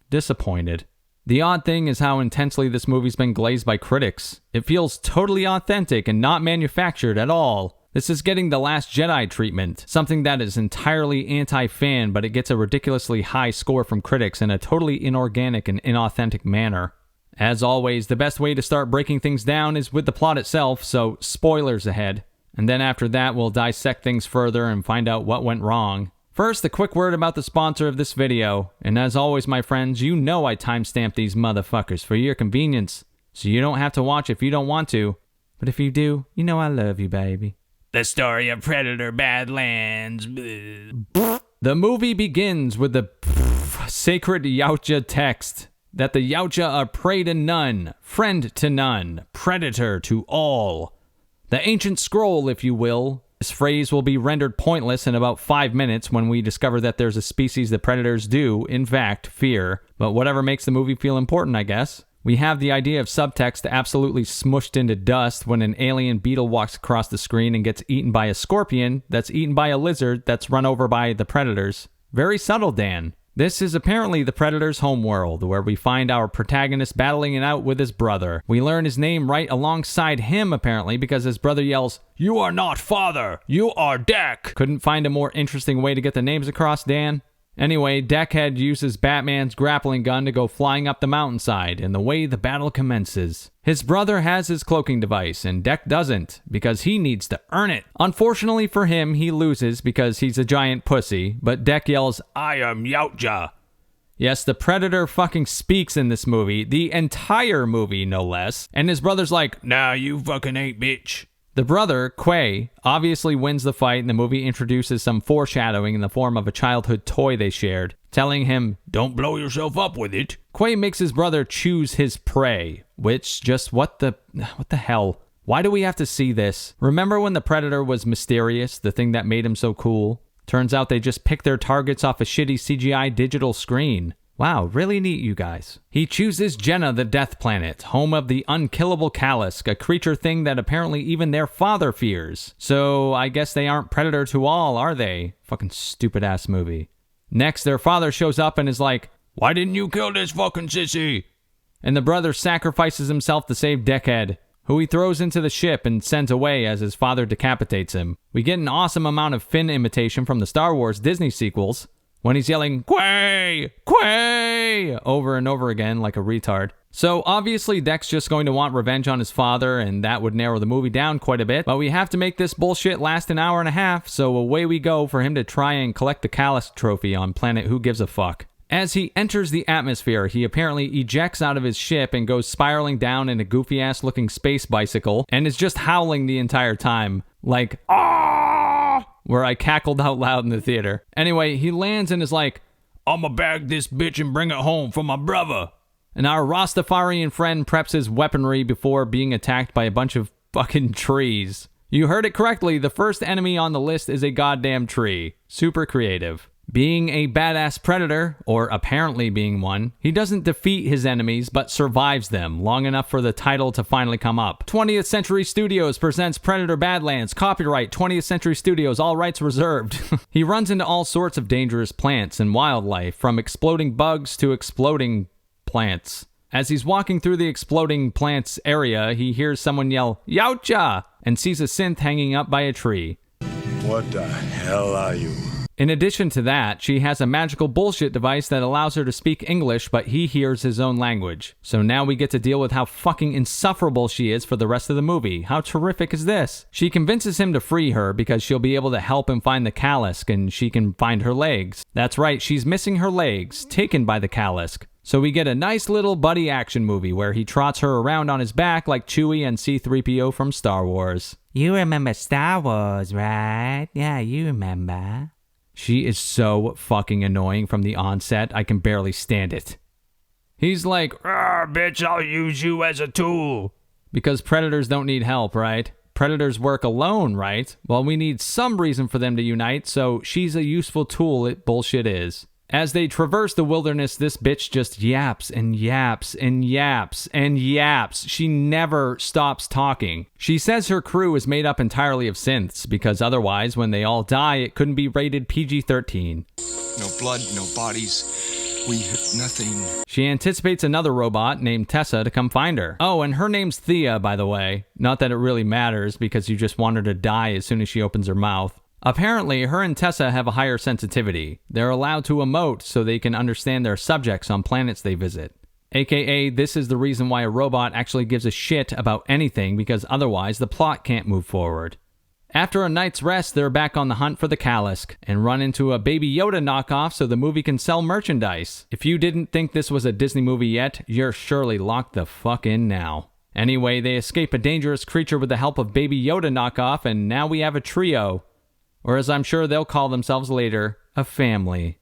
disappointed. The odd thing is how intensely this movie's been glazed by critics. It feels totally authentic and not manufactured at all. This is getting the Last Jedi treatment, something that is entirely anti-fan, but it gets a ridiculously high score from critics in a totally inorganic and inauthentic manner. As always, the best way to start breaking things down is with the plot itself, so spoilers ahead. And then after that, we'll dissect things further and find out what went wrong. First, a quick word about the sponsor of this video. And as always, my friends, you know I timestamp these motherfuckers for your convenience, so you don't have to watch if you don't want to. But if you do, you know I love you, baby. The story of Predator Badlands. The movie begins with the sacred Yautja text that the Yautja are prey to none, friend to none, predator to all. The ancient scroll, if you will. This phrase will be rendered pointless in about 5 minutes when we discover that there's a species the predators do, in fact, fear. But whatever makes the movie feel important, I guess. We have the idea of subtext absolutely smushed into dust when an alien beetle walks across the screen and gets eaten by a scorpion that's eaten by a lizard that's run over by the predators. Very subtle, Dan. This is apparently the Predator's homeworld, where we find our protagonist battling it out with his brother. We learn his name right alongside him, apparently, because his brother yells, "You are not father, you are Deck!" Couldn't find a more interesting way to get the names across, Dan? Anyway, Deckhead uses Batman's grappling gun to go flying up the mountainside, and the way the battle commences. His brother has his cloaking device, and Deck doesn't, because he needs to earn it. Unfortunately for him, he loses because he's a giant pussy, but Deck yells, "I am Yautja." Yes, the Predator fucking speaks in this movie, the entire movie, no less, and his brother's like, "Nah, you fucking ain't, bitch." The brother, Quay, obviously wins the fight, and the movie introduces some foreshadowing in the form of a childhood toy they shared, telling him, "Don't blow yourself up with it." Quay makes his brother choose his prey, which just what the hell? Why do we have to see this? Remember when the Predator was mysterious, the thing that made him so cool? Turns out they just picked their targets off a shitty CGI digital screen. Wow, really neat, you guys. He chooses Jenna, the Death Planet, home of the unkillable Callisk, a creature thing that apparently even their father fears. So I guess they aren't Predator to all, are they? Fucking stupid-ass movie. Next, their father shows up and is like, "Why didn't you kill this fucking sissy?" And the brother sacrifices himself to save Deckhead, who he throws into the ship and sends away as his father decapitates him. We get an awesome amount of Finn imitation from the Star Wars Disney sequels, when he's yelling, "Quay! Quay!" over and over again like a retard. So obviously Deck's just going to want revenge on his father, and that would narrow the movie down quite a bit, but we have to make this bullshit last an hour and a half, so away we go for him to try and collect the Callisk trophy on planet Who Gives a Fuck. As he enters the atmosphere, he apparently ejects out of his ship and goes spiraling down in a goofy-ass looking space bicycle, and is just howling the entire time, like, "Ah!" where I cackled out loud in the theater. Anyway, he lands and is like, "I'ma bag this bitch and bring it home for my brother." And our Rastafarian friend preps his weaponry before being attacked by a bunch of fucking trees. You heard it correctly, the first enemy on the list is a goddamn tree. Super creative. Being a badass predator, or apparently being one, he doesn't defeat his enemies, but survives them, long enough for the title to finally come up. 20th Century Studios presents Predator Badlands, copyright 20th Century Studios, all rights reserved. He runs into all sorts of dangerous plants and wildlife, from exploding bugs to exploding plants. As he's walking through the exploding plants area, he hears someone yell, "Yautja!" and sees a synth hanging up by a tree. "What the hell are you?" In addition to that, she has a magical bullshit device that allows her to speak English, but he hears his own language. So now we get to deal with how fucking insufferable she is for the rest of the movie. How terrific is this? She convinces him to free her because she'll be able to help him find the Callisk and she can find her legs. That's right, she's missing her legs, taken by the Callisk. So we get a nice little buddy action movie where he trots her around on his back like Chewie and C-3PO from Star Wars. You remember Star Wars, right? Yeah, you remember. She is so fucking annoying from the onset, I can barely stand it. He's like, "Ah, bitch, I'll use you as a tool." Because predators don't need help, right? predators work alone, right? Well, we need some reason for them to unite, so she's a useful tool, it bullshit is. As they traverse the wilderness, this bitch just yaps and yaps and yaps and yaps. She never stops talking. She says her crew is made up entirely of synths, because otherwise, when they all die, it couldn't be rated PG-13. No blood, no bodies. We hit nothing. She anticipates another robot named Tessa to come find her. Oh, and her name's Thea, by the way. Not that it really matters, because you just want her to die as soon as she opens her mouth. Apparently, her and Tessa have a higher sensitivity. They're allowed to emote so they can understand their subjects on planets they visit. AKA, this is the reason why a robot actually gives a shit about anything, because otherwise the plot can't move forward. After a night's rest, they're back on the hunt for the Kalisk and run into a Baby Yoda knockoff so the movie can sell merchandise. If you didn't think this was a Disney movie yet, you're surely locked the fuck in now. Anyway, they escape a dangerous creature with the help of Baby Yoda knockoff, and now we have a trio. Or as I'm sure they'll call themselves later, a family.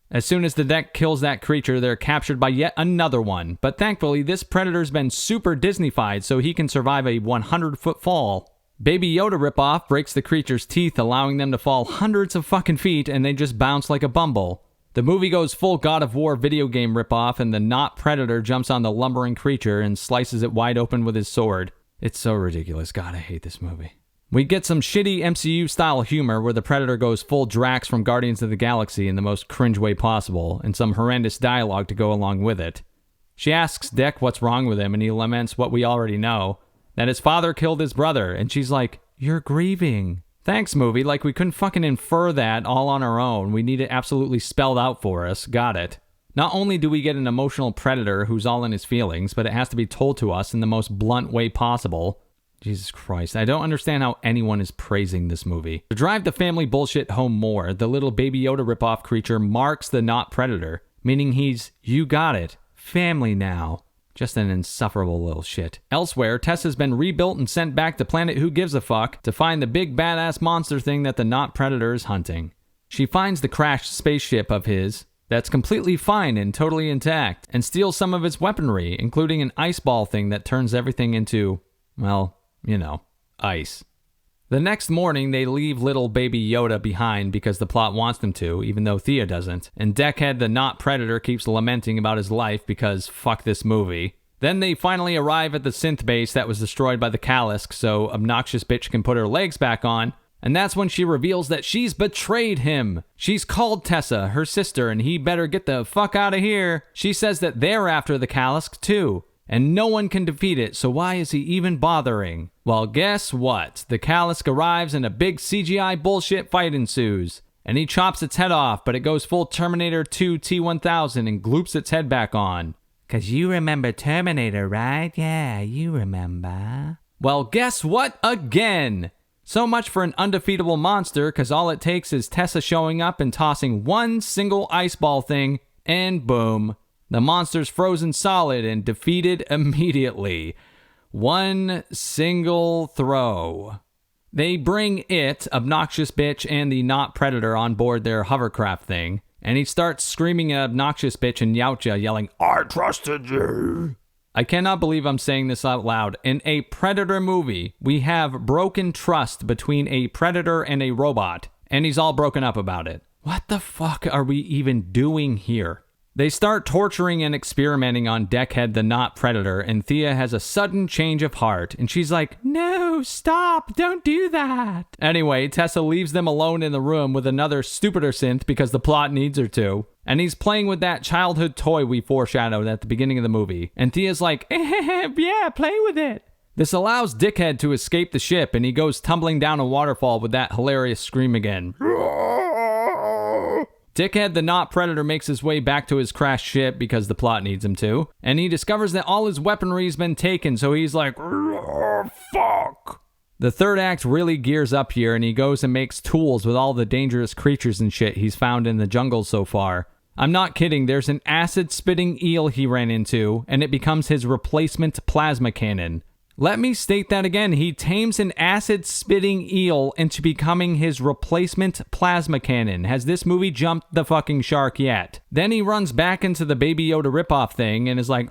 As soon as the deck kills that creature, they're captured by yet another one. But thankfully, this predator's been super Disney-fied so he can survive a 100-foot fall. Baby Yoda ripoff breaks the creature's teeth, allowing them to fall hundreds of fucking feet, and they just bounce like a bumble. The movie goes full God of War video game ripoff, and the not predator jumps on the lumbering creature and slices it wide open with his sword. It's so ridiculous. God, I hate this movie. We get some shitty MCU-style humor where the Predator goes full Drax from Guardians of the Galaxy in the most cringe way possible, and some horrendous dialogue to go along with it. She asks Dick what's wrong with him, and he laments what we already know, that his father killed his brother, and she's like, "You're grieving." Thanks, movie, like we couldn't fucking infer that all on our own. We need it absolutely spelled out for us. Got it. Not only do we get an emotional Predator who's all in his feelings, but it has to be told to us in the most blunt way possible. Jesus Christ, I don't understand how anyone is praising this movie. To drive the family bullshit home more, the little Baby Yoda ripoff creature marks the not predator, meaning he's, you got it, family now. Just an insufferable little shit. Elsewhere, Tessa's been rebuilt and sent back to planet Who Gives a Fuck to find the big badass monster thing that the not predator is hunting. She finds the crashed spaceship of his that's completely fine and totally intact, and steals some of its weaponry, including an ice ball thing that turns everything into, well, you know, ice. The next morning, they leave little Baby Yoda behind because the plot wants them to, even though Thea doesn't. And Deckhead, the not predator, keeps lamenting about his life because fuck this movie. Then they finally arrive at the synth base that was destroyed by the Kalisk, so obnoxious bitch can put her legs back on. And that's when she reveals that she's betrayed him. She's called Tessa, her sister, and he better get the fuck out of here. She says that they're after the Kalisk too. And no one can defeat it, so why is he even bothering? Well, guess what? The Kalisk arrives and a big CGI bullshit fight ensues. And he chops its head off, but it goes full Terminator 2 T-1000 and gloops its head back on. 'Cause you remember Terminator, right? Yeah, you remember. Well, guess what again? So much for an undefeatable monster, 'cause all it takes is Tessa showing up and tossing one single ice ball thing, and boom. The monster's frozen solid and defeated immediately. One single throw. They bring it, obnoxious bitch, and the not predator on board their hovercraft thing, and he starts screaming at obnoxious bitch and Yautja, yelling, "I trusted you." I cannot believe I'm saying this out loud. In a Predator movie, we have broken trust between a predator and a robot, and he's all broken up about it. What the fuck are we even doing here? They start torturing and experimenting on Deckhead, the not predator, and Thea has a sudden change of heart, and she's like, "No, stop, don't do that." Anyway, Tessa leaves them alone in the room with another stupider synth because the plot needs her to, and he's playing with that childhood toy we foreshadowed at the beginning of the movie, and Thea's like, "Yeah, play with it." This allows Dickhead to escape the ship, and he goes tumbling down a waterfall with that hilarious scream again. Dickhead, the not predator, makes his way back to his crashed ship because the plot needs him to, and he discovers that all his weaponry's been taken, so he's like, fuck. The third act really gears up here, and he goes and makes tools with all the dangerous creatures and shit he's found in the jungle so far. I'm not kidding, there's an acid-spitting eel he ran into, and it becomes his replacement plasma cannon. Let me state that again. He tames an acid-spitting eel into becoming his replacement plasma cannon. Has this movie jumped the fucking shark yet? Then he runs back into the Baby Yoda ripoff thing and is like,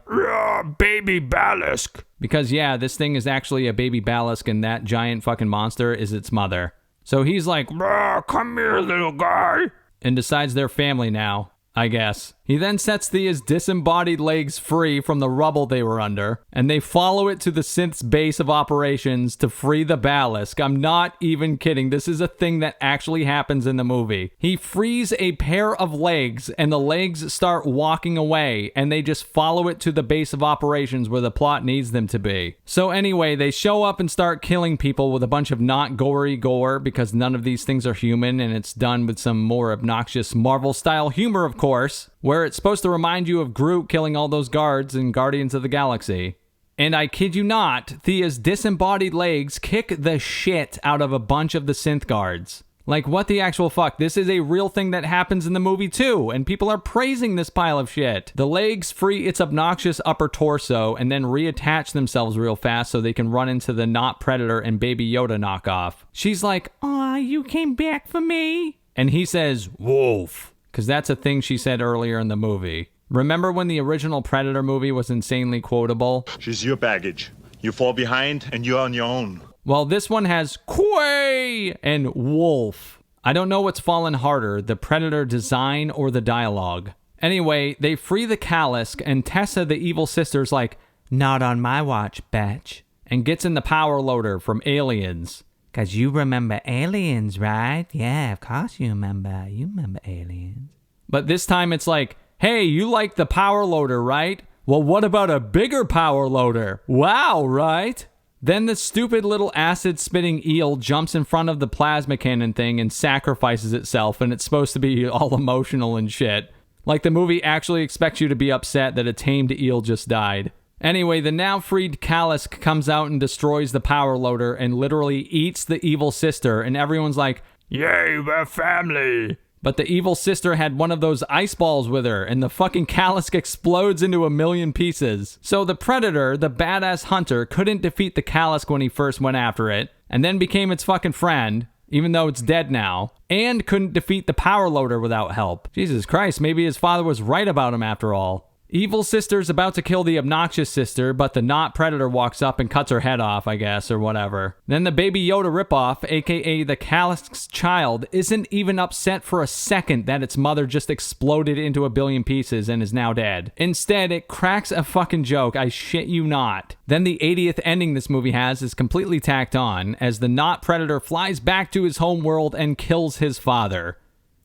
"Baby Balisk." Because yeah, this thing is actually a baby Balisk and that giant fucking monster is its mother. So he's like, come here, little guy, and decides they're family now, I guess. He then sets Thea's disembodied legs free from the rubble they were under, and they follow it to the synth's base of operations to free the Balisk. I'm not even kidding. This is a thing that actually happens in the movie. He frees a pair of legs, and the legs start walking away, and they just follow it to the base of operations where the plot needs them to be. So anyway, they show up and start killing people with a bunch of not gory gore, because none of these things are human, and it's done with some more obnoxious Marvel-style humor, of course, where it's supposed to remind you of Groot killing all those guards in Guardians of the Galaxy. And I kid you not, Thea's disembodied legs kick the shit out of a bunch of the synth guards. Like, what the actual fuck? This is a real thing that happens in the movie too, and people are praising this pile of shit. The legs free its obnoxious upper torso and then reattach themselves real fast so they can run into the not Predator and Baby Yoda knockoff. She's like, "Aw, you came back for me?" And he says, "Wolf." Because that's a thing she said earlier in the movie. Remember when the original Predator movie was insanely quotable? She's your baggage. You fall behind and you're on your own. Well, this one has Quay and Wolf. I don't know what's fallen harder, the Predator design or the dialogue. Anyway, they free the Kalisk, and Tessa, the evil sister's like, "Not on my watch, bitch," and gets in the power loader from Aliens. Because you remember Aliens, right? Yeah, of course you remember. You remember Aliens. But this time it's like, hey, you like the power loader, right? Well, what about a bigger power loader? Wow, right? Then the stupid little acid-spitting eel jumps in front of the plasma cannon thing and sacrifices itself, and it's supposed to be all emotional and shit. Like the movie actually expects you to be upset that a tamed eel just died. Anyway, the now freed Kalisk comes out and destroys the power loader and literally eats the evil sister, and everyone's like, "Yay, we're family!" But the evil sister had one of those ice balls with her, and the fucking Kalisk explodes into a million pieces. So the Predator, the badass hunter, couldn't defeat the Kalisk when he first went after it, and then became its fucking friend, even though it's dead now, and couldn't defeat the power loader without help. Jesus Christ, maybe his father was right about him after all. Evil sister's about to kill the obnoxious sister, but the not Predator walks up and cuts her head off, I guess, or whatever. Then the Baby Yoda ripoff, aka the Kalisk's child, isn't even upset for a second that its mother just exploded into a billion pieces and is now dead. Instead, it cracks a fucking joke, I shit you not. Then the 80th ending this movie has is completely tacked on, as the not Predator flies back to his home world and kills his father.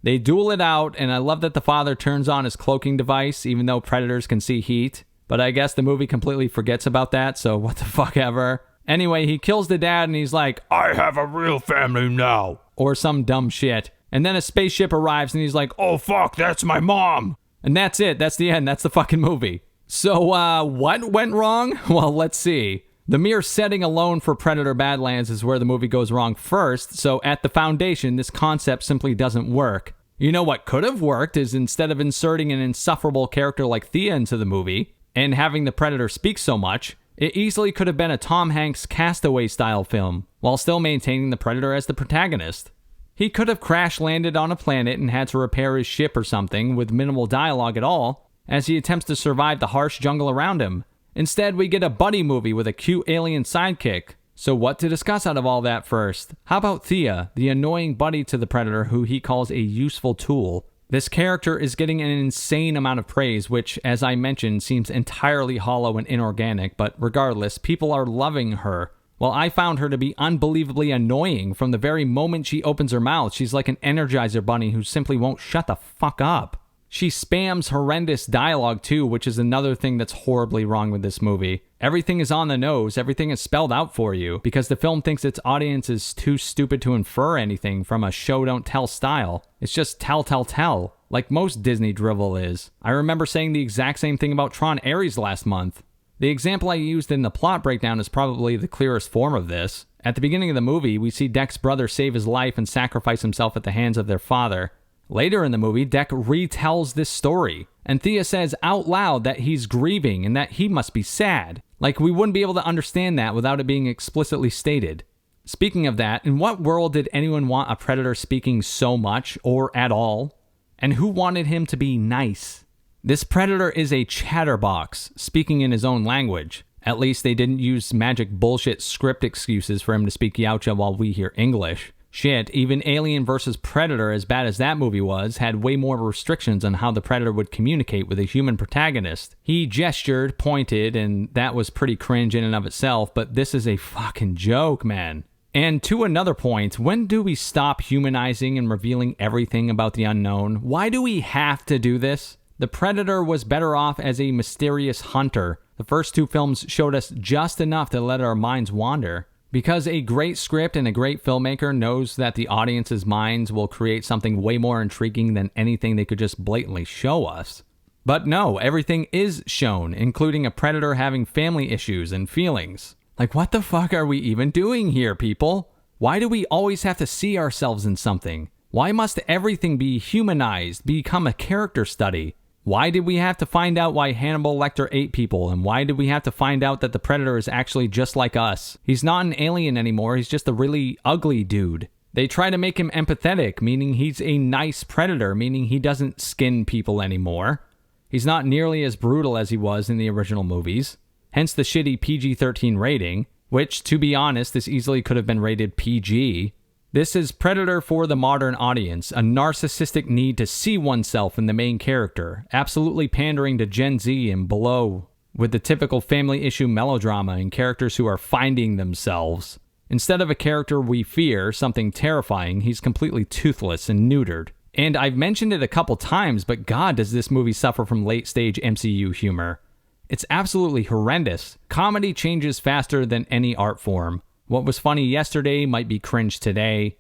They duel it out, and I love that the father turns on his cloaking device, even though predators can see heat. But I guess the movie completely forgets about that, so what the fuck ever. Anyway, he kills the dad, and he's like, "I have a real family now," or some dumb shit. And then a spaceship arrives, and he's like, "Oh fuck, that's my mom." And that's it, that's the end, that's the fucking movie. So, what went wrong? Well, let's see. The mere setting alone for Predator Badlands is where the movie goes wrong first, so at the foundation, this concept simply doesn't work. You know what could have worked is instead of inserting an insufferable character like Thea into the movie, and having the Predator speak so much, it easily could have been a Tom Hanks Castaway-style film, while still maintaining the Predator as the protagonist. He could have crash-landed on a planet and had to repair his ship or something with minimal dialogue at all, as he attempts to survive the harsh jungle around him. Instead, we get a buddy movie with a cute alien sidekick. So what to discuss out of all that first? How about Thea, the annoying buddy to the Predator who he calls a useful tool? This character is getting an insane amount of praise, which, as I mentioned, seems entirely hollow and inorganic, but regardless, people are loving her. Well, I found her to be unbelievably annoying from the very moment she opens her mouth. She's like an Energizer bunny who simply won't shut the fuck up. She spams horrendous dialogue too, which is another thing that's horribly wrong with this movie. Everything is on the nose, everything is spelled out for you, because the film thinks its audience is too stupid to infer anything from a show-don't-tell style. It's just tell, like most Disney drivel is. I remember saying the exact same thing about Tron Ares last month. The example I used in the plot breakdown is probably the clearest form of this. At the beginning of the movie, we see Deck's brother save his life and sacrifice himself at the hands of their father. Later in the movie, Deck retells this story, and Thea says out loud that he's grieving and that he must be sad. Like, we wouldn't be able to understand that without it being explicitly stated. Speaking of that, in what world did anyone want a Predator speaking so much, or at all? And who wanted him to be nice? This Predator is a chatterbox, speaking in his own language. At least they didn't use magic bullshit script excuses for him to speak Yautja while we hear English. Shit, even Alien vs. Predator, as bad as that movie was, had way more restrictions on how the Predator would communicate with a human protagonist. He gestured, pointed, and that was pretty cringe in and of itself, but this is a fucking joke, man. And to another point, when do we stop humanizing and revealing everything about the unknown? Why do we have to do this? The Predator was better off as a mysterious hunter. The first two films showed us just enough to let our minds wander. Because a great script and a great filmmaker knows that the audience's minds will create something way more intriguing than anything they could just blatantly show us. But no, everything is shown, including a Predator having family issues and feelings. Like, what the fuck are we even doing here, people? Why do we always have to see ourselves in something? Why must everything be humanized, become a character study? Why did we have to find out why Hannibal Lecter ate people? And why did we have to find out that the Predator is actually just like us? He's not an alien anymore, he's just a really ugly dude. They try to make him empathetic, meaning he's a nice predator, meaning he doesn't skin people anymore. He's not nearly as brutal as he was in the original movies. Hence the shitty PG-13 rating, which, to be honest, this easily could have been rated PG. This is Predator for the modern audience, a narcissistic need to see oneself in the main character, absolutely pandering to Gen Z and below, with the typical family issue melodrama and characters who are finding themselves. Instead of a character we fear, something terrifying, he's completely toothless and neutered. And I've mentioned it a couple times, but God, does this movie suffer from late-stage MCU humor. It's absolutely horrendous. Comedy changes faster than any art form. What was funny yesterday might be cringe today,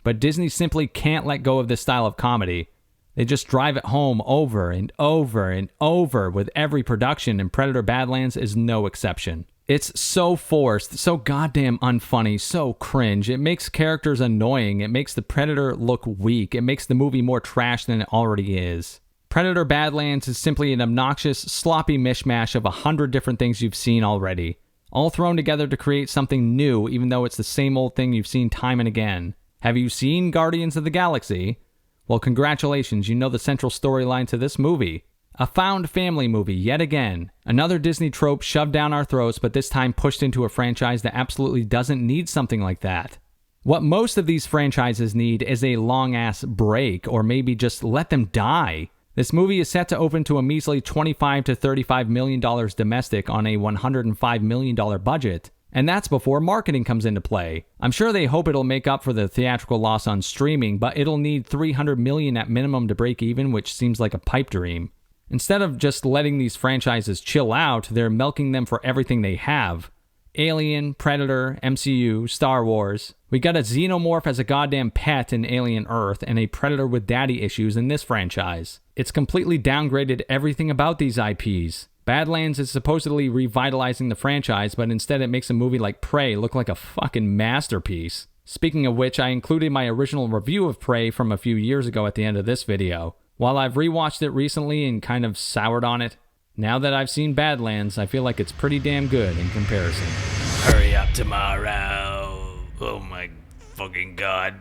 but Disney simply can't let go of this style of comedy. They just drive it home over and over and over with every production, and Predator Badlands is no exception. It's so forced, so goddamn unfunny, so cringe. It makes characters annoying. It makes the Predator look weak. It makes the movie more trash than it already is. Predator Badlands is simply an obnoxious, sloppy mishmash of 100 different things you've seen already, all thrown together to create something new, even though it's the same old thing you've seen time and again. Have you seen Guardians of the Galaxy? Well, congratulations, you know the central storyline to this movie. A found family movie, yet again. Another Disney trope shoved down our throats, but this time pushed into a franchise that absolutely doesn't need something like that. What most of these franchises need is a long-ass break, or maybe just let them die. This movie is set to open to a measly $25 to $35 million domestic on a $105 million budget, and that's before marketing comes into play. I'm sure they hope it'll make up for the theatrical loss on streaming, but it'll need $300 million at minimum to break even, which seems like a pipe dream. Instead of just letting these franchises chill out, they're milking them for everything they have. Alien, Predator, MCU, Star Wars. We got a xenomorph as a goddamn pet in Alien Earth, and a Predator with daddy issues in this franchise. It's completely downgraded everything about these IPs. Badlands is supposedly revitalizing the franchise, but instead it makes a movie like Prey look like a fucking masterpiece. Speaking of which, I included my original review of Prey from a few years ago at the end of this video. While I've rewatched it recently and kind of soured on it, now that I've seen Badlands, I feel like it's pretty damn good in comparison. Hurry up tomorrow. Oh my fucking God.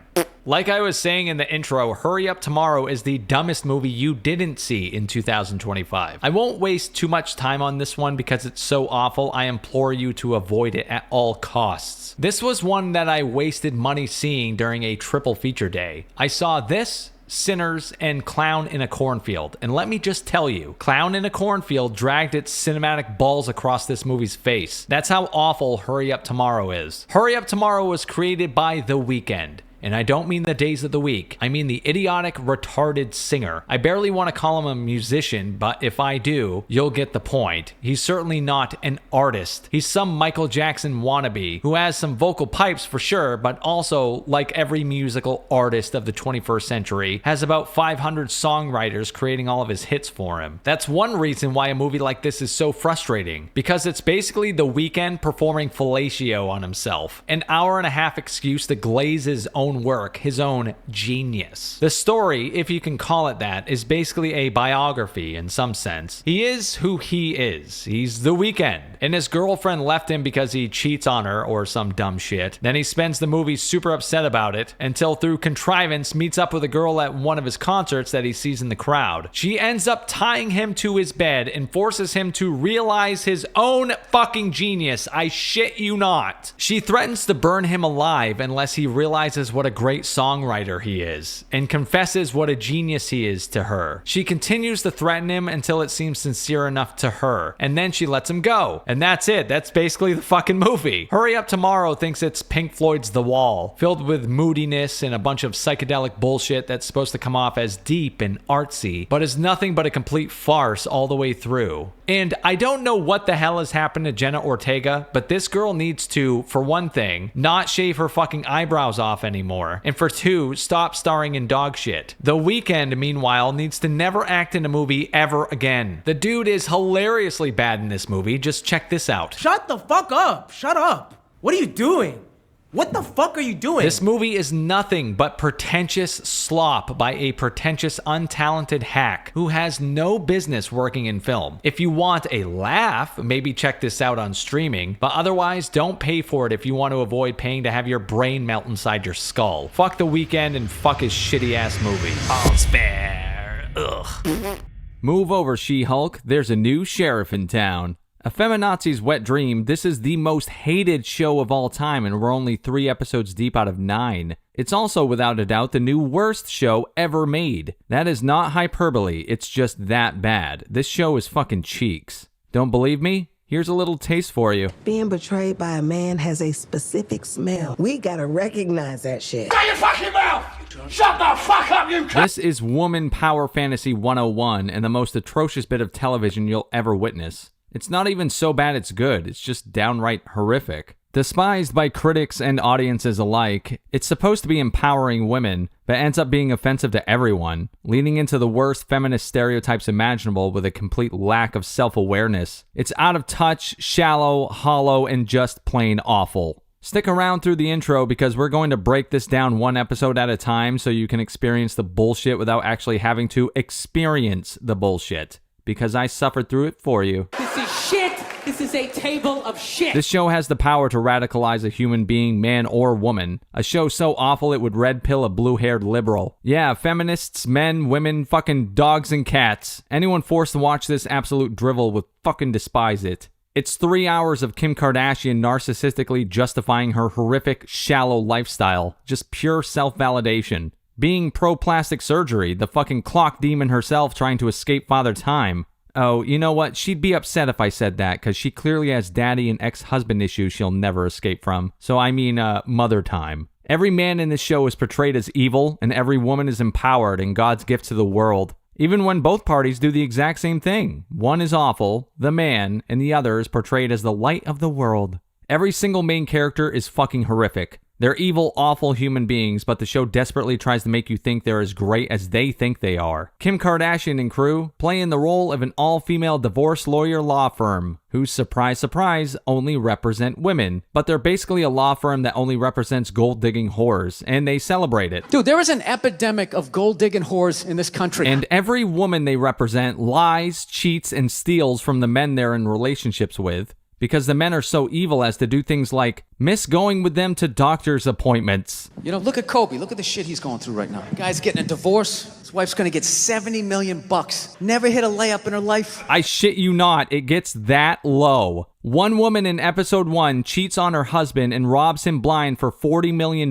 Like I was saying in the intro, Hurry Up Tomorrow is the dumbest movie you didn't see in 2025. I won't waste too much time on this one because it's so awful. I implore you to avoid it at all costs. This was one that I wasted money seeing during a triple feature day. I saw this, Sinners, and Clown in a Cornfield. And let me just tell you, Clown in a Cornfield dragged its cinematic balls across this movie's face. That's how awful Hurry Up Tomorrow is. Hurry Up Tomorrow was created by The Weeknd. And I don't mean the days of the week. I mean the idiotic, retarded singer. I barely want to call him a musician, but if I do, you'll get the point. He's certainly not an artist. He's some Michael Jackson wannabe who has some vocal pipes for sure, but also, like every musical artist of the 21st century, has about 500 songwriters creating all of his hits for him. That's one reason why a movie like this is so frustrating, because it's basically The Weeknd performing fellatio on himself. An hour and a half excuse to glaze his own own work, his own genius. The story, if you can call it that, is basically a biography in some sense. He is who he is. He's The Weeknd, and his girlfriend left him because he cheats on her or some dumb shit. Then he spends the movie super upset about it until through contrivance meets up with a girl at one of his concerts that he sees in the crowd. She ends up tying him to his bed and forces him to realize his own fucking genius. I shit you not. She threatens to burn him alive unless he realizes what a great songwriter he is and confesses what a genius he is to her. She continues to threaten him until it seems sincere enough to her, and then she lets him go. And that's it. That's basically the fucking movie. Hurry Up Tomorrow thinks it's Pink Floyd's The Wall, filled with moodiness and a bunch of psychedelic bullshit that's supposed to come off as deep and artsy, but is nothing but a complete farce all the way through. And I don't know what the hell has happened to Jenna Ortega, but this girl needs to, for one thing, not shave her fucking eyebrows off anymore, and for two, stop starring in dog shit. The Weeknd, meanwhile, needs to never act in a movie ever again. The dude is hilariously bad in this movie. Just check this out. Shut the fuck up. Shut up. What are you doing? What the fuck are you doing? This movie is nothing but pretentious slop by a pretentious, untalented hack who has no business working in film. If you want a laugh, maybe check this out on streaming, but otherwise don't pay for it if you want to avoid paying to have your brain melt inside your skull. Fuck The Weeknd and fuck his shitty ass movie. All spare. Ugh. Move over, She-Hulk. There's a new sheriff in town. A feminazi's wet dream, this is the most hated show of all time, and we're only 3 episodes deep out of 9. It's also, without a doubt, the new worst show ever made. That is not hyperbole, it's just that bad. This show is fucking cheeks. Don't believe me? Here's a little taste for you. Being betrayed by a man has a specific smell. We gotta recognize that shit. Shut your fucking mouth! Shut the fuck up, you This is Woman Power Fantasy 101 and the most atrocious bit of television you'll ever witness. It's not even so bad it's good, it's just downright horrific. Despised by critics and audiences alike, it's supposed to be empowering women, but ends up being offensive to everyone, leading into the worst feminist stereotypes imaginable with a complete lack of self-awareness. It's out of touch, shallow, hollow, and just plain awful. Stick around through the intro because we're going to break this down 1 episode at a time so you can experience the bullshit without actually having to experience the bullshit. Because I suffered through it for you. This is shit! This is a table of shit! This show has the power to radicalize a human being, man or woman. A show so awful it would red pill a blue-haired liberal. Yeah, feminists, men, women, fucking dogs and cats. Anyone forced to watch this absolute drivel would fucking despise it. It's 3 hours of Kim Kardashian narcissistically justifying her horrific, shallow lifestyle. Just pure self-validation. Being pro-plastic surgery, the fucking clock demon herself trying to escape Father Time. Oh, you know what? She'd be upset if I said that, because she clearly has daddy and ex-husband issues she'll never escape from. So I mean, Mother Time. Every man in this show is portrayed as evil, and every woman is empowered and God's gift to the world. Even when both parties do the exact same thing. One is awful, the man, and the other is portrayed as the light of the world. Every single main character is fucking horrific. They're evil, awful human beings, but the show desperately tries to make you think they're as great as they think they are. Kim Kardashian and crew playing the role of an all-female divorce lawyer law firm, whose, surprise, surprise, only represent women. But they're basically a law firm that only represents gold-digging whores, and they celebrate it. Dude, there is an epidemic of gold-digging whores in this country. And every woman they represent lies, cheats, and steals from the men they're in relationships with. Because the men are so evil as to do things like miss going with them to doctor's appointments. You know, look at Kobe. Look at the shit he's going through right now. The guy's getting a divorce. His wife's gonna get $70 million. Never hit a layup in her life. I shit you not, it gets that low. One woman in episode 1 cheats on her husband and robs him blind for $40 million.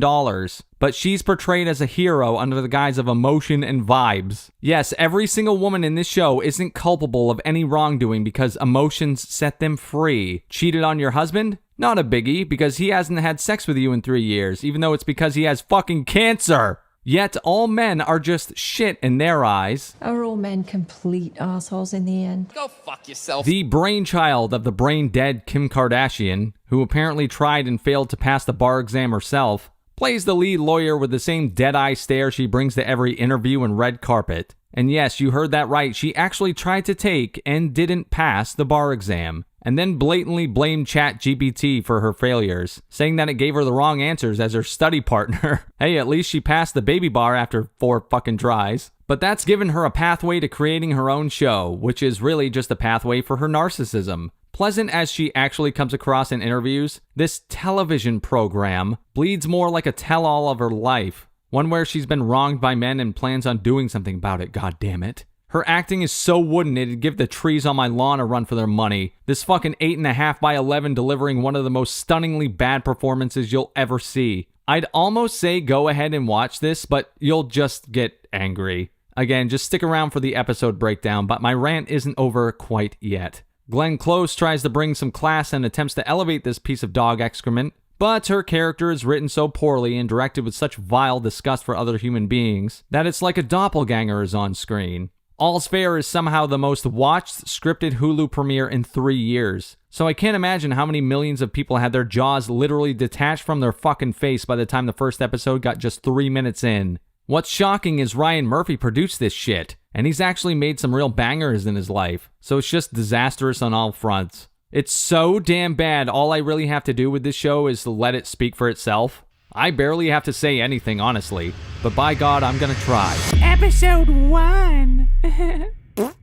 But she's portrayed as a hero under the guise of emotion and vibes. Yes, every single woman in this show isn't culpable of any wrongdoing because emotions set them free. Cheated on your husband? Not a biggie, because he hasn't had sex with you in 3 years, even though it's because he has fucking cancer. Yet all men are just shit in their eyes. Are all men complete assholes in the end? Go fuck yourself. The brainchild of the brain-dead Kim Kardashian, who apparently tried and failed to pass the bar exam herself, plays the lead lawyer with the same dead-eye stare she brings to every interview and red carpet. And yes, you heard that right, she actually tried to take and didn't pass the bar exam. and then blatantly blamed ChatGPT for her failures, saying that it gave her the wrong answers as her study partner. Hey, at least she passed the baby bar after 4 fucking tries. But that's given her a pathway to creating her own show, which is really just a pathway for her narcissism. Pleasant as she actually comes across in interviews, this television program bleeds more like a tell-all of her life. One where she's been wronged by men and plans on doing something about it, goddammit. Her acting is so wooden it'd give the trees on my lawn a run for their money. This fucking 8.5 by 11 delivering one of the most stunningly bad performances you'll ever see. I'd almost say go ahead and watch this, but you'll just get angry. Again, just stick around for the episode breakdown, but my rant isn't over quite yet. Glenn Close tries to bring some class and attempts to elevate this piece of dog excrement, but her character is written so poorly and directed with such vile disgust for other human beings that it's like a doppelganger is on screen. All's Fair is somehow the most watched scripted Hulu premiere in 3 years, so I can't imagine how many millions of people had their jaws literally detached from their fucking face by the time the first episode got just 3 minutes in. What's shocking is Ryan Murphy produced this shit, and he's actually made some real bangers in his life, so it's just disastrous on all fronts. It's so damn bad, all I really have to do with this show is to let it speak for itself. I barely have to say anything, honestly, but by God, I'm gonna try. Episode 1.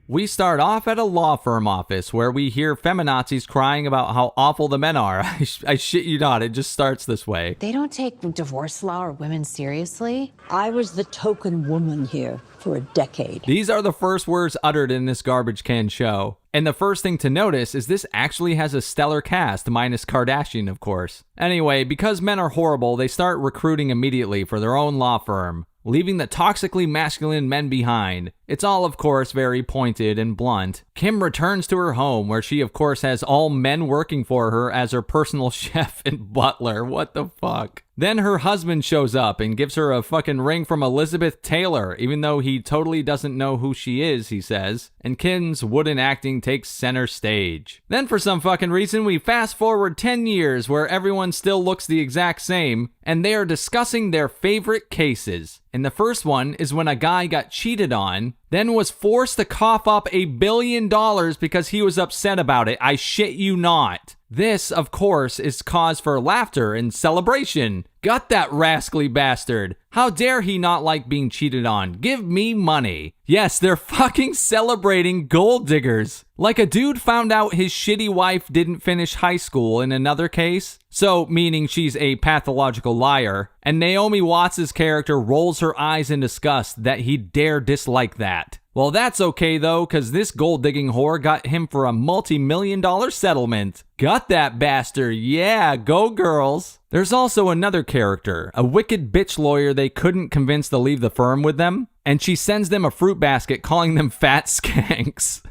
We start off at a law firm office where we hear feminazis crying about how awful the men are. I shit you not, it just starts this way. They don't take divorce law or women seriously. I was the token woman here for a decade. These are the first words uttered in this garbage can show. And the first thing to notice is this actually has a stellar cast, minus Kardashian, of course. Anyway, because men are horrible, they start recruiting immediately for their own law firm, leaving the toxically masculine men behind. It's all, of course, very pointed and blunt. Kim returns to her home, where she, of course, has all men working for her as her personal chef and butler. What the fuck? Then her husband shows up and gives her a fucking ring from Elizabeth Taylor, even though he totally doesn't know who she is, he says. And Kim's wooden acting takes center stage. Then for some fucking reason, we fast forward 10 years where everyone still looks the exact same, and they are discussing their favorite cases. And the first one is when a guy got cheated on, then was forced to cough up $1 billion because he was upset about it. I shit you not. This, of course, is cause for laughter and celebration. Gut that rascally bastard. How dare he not like being cheated on? Give me money. Yes, they're fucking celebrating gold diggers. Like a dude found out his shitty wife didn't finish high school in another case. So, meaning she's a pathological liar. And Naomi Watts' character rolls her eyes in disgust that he dare dislike that. Well, that's okay though, cause this gold-digging whore got him for a multi-million-dollar settlement. Got that bastard, yeah, go girls. There's also another character, a wicked bitch lawyer they couldn't convince to leave the firm with them, and she sends them a fruit basket calling them fat skanks.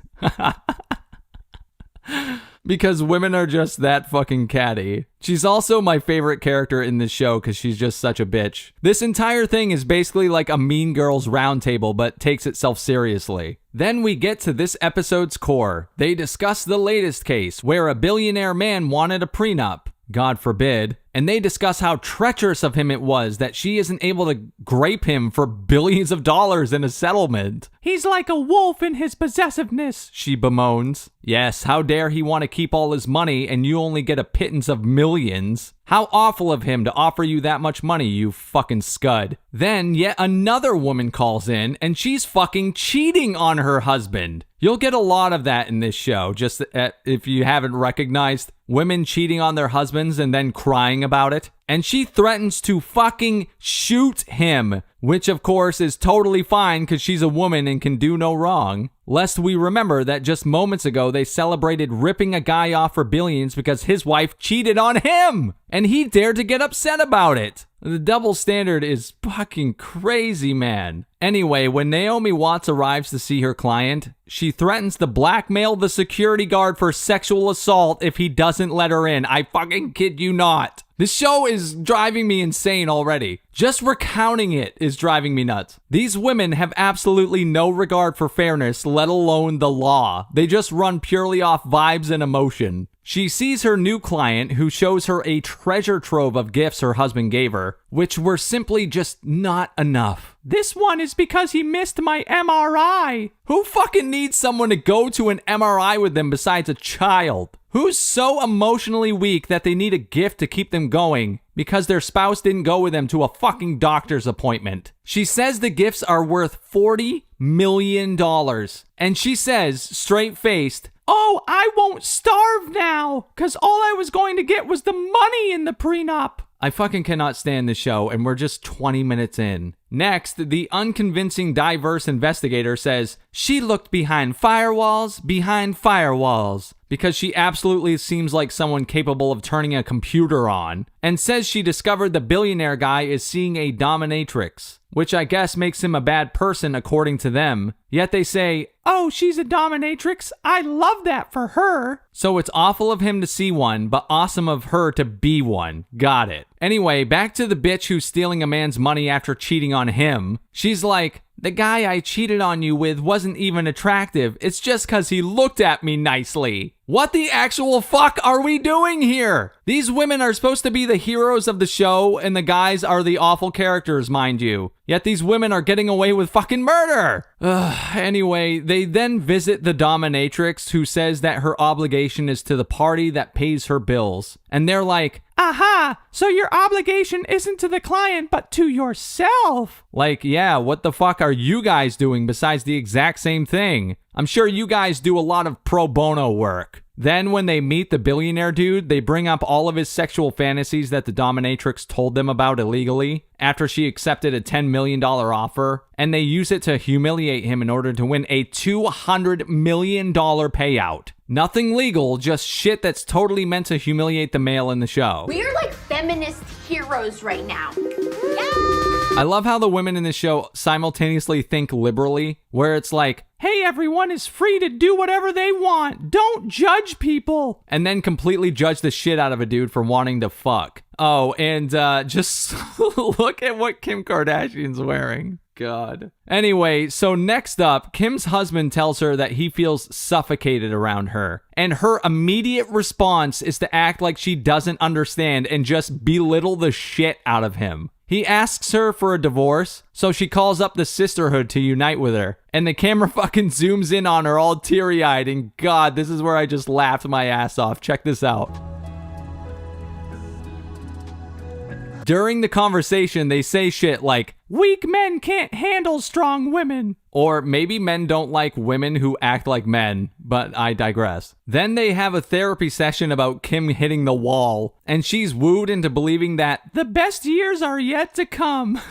Because women are just that fucking catty. She's also my favorite character in this show because she's just such a bitch. This entire thing is basically like a Mean Girls roundtable, but takes itself seriously. Then we get to this episode's core. They discuss the latest case where a billionaire man wanted a prenup. God forbid. And they discuss how treacherous of him it was that she isn't able to grape him for billions of dollars in a settlement. He's like a wolf in his possessiveness, she bemoans. Yes, how dare he want to keep all his money and you only get a pittance of millions? How awful of him to offer you that much money, you fucking scud. Then yet another woman calls in and she's fucking cheating on her husband. You'll get a lot of that in this show, just if you haven't recognized women cheating on their husbands and then crying about it. And she threatens to fucking shoot him, which of course is totally fine because she's a woman and can do no wrong. Lest we remember that just moments ago they celebrated ripping a guy off for billions because his wife cheated on him, and he dared to get upset about it. The double standard is fucking crazy, man. Anyway, when Naomi Watts arrives to see her client, she threatens to blackmail the security guard for sexual assault if he doesn't let her in. I fucking kid you not. This show is driving me insane already. Just recounting it is driving me nuts. These women have absolutely no regard for fairness, let alone the law. They just run purely off vibes and emotion. She sees her new client, who shows her a treasure trove of gifts her husband gave her, which were simply just not enough. This one is because he missed my MRI. Who fucking needs someone to go to an MRI with them besides a child? Who's so emotionally weak that they need a gift to keep them going because their spouse didn't go with them to a fucking doctor's appointment? She says the gifts are worth $40 million. And she says, straight-faced, "Oh, I won't starve now, because all I was going to get was the money in the prenup." I fucking cannot stand the show, and we're just 20 minutes in. Next, the unconvincing diverse investigator says she looked behind firewalls, because she absolutely seems like someone capable of turning a computer on, and says she discovered the billionaire guy is seeing a dominatrix, which I guess makes him a bad person according to them. Yet they say, "Oh, she's a dominatrix. I love that for her." So it's awful of him to see one, but awesome of her to be one. Got it. Anyway, back to the bitch who's stealing a man's money after cheating on him. She's like, "The guy I cheated on you with wasn't even attractive. It's just because he looked at me nicely." What the actual fuck are we doing here? These women are supposed to be the heroes of the show, and the guys are the awful characters, mind you. Yet these women are getting away with fucking murder. Anyway, they then visit the dominatrix, who says that her obligation is to the party that pays her bills. And they're like, "Aha, so your obligation isn't to the client, but to yourself." Like, yeah, what the fuck are you guys doing besides the exact same thing? I'm sure you guys do a lot of pro bono work. Then when they meet the billionaire dude, they bring up all of his sexual fantasies that the dominatrix told them about illegally after she accepted a $10 million offer, and they use it to humiliate him in order to win a $200 million payout. Nothing legal, just shit that's totally meant to humiliate the male in the show. We're like feminist heroes right now. I love how the women in the show simultaneously think liberally, where it's like, "Hey, everyone is free to do whatever they want. Don't judge people." And then completely judge the shit out of a dude for wanting to fuck. Oh, and just look at what Kim Kardashian's wearing. God. Anyway, so next up, Kim's husband tells her that he feels suffocated around her. And her immediate response is to act like she doesn't understand and just belittle the shit out of him. He asks her for a divorce, so she calls up the sisterhood to unite with her. And the camera fucking zooms in on her all teary-eyed, and God, this is where I just laughed my ass off. Check this out. During the conversation, they say shit like, "Weak men can't handle strong women." Or maybe men don't like women who act like men, but I digress. Then they have a therapy session about Kim hitting the wall, and she's wooed into believing that the best years are yet to come.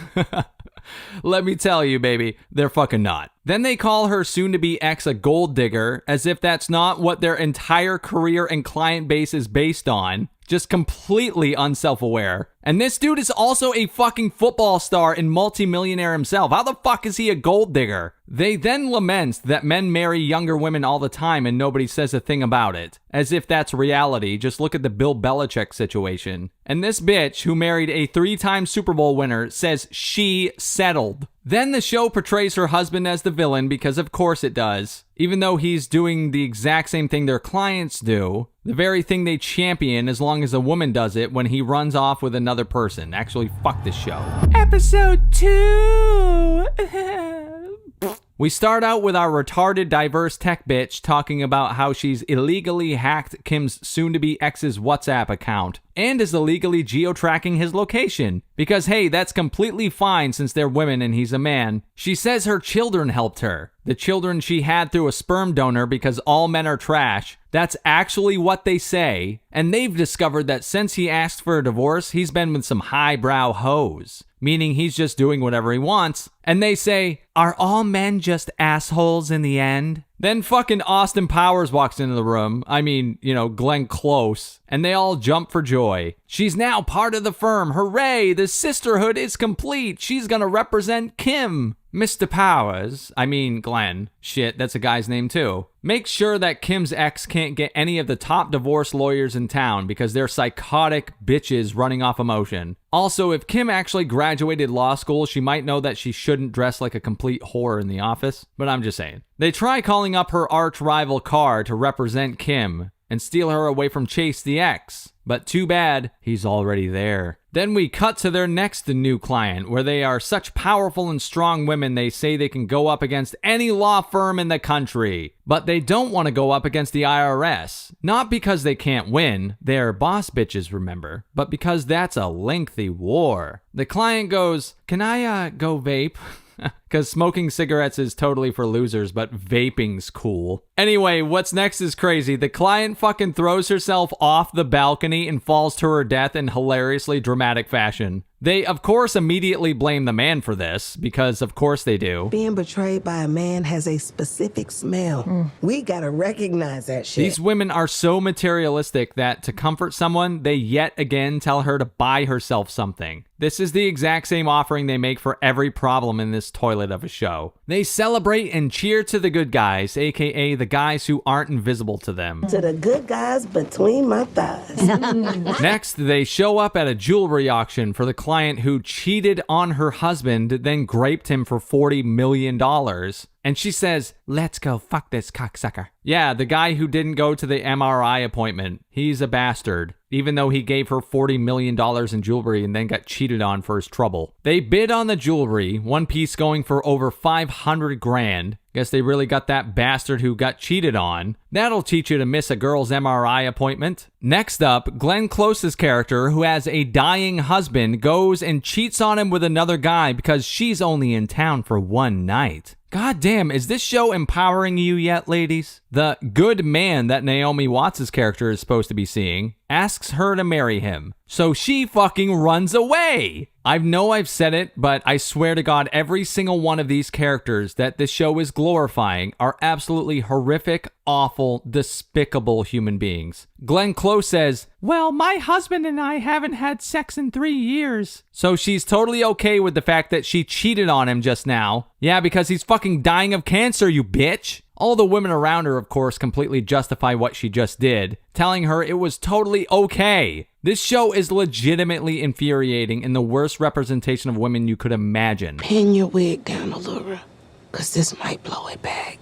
Let me tell you, baby, they're fucking not. Then they call her soon-to-be ex a gold digger, as if that's not what their entire career and client base is based on. Just completely unself-aware. And this dude is also a fucking football star and multimillionaire himself. How the fuck is he a gold digger? They then lament that men marry younger women all the time and nobody says a thing about it. As if that's reality. Just look at the Bill Belichick situation. And this bitch, who married a 3-time Super Bowl winner, says she settled. Then the show portrays her husband as the villain, because of course it does. Even though he's doing the exact same thing their clients do. The very thing they champion as long as a woman does it when he runs off with another person. Actually, fuck this show. Episode 2. We start out with our retarded diverse tech bitch talking about how she's illegally hacked Kim's soon-to-be ex's WhatsApp account and is illegally geo-tracking his location. Because hey, that's completely fine since they're women and he's a man. She says her children helped her. The children she had through a sperm donor because all men are trash. That's actually what they say. And they've discovered that since he asked for a divorce, he's been with some highbrow hoes. Meaning he's just doing whatever he wants. And they say, are all men just assholes in the end? Then fucking Austin Powers walks into the room. I mean, Glenn Close. And they all jump for joy. She's now part of the firm. Hooray, the sisterhood is complete. She's gonna represent Kim. Mr. Powers, Glenn. Shit, that's a guy's name too. Make sure that Kim's ex can't get any of the top divorce lawyers in town because they're psychotic bitches running off emotion. Also, if Kim actually graduated law school, she might know that she shouldn't dress like a complete whore in the office. But I'm just saying. They try calling up her arch rival Carr to represent Kim. and steal her away from Chase the ex. But too bad, he's already there. Then we cut to their next new client, where they are such powerful and strong women they say they can go up against any law firm in the country. But they don't want to go up against the IRS. Not because they can't win, they're boss bitches, remember, but because that's a lengthy war. The client goes, "Can I go vape?" Because smoking cigarettes is totally for losers, but vaping's cool. Anyway, what's next is crazy. The client fucking throws herself off the balcony and falls to her death in hilariously dramatic fashion. They, of course, immediately blame the man for this, because of course they do. Being betrayed by a man has a specific smell. We gotta recognize that shit. These women are so materialistic that to comfort someone, they yet again tell her to buy herself something. This is the exact same offering they make for every problem in this toilet of a show. They celebrate and cheer to the good guys, aka the guys who aren't invisible to them. To the good guys between my thighs. Next, they show up at a jewelry auction for the client who cheated on her husband, then graped him for $40 million. And she says, "Let's go fuck this cocksucker." Yeah, the guy who didn't go to the MRI appointment. He's a bastard, even though he gave her $40 million in jewelry and then got cheated on for his trouble. They bid on the jewelry, one piece going for over 500 grand. Guess they really got that bastard who got cheated on. That'll teach you to miss a girl's MRI appointment. Next up, Glenn Close's character, who has a dying husband, goes and cheats on him with another guy because she's only in town for one night. God damn, is this show empowering you yet, ladies? The good man that Naomi Watts' character is supposed to be seeing asks her to marry him. So she fucking runs away. I know I've said it, but I swear to God, every single one of these characters that this show is glorifying are absolutely horrific, awful, despicable human beings. Glenn Close says, "Well, my husband and I haven't had sex in 3 years. So she's totally okay with the fact that she cheated on him just now. Yeah, because he's fucking dying of cancer, you bitch. All the women around her, of course, completely justify what she just did, telling her it was totally okay. This show is legitimately infuriating and the worst representation of women you could imagine. Pin your wig down a little, because this might blow it back.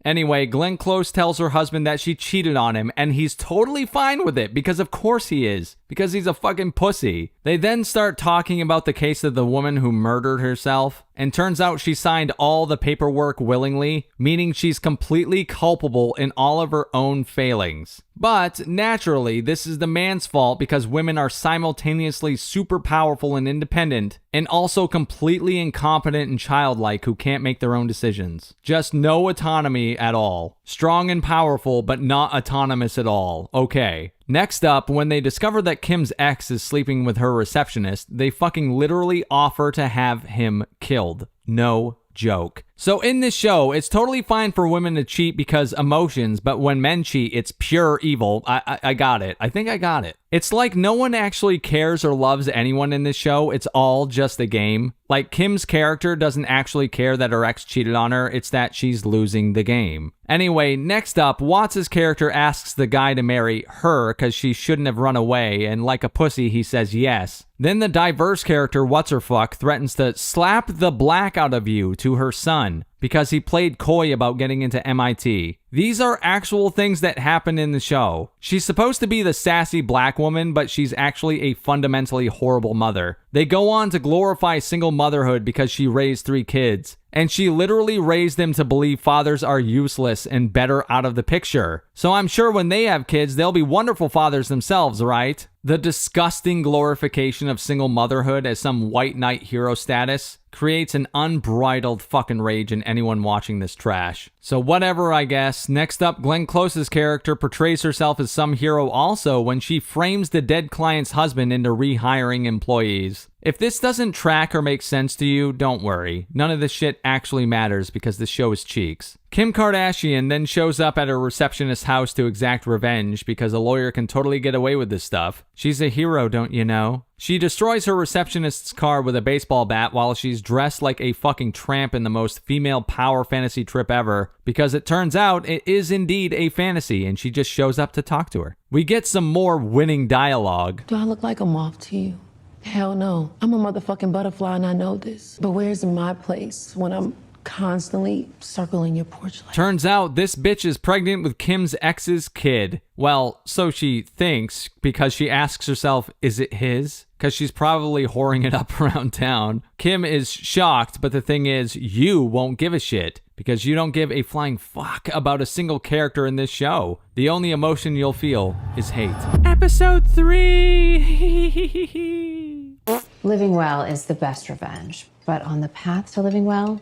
Anyway, Glenn Close tells her husband that she cheated on him, and he's totally fine with it, because of course he is, because he's a fucking pussy. They then start talking about the case of the woman who murdered herself, and turns out she signed all the paperwork willingly, meaning she's completely culpable in all of her own failings. But, naturally, this is the man's fault because women are simultaneously super powerful and independent, and also completely incompetent and childlike who can't make their own decisions. Just no autonomy at all. Strong and powerful, but not autonomous at all. Okay. Next up, when they discover that Kim's ex is sleeping with her receptionist, they fucking literally offer to have him killed. No joke. So in this show, it's totally fine for women to cheat because emotions, but when men cheat, it's pure evil. I got it. I think I got it. It's like no one actually cares or loves anyone in this show. It's all just a game. Like Kim's character doesn't actually care that her ex cheated on her. It's that she's losing the game. Anyway, next up, Watts' character asks the guy to marry her because she shouldn't have run away, and like a pussy, he says yes. Then the diverse character, What's-Her-Fuck, threatens to slap the black out of you to her son because he played coy about getting into MIT. These are actual things that happen in the show. She's supposed to be the sassy black woman, but she's actually a fundamentally horrible mother. They go on to glorify single motherhood because she raised 3 kids. And she literally raised them to believe fathers are useless and better out of the picture. So I'm sure when they have kids, they'll be wonderful fathers themselves, right? The disgusting glorification of single motherhood as some white knight hero status creates an unbridled fucking rage in anyone watching this trash. So whatever, I guess. Next up, Glenn Close's character portrays herself as some hero also when she frames the dead client's husband into rehiring employees. If this doesn't track or make sense to you, don't worry. None of this shit actually matters because this show is cheeks. Kim Kardashian then shows up at her receptionist's house to exact revenge because a lawyer can totally get away with this stuff. She's a hero, don't you know? She destroys her receptionist's car with a baseball bat while she's dressed like a fucking tramp in the most female power fantasy trip ever because it turns out it is indeed a fantasy and she just shows up to talk to her. We get some more winning dialogue. Do I look like a moth to you? Hell no. I'm a motherfucking butterfly and I know this. But where's my place when I'm constantly circling your porch light. Turns out this bitch is pregnant with Kim's ex's kid. Well, so she thinks, because she asks herself, is it his? Because she's probably whoring it up around town. Kim is shocked, but the thing is, you won't give a shit, because you don't give a flying fuck about a single character in this show. The only emotion you'll feel is hate. Episode 3. Living well is the best revenge, but on the path to living well,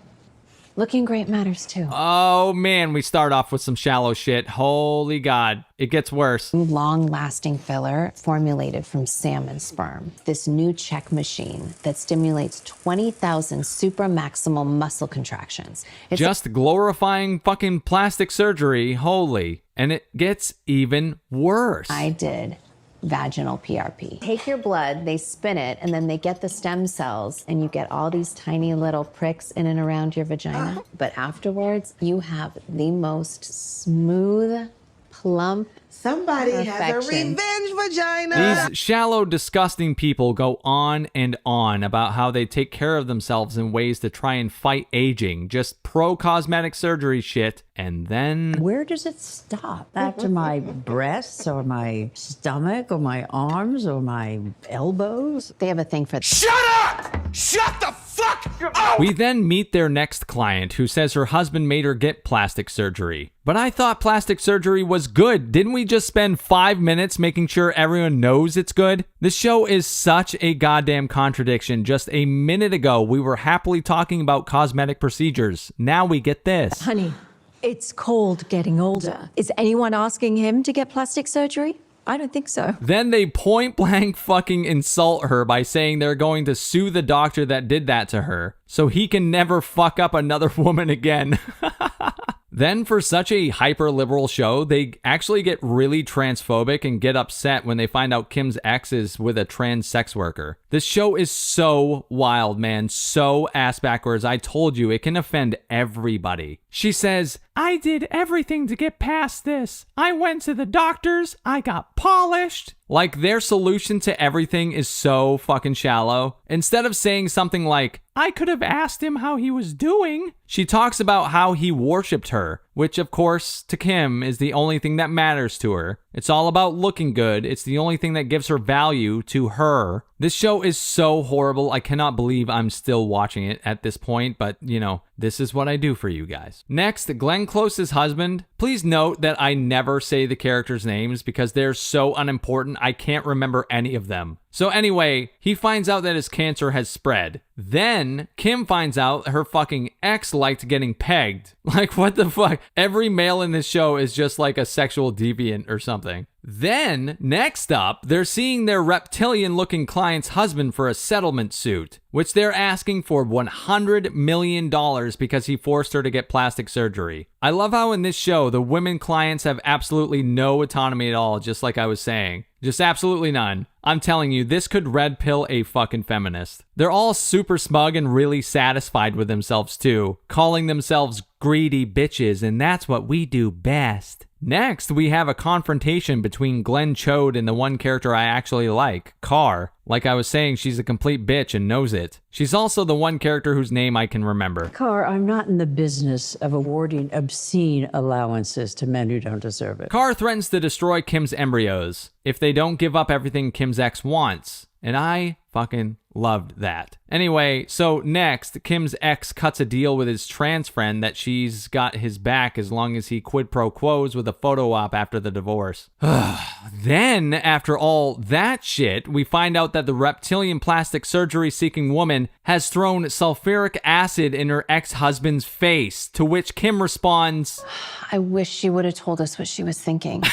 looking great matters too. Oh man, we start off with some shallow shit. Holy God, it gets worse. Long-lasting filler formulated from salmon sperm. This new check machine that stimulates 20,000 supramaximal muscle contractions. It's just glorifying fucking plastic surgery, holy. And it gets even worse. I did vaginal PRP. Take your blood, they spin it, and then they get the stem cells, and you get all these tiny little pricks in and around your vagina. But afterwards, you have the most smooth, plump, Somebody has a perfection. revenge vagina. These shallow, disgusting people go on and on about how they take care of themselves in ways to try and fight aging. Just pro-cosmetic surgery shit. And then... Where does it stop? After my breasts or my stomach or my arms or my elbows? They have a thing for... Shut up! Shut the fuck up! We then meet their next client who says her husband made her get plastic surgery. But I thought plastic surgery was good. Didn't we just spend 5 minutes making sure everyone knows it's good? This show is such a goddamn contradiction. Just a minute ago, we were happily talking about cosmetic procedures. Now we get this. Honey, it's called getting older. Is anyone asking him to get plastic surgery? I don't think so. Then they point blank fucking insult her by saying they're going to sue the doctor that did that to her so he can never fuck up another woman again. Then for such a hyper-liberal show, they actually get really transphobic and get upset when they find out Kim's ex is with a trans sex worker. This show is so wild, man. So ass backwards. I told you, it can offend everybody. She says, I did everything to get past this. I went to the doctors. I got polished. Like, their solution to everything is so fucking shallow. Instead of saying something like, I could have asked him how he was doing, she talks about how he worshipped her, which of course to Kim is the only thing that matters to her. It's all about looking good. It's the only thing that gives her value to her. This show is so horrible. I cannot believe I'm still watching it at this point, but you know, this is what I do for you guys. Next, Glenn Close's husband. Please note that I never say the characters' names because they're so unimportant I can't remember any of them. So anyway, he finds out that his cancer has spread. Then Kim finds out her fucking ex liked getting pegged. Like, what the fuck? Every male in this show is just like a sexual deviant or something. Then, next up, they're seeing their reptilian-looking client's husband for a settlement suit, which they're asking for $100 million because he forced her to get plastic surgery. I love how in this show, the women clients have absolutely no autonomy at all, just like I was saying. Just absolutely none. I'm telling you, this could red pill a fucking feminist. They're all super smug and really satisfied with themselves too, calling themselves greedy bitches, and that's what we do best. Next, we have a confrontation between Glenn Chode and the one character I actually like, Carr. Like I was saying, she's a complete bitch and knows it. She's also the one character whose name I can remember. Carr, I'm not in the business of awarding obscene allowances to men who don't deserve it. Carr threatens to destroy Kim's embryos if they don't give up everything Kim's ex wants. And I fucking loved that. Anyway, so next, Kim's ex cuts a deal with his trans friend that she's got his back as long as he quid pro quos with a photo op after the divorce. Then, after all that shit, we find out that the reptilian plastic surgery seeking woman has thrown sulfuric acid in her ex-husband's face, to which Kim responds, I wish she would have told us what she was thinking.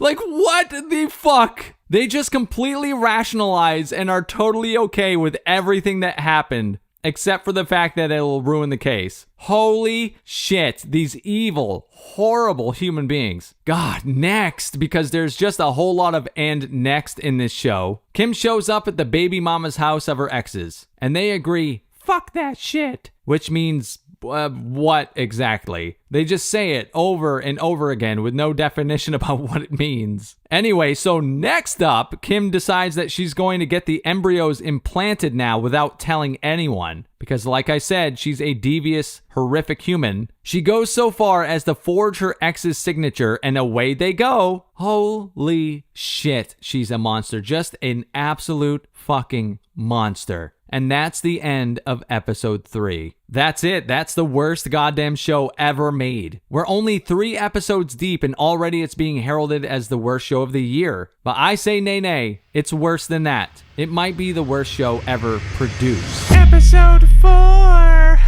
Like, what the fuck? They just completely rationalize and are totally okay with everything that happened, except for the fact that it'll ruin the case. Holy shit, these evil, horrible human beings. God, next, because there's just a whole lot of and next in this show. Kim shows up at the baby mama's house of her exes, and they agree, fuck that shit. Which means What exactly? They just say it over and over again with no definition about what it means. Anyway, so next up, Kim decides that she's going to get the embryos implanted now without telling anyone. Because like I said, she's a devious, horrific human. She goes so far as to forge her ex's signature, and away they go. Holy shit, she's a monster. Just an absolute fucking monster. And that's the end of episode 3. That's it. That's the worst goddamn show ever made. We're only 3 episodes deep and already it's being heralded as the worst show of the year. But I say nay. It's worse than that. It might be the worst show ever produced. Episode 4.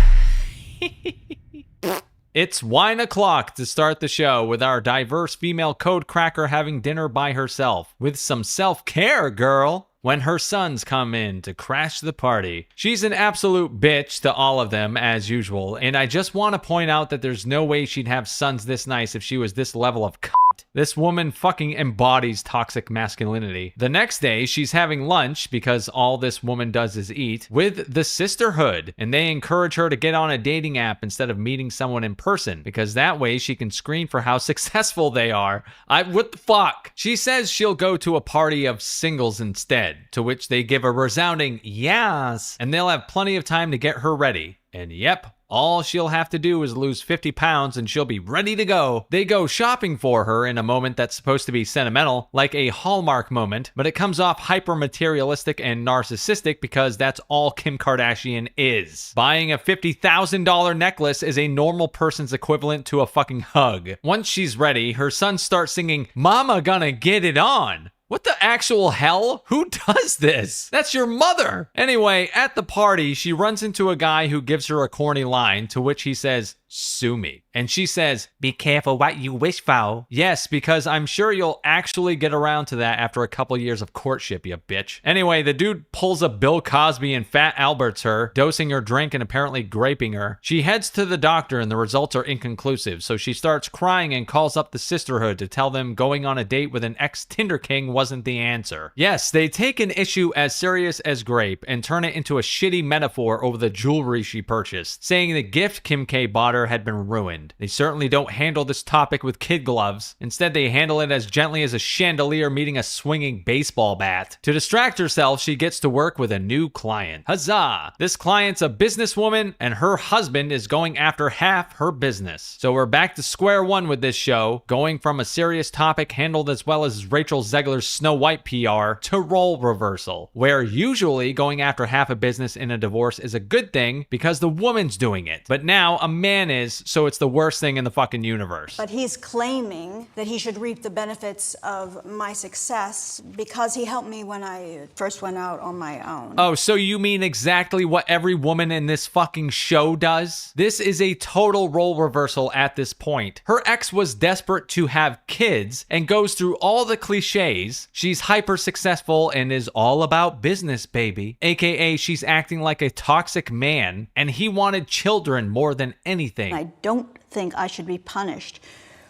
It's wine o'clock to start the show with our diverse female code cracker having dinner by herself with some self-care, girl. When her sons come in to crash the party. She's an absolute bitch to all of them as usual, and I just want to point out that there's no way she'd have sons this nice if she was this level of cunt. This woman fucking embodies toxic masculinity. The next day, she's having lunch, because all this woman does is eat, with the sisterhood, and they encourage her to get on a dating app instead of meeting someone in person, because that way she can screen for how successful they are. What the fuck? She says she'll go to a party of singles instead, to which they give a resounding yes, and they'll have plenty of time to get her ready. And yep, all she'll have to do is lose 50 pounds and she'll be ready to go. They go shopping for her in a moment that's supposed to be sentimental, like a Hallmark moment, but it comes off hyper-materialistic and narcissistic because that's all Kim Kardashian is. Buying a $50,000 necklace is a normal person's equivalent to a fucking hug. Once she's ready, her sons start singing, "Mama gonna get it on." What the actual hell? Who does this? That's your mother! Anyway, at the party, she runs into a guy who gives her a corny line, to which he says, "Sue me." And she says, "Be careful what you wish for." Yes, because I'm sure you'll actually get around to that after a couple years of courtship, you bitch. Anyway, the dude pulls a Bill Cosby and Fat Alberts her, dosing her drink and apparently graping her. She heads to the doctor and the results are inconclusive, so she starts crying and calls up the sisterhood to tell them going on a date with an ex-Tinder king wasn't the answer. Yes, they take an issue as serious as grape and turn it into a shitty metaphor over the jewelry she purchased, saying the gift Kim K bought her had been ruined. They certainly don't handle this topic with kid gloves. Instead, they handle it as gently as a chandelier meeting a swinging baseball bat. To distract herself, she gets to work with a new client. Huzzah! This client's a businesswoman, and her husband is going after half her business. So we're back to square one with this show, going from a serious topic handled as well as Rachel Zegler's Snow White PR to role reversal, where usually going after half a business in a divorce is a good thing because the woman's doing it. But now a man is, so it's the worst thing in the fucking universe. But he's claiming that he should reap the benefits of my success because he helped me when I first went out on my own. Oh, so you mean exactly what every woman in this fucking show does? This is a total role reversal at this point. Her ex was desperate to have kids and goes through all the cliches. She's hyper successful and is all about business, baby. AKA she's acting like a toxic man and he wanted children more than anything. I don't think I should be punished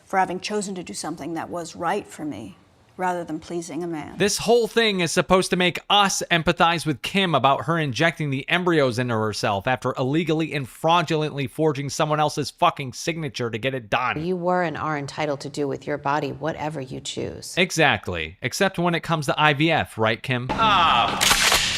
for having chosen to do something that was right for me rather than pleasing a man. This whole thing is supposed to make us empathize with Kim about her injecting the embryos into herself after illegally and fraudulently forging someone else's fucking signature to get it done. You were and are entitled to do with your body whatever you choose. Exactly. Except when it comes to IVF, right, Kim? Ah,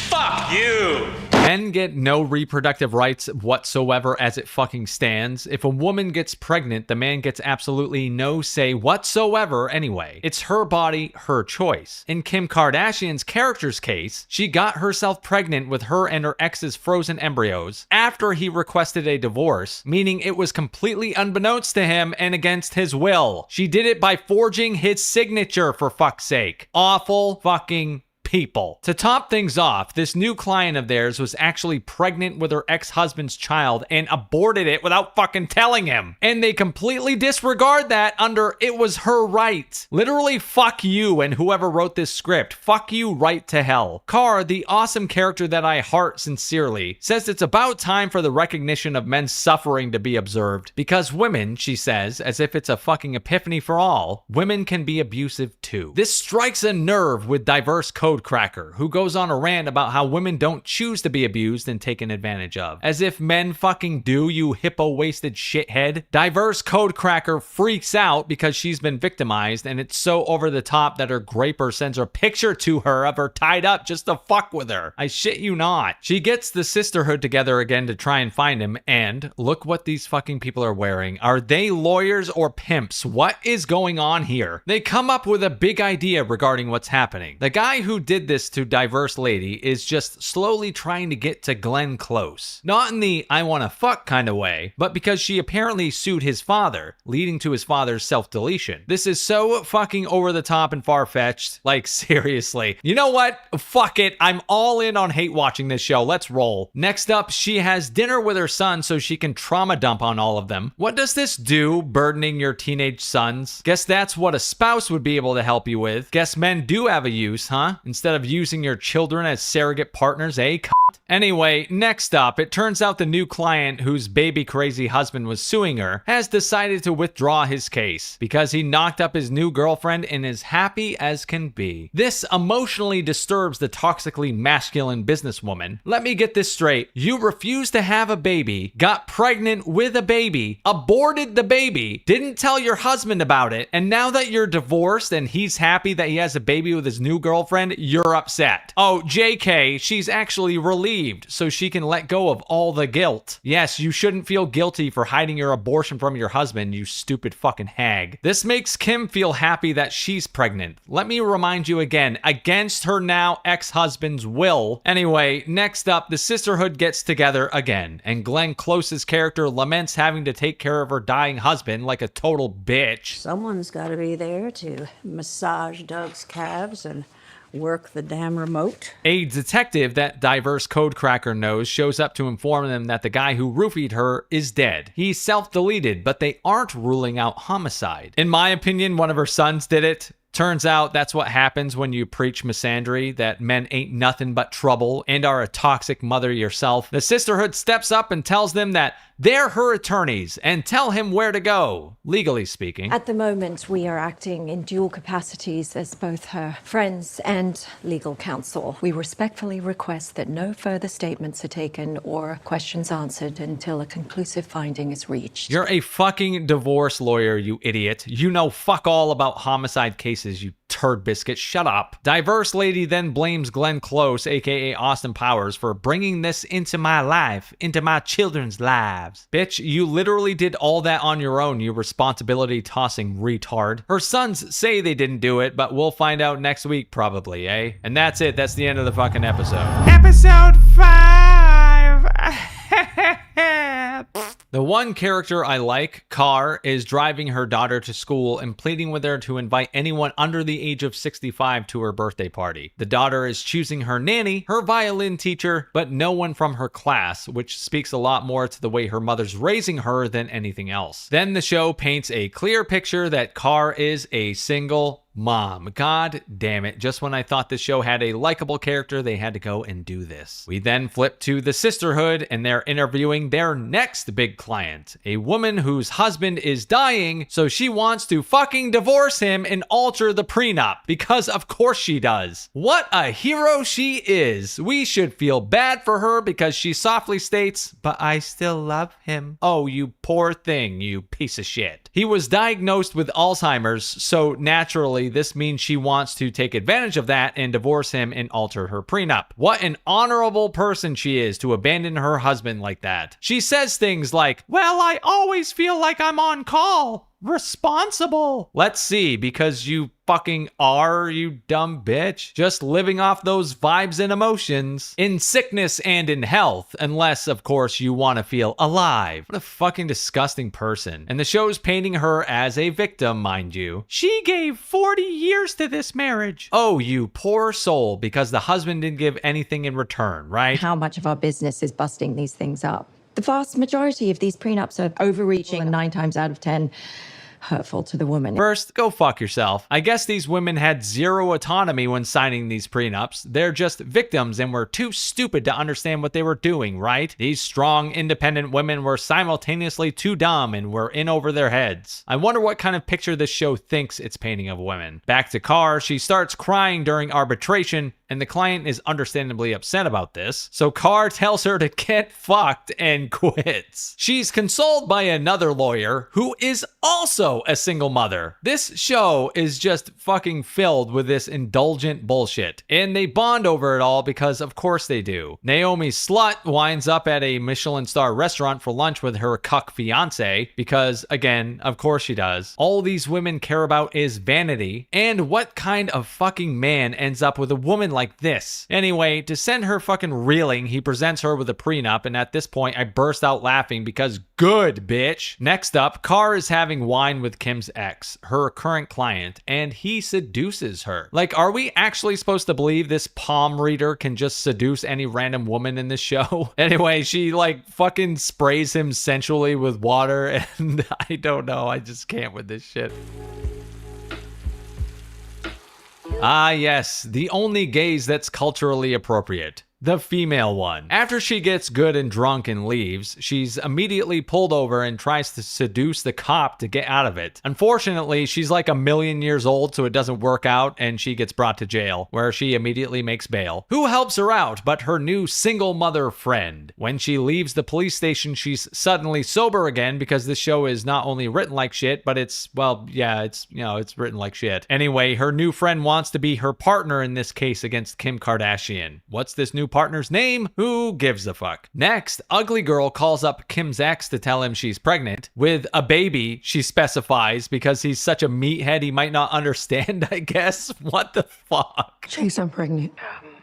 fuck you! Men get no reproductive rights whatsoever as it fucking stands. If a woman gets pregnant, the man gets absolutely no say whatsoever anyway. It's her body, her choice. In Kim Kardashian's character's case, she got herself pregnant with her and her ex's frozen embryos after he requested a divorce, meaning it was completely unbeknownst to him and against his will. She did it by forging his signature, for fuck's sake. Awful fucking people. To top things off, this new client of theirs was actually pregnant with her ex-husband's child and aborted it without fucking telling him. And they completely disregard that under it was her right. Literally, fuck you and whoever wrote this script. Fuck you right to hell. Carr, the awesome character that I heart sincerely, says it's about time for the recognition of men's suffering to be observed. Because women, she says, as if it's a fucking epiphany for all, women can be abusive too. This strikes a nerve with diverse code codecracker who goes on a rant about how women don't choose to be abused and taken advantage of. As if men fucking do, you hippo-wasted shithead. Diverse codecracker freaks out because she's been victimized, and it's so over the top that her graper sends a picture to her of her tied up just to fuck with her. I shit you not. She gets the sisterhood together again to try and find him, and look what these fucking people are wearing. Are they lawyers or pimps? What is going on here? They come up with a big idea regarding what's happening. The guy who did this to Diverse Lady is just slowly trying to get to Glenn Close. Not in the I wanna fuck kind of way, but because she apparently sued his father, leading to his father's self-deletion. This is so fucking over the top and far-fetched. Like, seriously. You know what? Fuck it. I'm all in on hate watching this show. Let's roll. Next up, she has dinner with her son so she can trauma dump on all of them. What does this do, burdening your teenage sons? Guess that's what a spouse would be able to help you with. Guess men do have a use, huh? Instead of using your children as surrogate partners, eh? Anyway, next up, it turns out the new client whose baby crazy husband was suing her has decided to withdraw his case because he knocked up his new girlfriend and is happy as can be. This emotionally disturbs the toxically masculine businesswoman. Let me get this straight. You refused to have a baby, got pregnant with a baby, aborted the baby, didn't tell your husband about it, and now that you're divorced and he's happy that he has a baby with his new girlfriend, you're upset. Oh, JK, she's actually relieved so she can let go of all the guilt. Yes, you shouldn't feel guilty for hiding your abortion from your husband, you stupid fucking hag. This makes Kim feel happy that she's pregnant. Let me remind you again, against her now ex-husband's will. Anyway, next up, the sisterhood gets together again, and Glenn Close's character laments having to take care of her dying husband like a total bitch. Someone's got to be there to massage Doug's calves and work the damn remote. A detective that Diverse codecracker knows shows up to inform them that the guy who roofied her is dead. He's self-deleted, but they aren't ruling out homicide. In my opinion, one of her sons did it. Turns out that's what happens when you preach misandry, that men ain't nothing but trouble and are a toxic mother yourself. The sisterhood steps up and tells them that they're her attorneys and tell him where to go, legally speaking. At the moment, we are acting in dual capacities as both her friends and legal counsel. We respectfully request that no further statements are taken or questions answered until a conclusive finding is reached. You're a fucking divorce lawyer, you idiot. You know fuck all about homicide cases, you turd biscuit. Shut up. Diverse Lady then blames Glenn Close, aka Austin Powers, for bringing this into my life, into my children's lives. Bitch, you literally did all that on your own, you responsibility tossing retard. Her sons say they didn't do it, but we'll find out next week probably, eh? And that's it. That's the end of the fucking episode. Episode 5. The one character I like, Carr, is driving her daughter to school and pleading with her to invite anyone under the age of 65 to her birthday party. The daughter is choosing her nanny, her violin teacher, but no one from her class, which speaks a lot more to the way her mother's raising her than anything else. Then the show paints a clear picture that Carr is a single mom. God damn it. Just when I thought this show had a likable character, they had to go and do this. We then flip to the sisterhood and they're interviewing their next big client, a woman whose husband is dying, so she wants to fucking divorce him and alter the prenup, because of course she does. What a hero she is. We should feel bad for her because she softly states, "But I still love him." Oh, you poor thing, you piece of shit. He was diagnosed with Alzheimer's, so naturally this means she wants to take advantage of that and divorce him and alter her prenup. What an honorable person she is to abandon her husband like that. She says things like, "Well, I always feel like I'm on call. Responsible." Let's see, because you fucking are, you dumb bitch. Just living off those vibes and emotions. In sickness and in health, unless, of course, you want to feel alive. What a fucking disgusting person. And the show's painting her as a victim, mind you. She gave 40 years to this marriage. Oh, you poor soul, because the husband didn't give anything in return, right? How much of our business is busting these things up? The vast majority of these prenups are overreaching, and 9 times out of 10, hurtful to the woman. First, go fuck yourself. I guess these women had zero autonomy when signing these prenups. They're just victims and were too stupid to understand what they were doing, right? These strong, independent women were simultaneously too dumb and were in over their heads. I wonder what kind of picture this show thinks it's painting of women. Back to Carr, she starts crying during arbitration, and the client is understandably upset about this, so Carr tells her to get fucked and quits. She's consoled by another lawyer who is also a single mother. This show is just fucking filled with this indulgent bullshit, and they bond over it all because of course they do. Naomi Slut winds up at a Michelin star restaurant for lunch with her cuck fiance because, again, of course she does. All these women care about is vanity, and what kind of fucking man ends up with a woman like this? Anyway, to send her fucking reeling, he presents her with a prenup, and at this point I burst out laughing because good, bitch. Next up, Carr is having wine with Kim's ex, her current client, and he seduces her. Like, are we actually supposed to believe this palm reader can just seduce any random woman in this show? Anyway, she like fucking sprays him sensually with water, and I don't know, I just can't with this shit. Ah yes, the only gaze that's culturally appropriate. The female one. After she gets good and drunk and leaves, she's immediately pulled over and tries to seduce the cop to get out of it. Unfortunately, she's like 1,000,000 years old, so it doesn't work out, and she gets brought to jail, where she immediately makes bail. Who helps her out but her new single mother friend? When she leaves the police station, she's suddenly sober again because this show is not only written like shit, but it's, well, yeah, it's, you know, it's written like shit. Anyway, her new friend wants to be her partner in this case against Kim Kardashian. What's this new partner's name? Who gives a fuck? Next, Ugly Girl calls up Kim's ex to tell him she's pregnant with a baby, she specifies, because he's such a meathead he might not understand, I guess. What the fuck? Chase, I'm pregnant.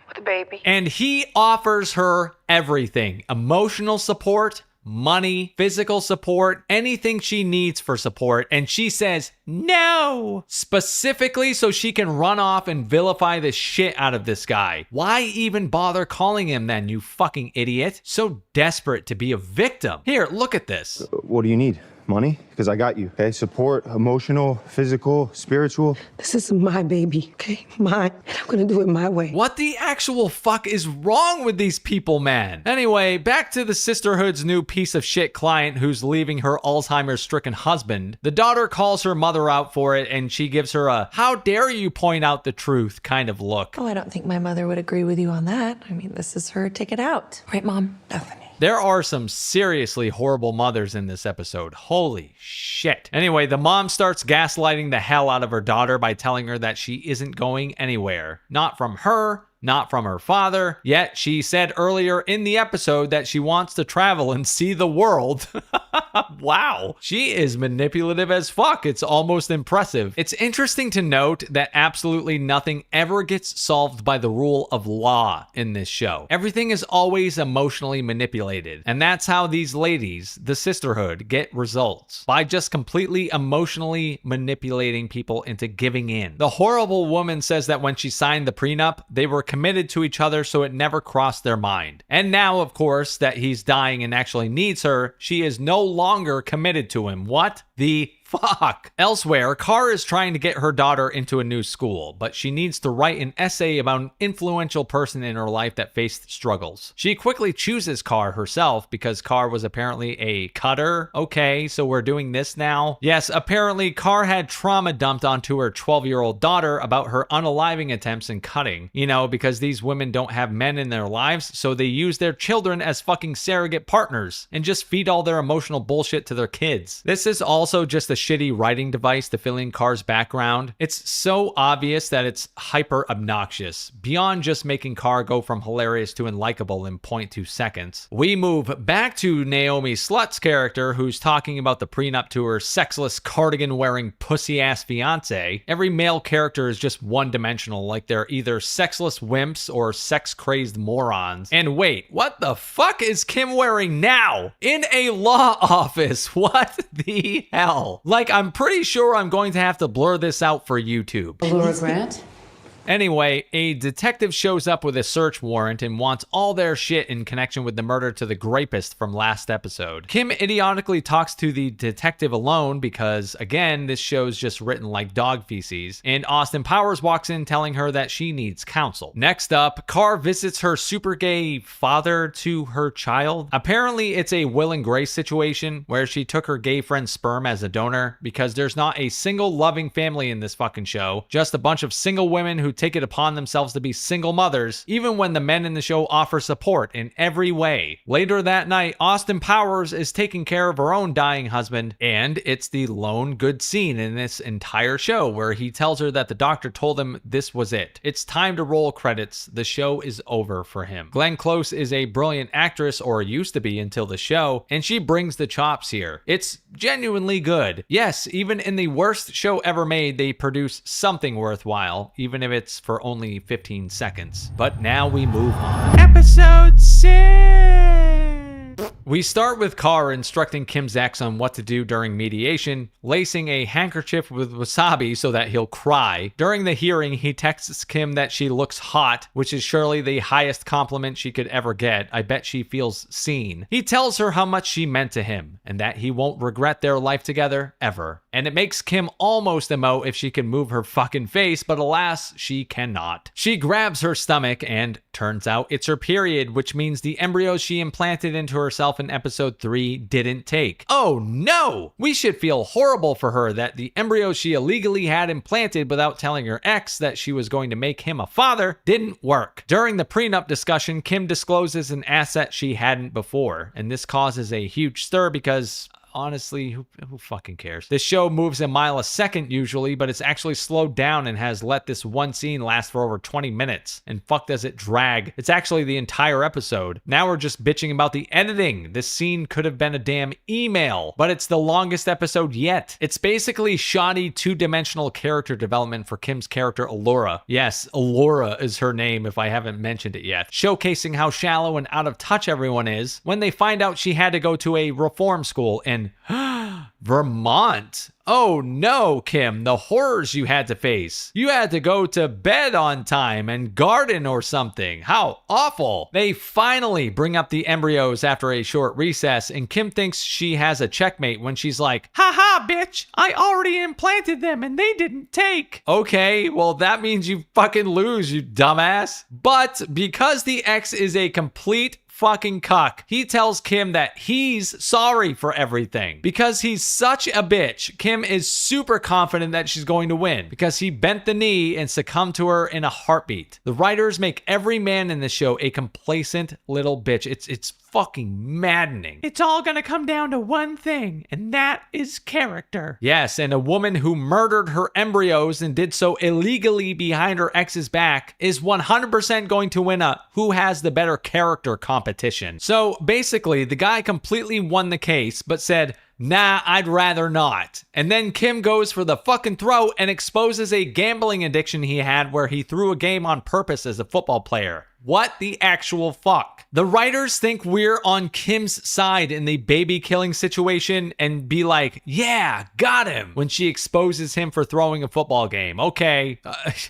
With a baby. And he offers her everything. Emotional support, money, physical support, anything she needs for support, and she says no, specifically so she can run off and vilify the shit out of this guy. Why even bother calling him then, you fucking idiot? So desperate to be a victim. Here, look at this. What do you need? Money? Because I got you, okay? Support, emotional, physical, spiritual. This is my baby, okay? Mine. And I'm gonna do it my way. What the actual fuck is wrong with these people, man? Anyway, back to the sisterhood's new piece of shit client who's leaving her Alzheimer's-stricken husband. The daughter calls her mother out for it, and she gives her a "how dare you point out the truth" kind of look. Oh, I don't think my mother would agree with you on that. I mean, this is her ticket out. Right, Mom? Bethany. There are some seriously horrible mothers in this episode. Holy shit. Anyway, the mom starts gaslighting the hell out of her daughter by telling her that she isn't going anywhere. Not from her, not from her father, yet she said earlier in the episode that she wants to travel and see the world. Wow. She is manipulative as fuck. It's almost impressive. It's interesting to note that absolutely nothing ever gets solved by the rule of law in this show. Everything is always emotionally manipulated. And that's how these ladies, the sisterhood, get results. By just completely emotionally manipulating people into giving in. The horrible woman says that when she signed the prenup, they were committed to each other, so it never crossed their mind. And now, of course, that he's dying and actually needs her, she is no longer committed to him. What the fuck? Elsewhere, Carr is trying to get her daughter into a new school, but she needs to write an essay about an influential person in her life that faced struggles. She quickly chooses Carr herself because Carr was apparently a cutter. Okay, so we're doing this now? Yes, apparently Carr had trauma dumped onto her 12-year-old daughter about her unaliving attempts and cutting. You know, because these women don't have men in their lives, so they use their children as fucking surrogate partners and just feed all their emotional bullshit to their kids. This is also just a shitty writing device to fill in Carr's background. It's so obvious that it's hyper obnoxious, beyond just making Carr go from hilarious to unlikable in 0.2 seconds. We move back to Naomi Slut's character, who's talking about the prenup to her sexless cardigan-wearing pussy-ass fiance. Every male character is just one-dimensional, like they're either sexless wimps or sex-crazed morons. And wait, what the fuck is Kim wearing now? In a law office? What the hell? Like, I'm pretty sure I'm going to have to blur this out for YouTube. Laura Grant? Anyway, a detective shows up with a search warrant and wants all their shit in connection with the murder to the grapist from last episode. Kim idiotically talks to the detective alone because, again, this show's just written like dog feces, and Austin Powers walks in telling her that she needs counsel. Next up, Carr visits her super gay father to her child. Apparently, it's a Will and Grace situation where she took her gay friend's sperm as a donor because there's not a single loving family in this fucking show, just a bunch of single women who take it upon themselves to be single mothers, even when the men in the show offer support in every way. Later that night, Austin Powers is taking care of her own dying husband, and it's the lone good scene in this entire show where he tells her that the doctor told him this was it. It's time to roll credits. The show is over for him. Glenn Close is a brilliant actress, or used to be until the show, and she brings the chops here. It's genuinely good. Yes, even in the worst show ever made, they produce something worthwhile, even if it's for only 15 seconds. But now we move on. Episode 6! We start with Carr instructing Kim's ex on what to do during mediation, lacing a handkerchief with wasabi so that he'll cry. During the hearing, he texts Kim that she looks hot, which is surely the highest compliment she could ever get. I bet she feels seen. He tells her how much she meant to him, and that he won't regret their life together, ever. And it makes Kim almost emote if she can move her fucking face, but alas, she cannot. She grabs her stomach, and turns out it's her period, which means the embryos she implanted into herself in episode 3 didn't take. Oh no! We should feel horrible for her that the embryos she illegally had implanted without telling her ex that she was going to make him a father didn't work. During the prenup discussion, Kim discloses an asset she hadn't before, and this causes a huge stir because honestly, who fucking cares? This show moves a mile a second usually, but it's actually slowed down and has let this one scene last for over 20 minutes. And fuck does it drag. It's actually the entire episode. Now we're just bitching about the editing. This scene could have been a damn email, but it's the longest episode yet. It's basically shoddy two-dimensional character development for Kim's character Allura. Yes, Allura is her name if I haven't mentioned it yet. Showcasing how shallow and out of touch everyone is when they find out she had to go to a reform school in Vermont. Oh no, Kim, the horrors you had to face. You had to go to bed on time and garden or something. How awful. They finally bring up the embryos after a short recess, and Kim thinks she has a checkmate when she's like, haha, bitch, I already implanted them and they didn't take. Okay, well that means you fucking lose, you dumbass. But because the ex is a complete fucking cuck, he tells Kim that he's sorry for everything. Because he's such a bitch, Kim is super confident that she's going to win because he bent the knee and succumbed to her in a heartbeat. The writers make every man in the show a complacent little bitch. It's fucking maddening. It's all gonna come down to one thing, and that is character. Yes, and a woman who murdered her embryos and did so illegally behind her ex's back is 100% going to win a who has the better character competition. So basically, the guy completely won the case, but said, nah, I'd rather not. And then Kim goes for the fucking throat and exposes a gambling addiction he had where he threw a game on purpose as a football player. What the actual fuck? The writers think we're on Kim's side in the baby killing situation and be like, yeah, got him, when she exposes him for throwing a football game. Okay.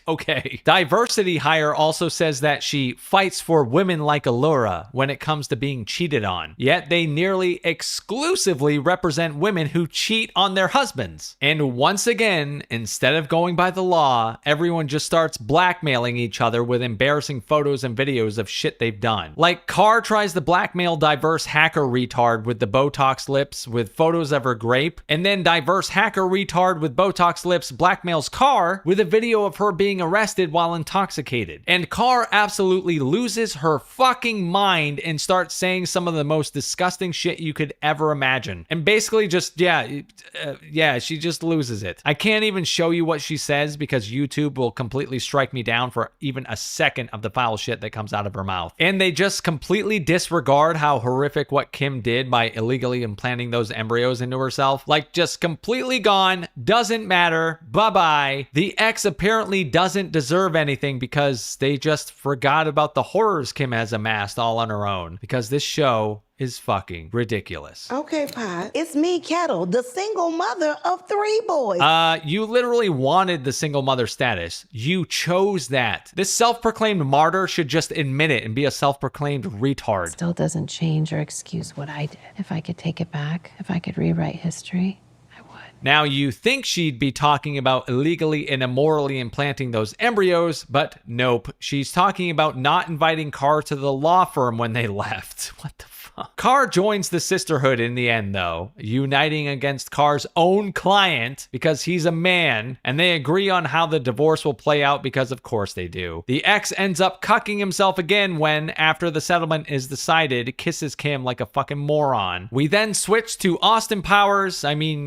Okay. Diversity Hire also says that she fights for women like Allura when it comes to being cheated on. Yet they nearly exclusively represent women who cheat on their husbands. And once again, instead of going by the law, everyone just starts blackmailing each other with embarrassing photos and videos of shit they've done. Like Carr tries to blackmail diverse hacker retard with the Botox lips with photos of her grape, and then diverse hacker retard with Botox lips blackmails Carr with a video of her being arrested while intoxicated. And Carr absolutely loses her fucking mind and starts saying some of the most disgusting shit you could ever imagine. And basically just, she just loses it. I can't even show you what she says because YouTube will completely strike me down for even a second of the foul shit that comes out of her mouth. And they just completely disregard how horrific what Kim did by illegally implanting those embryos into herself. Like, just completely gone, doesn't matter, bye-bye. The ex apparently doesn't deserve anything because they just forgot about the horrors Kim has amassed all on her own. Because this show is fucking ridiculous. Okay, Pot. It's me, Kettle, the single mother of 3 boys. You literally wanted the single mother status. You chose that. This self-proclaimed martyr should just admit it and be a self-proclaimed retard. Still doesn't change or excuse what I did. If I could take it back, if I could rewrite history, I would. Now, you think she'd be talking about illegally and immorally implanting those embryos, but nope. She's talking about not inviting Carr to the law firm when they left. What the fuck? Carr joins the sisterhood in the end, though, uniting against Carr's own client because he's a man, and they agree on how the divorce will play out because of course they do. The ex ends up cucking himself again when, after the settlement is decided, kisses Kim like a fucking moron. We then switch to Austin Powers,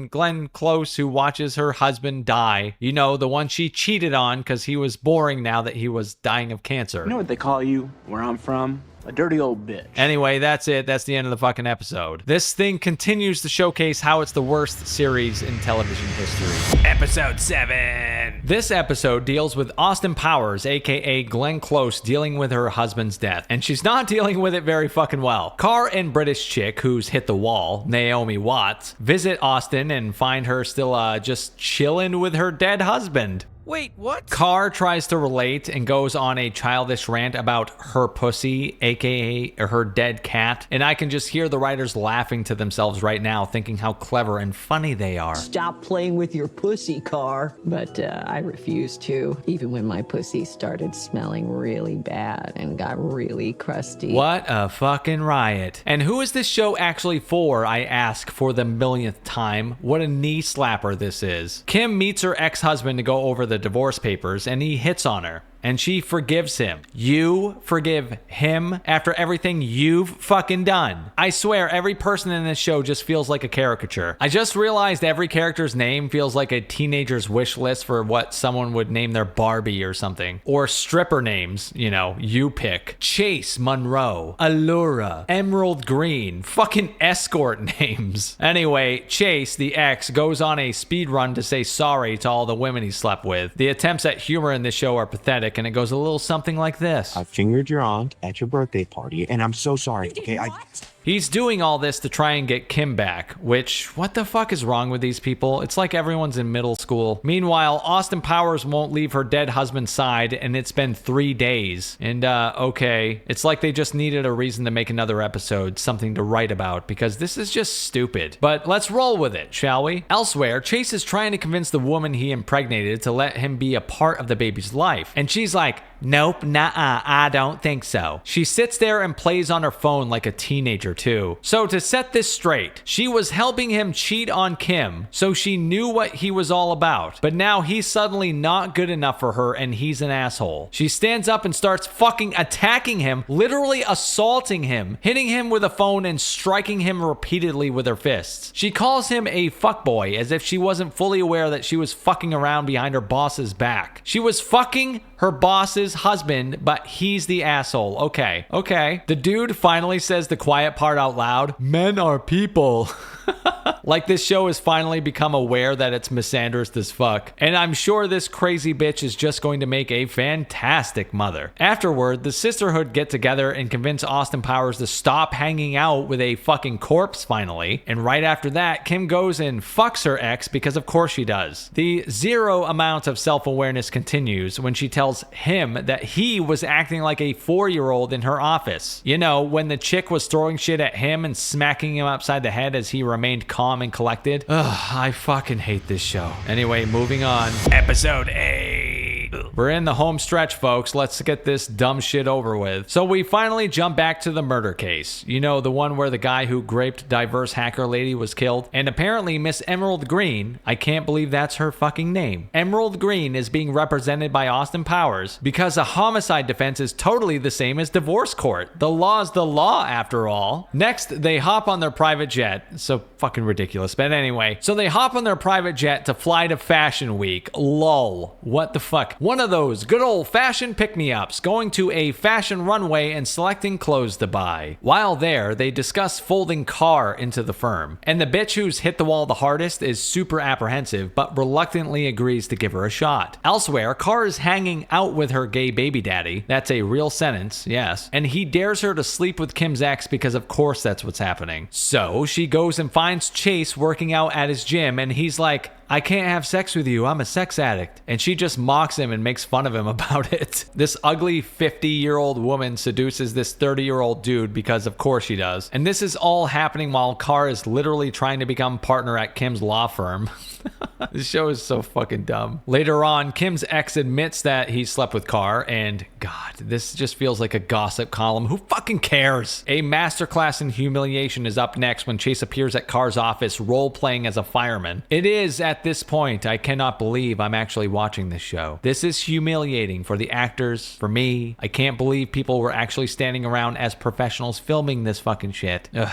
Glenn Close, who watches her husband die. You know, the one she cheated on because he was boring now that he was dying of cancer. You know what they call you where I'm from? A dirty old bitch. Anyway, that's it. That's the end of the fucking episode. This thing continues to showcase how it's the worst series in television history. Episode 7. This episode deals with Austin Powers, aka Glenn Close, dealing with her husband's death. And she's not dealing with it very fucking well. Carr and British chick, who's hit the wall, Naomi Watts, visit Austin and find her still just chilling with her dead husband. Wait, what? Carr tries to relate and goes on a childish rant about her pussy, aka her dead cat, and I can just hear the writers laughing to themselves right now, thinking how clever and funny they are. Stop playing with your pussy, Carr. But I refused to, even when my pussy started smelling really bad and got really crusty. What a fucking riot. And who is this show actually for, I ask for the millionth time? What a knee slapper this is. Kim meets her ex-husband to go over the divorce papers, and he hits on her. And she forgives him. You forgive him after everything you've fucking done. I swear, every person in this show just feels like a caricature. I just realized every character's name feels like a teenager's wish list for what someone would name their Barbie or something. Or stripper names, you know, you pick. Chase, Monroe, Allura, Emerald Green, fucking escort names. Anyway, Chase, the ex, goes on a speed run to say sorry to all the women he slept with. The attempts at humor in this show are pathetic, and it goes a little something like this. I fingered your aunt at your birthday party, and I'm so sorry, okay? He's doing all this to try and get Kim back, which, what the fuck is wrong with these people? It's like everyone's in middle school. Meanwhile, Austin Powers won't leave her dead husband's side, and it's been 3 days. And, okay, it's like they just needed a reason to make another episode, something to write about, because this is just stupid. But let's roll with it, shall we? Elsewhere, Chase is trying to convince the woman he impregnated to let him be a part of the baby's life. And she's like, nope, nuh-uh, I don't think so. She sits there and plays on her phone like a teenager too. So to set this straight, she was helping him cheat on Kim, so she knew what he was all about. But now he's suddenly not good enough for her and he's an asshole. She stands up and starts fucking attacking him, literally assaulting him, hitting him with a phone and striking him repeatedly with her fists. She calls him a fuckboy as if she wasn't fully aware that she was fucking around behind her boss's back. She was fucking her boss's husband, but he's the asshole. Okay. The dude finally says the quiet part out loud. Men are people. Like this show has finally become aware that it's misandrous as fuck. And I'm sure this crazy bitch is just going to make a fantastic mother. Afterward, the sisterhood get together and convince Austin Powers to stop hanging out with a fucking corpse finally. And right after that, Kim goes and fucks her ex because of course she does. The zero amount of self-awareness continues when she tells him that he was acting like a 4-year-old in her office. You know, when the chick was throwing shit at him and smacking him upside the head as he remained calm and collected. Ugh, I fucking hate this show. Anyway, moving on. Episode 8. We're in the home stretch, folks. Let's get this dumb shit over with. So we finally jump back to the murder case. You know, the one where the guy who raped diverse hacker lady was killed. And apparently Miss Emerald Green, I can't believe that's her fucking name. Emerald Green is being represented by Austin Powers because a homicide defense is totally the same as divorce court. The law's the law after all. Next, they hop on their private jet. So fucking ridiculous. But anyway, so they hop on their private jet to fly to Fashion Week. Lol. What the fuck? One of those good old-fashioned pick-me-ups, going to a fashion runway and selecting clothes to buy. While there, they discuss folding Carr into the firm. And the bitch who's hit the wall the hardest is super apprehensive, but reluctantly agrees to give her a shot. Elsewhere, Carr is hanging out with her gay baby daddy. That's a real sentence, yes. And he dares her to sleep with Kim's ex because of course that's what's happening. So she goes and finds Chase working out at his gym, and he's like, I can't have sex with you, I'm a sex addict. And she just mocks him and makes fun of him about it. This ugly 50-year-old woman seduces this 30-year-old dude because of course she does. And this is all happening while Carr is literally trying to become partner at Kim's law firm. This show is so fucking dumb. Later on, Kim's ex admits that he slept with Carr, and God, This just feels like a gossip column. Who fucking cares? A masterclass in humiliation is up next when Chase appears at Carr's office role-playing as a fireman. It is, at this point, I cannot believe I'm actually watching this show. This is humiliating for the actors, for me. I can't believe people were actually standing around as professionals filming this fucking shit. Ugh,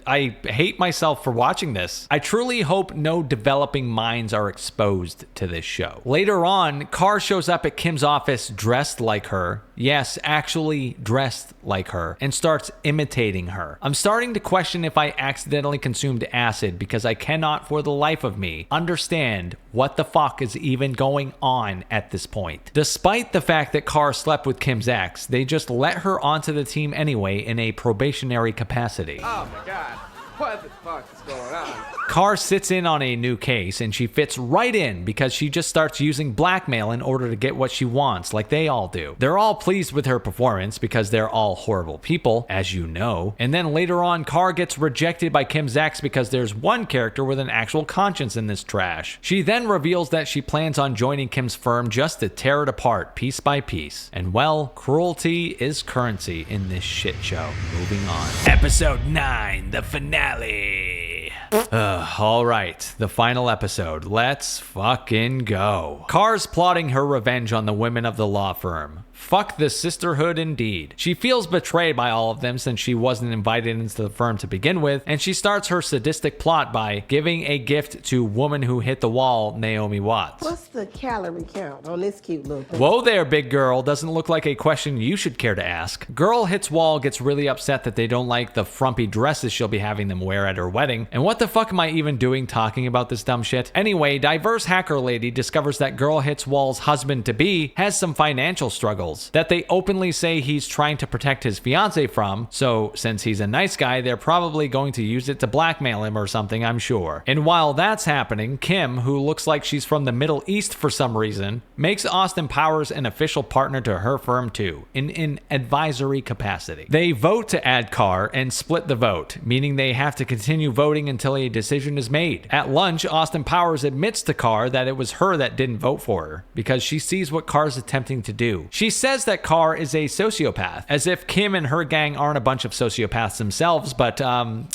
I hate myself for watching this. I truly hope no developing minds are exposed to this show. Later on, Carr shows up at Kim's office dressed like her. Yes, actually dressed like her, and starts imitating her. I'm starting to question if I accidentally consumed acid because I cannot for the life of me understand what the fuck is even going on at this point. Despite the fact that Carr slept with Kim's ex, they just let her onto the team anyway in a probationary capacity. Oh my god, what the fuck is going on? Carr sits in on a new case and she fits right in because she just starts using blackmail in order to get what she wants, like they all do. They're all pleased with her performance because they're all horrible people, as you know. And then later on, Carr gets rejected by Kim's ex because there's one character with an actual conscience in this trash. She then reveals that she plans on joining Kim's firm just to tear it apart piece by piece. And well, cruelty is currency in this shit show. Moving on. Episode 9, the finale. All right, the final episode. Let's fucking go. Carr's plotting her revenge on the women of the law firm. Fuck the sisterhood indeed. She feels betrayed by all of them since she wasn't invited into the firm to begin with, and she starts her sadistic plot by giving a gift to woman who hit the wall, Naomi Watts. What's the calorie count on this cute little thing? Whoa there, big girl. Doesn't look like a question you should care to ask. Girl hits wall gets really upset that they don't like the frumpy dresses she'll be having them wear at her wedding. And what the fuck am I even doing talking about this dumb shit? Anyway, diverse hacker lady discovers that girl hits wall's husband-to-be has some financial struggles that they openly say he's trying to protect his fiance from, so since he's a nice guy, they're probably going to use it to blackmail him or something, I'm sure. And while that's happening, Kim, who looks like she's from the Middle East for some reason, makes Austin Powers an official partner to her firm too, in an advisory capacity. They vote to add Carr and split the vote, meaning they have to continue voting until a decision is made. At lunch, Austin Powers admits to Carr that it was her that didn't vote for her, because she sees what Carr's attempting to do. She says that Carr is a sociopath, as if Kim and her gang aren't a bunch of sociopaths themselves, but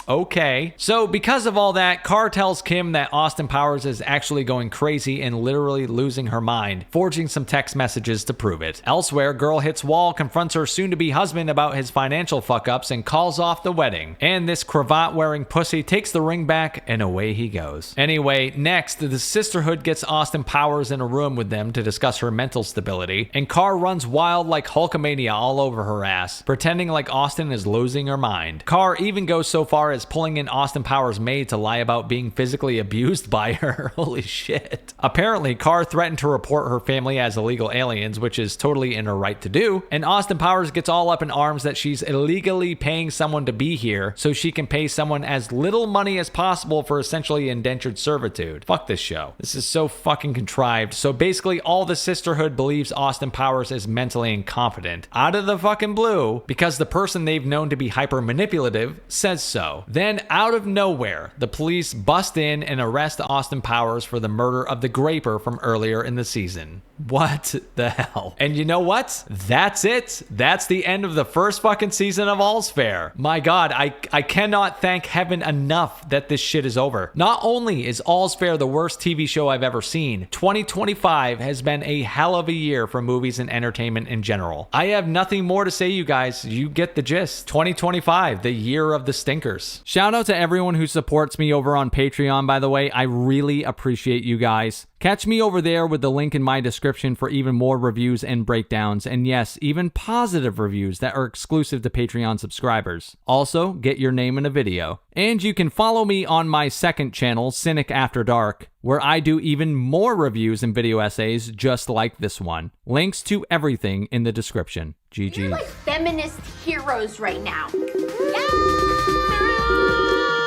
okay. So because of all that, Carr tells Kim that Austin Powers is actually going crazy and literally losing her mind, forging some text messages to prove it. Elsewhere, girl hits wall, confronts her soon-to-be husband about his financial fuck-ups, and calls off the wedding. And this cravat-wearing pussy takes the ring back, and away he goes. Anyway, next, the sisterhood gets Austin Powers in a room with them to discuss her mental stability, and Carr runs wild like Hulkamania all over her ass, pretending like Austin is losing her mind. Carr even goes so far as pulling in Austin Powers' maid to lie about being physically abused by her. Holy shit. Apparently, Carr threatened to report her family as illegal aliens, which is totally in her right to do, and Austin Powers gets all up in arms that she's illegally paying someone to be here so she can pay someone as little money as possible for essentially indentured servitude. Fuck this show. This is so fucking contrived. So basically, all the sisterhood believes Austin Powers is mentally incompetent out of the fucking blue because the person they've known to be hyper manipulative says so. Then out of nowhere, the police bust in and arrest Austin Powers for the murder of the Graper from earlier in the season. What the hell? And you know what? That's it. That's the end of the first fucking season of All's Fair. My God, I cannot thank heaven enough that this shit is over. Not only is All's Fair the worst TV show I've ever seen, 2025 has been a hell of a year for movies and entertainment in general. I have nothing more to say, you guys. You get the gist. 2025, the year of the stinkers. Shout out to everyone who supports me over on Patreon, by the way. I really appreciate you guys. Catch me over there with the link in my description for even more reviews and breakdowns, and yes, even positive reviews that are exclusive to Patreon subscribers. Also, get your name in a video. And you can follow me on my second channel, Cynic After Dark, where I do even more reviews and video essays just like this one. Links to everything in the description. GG. You're like feminist heroes right now. Yeah!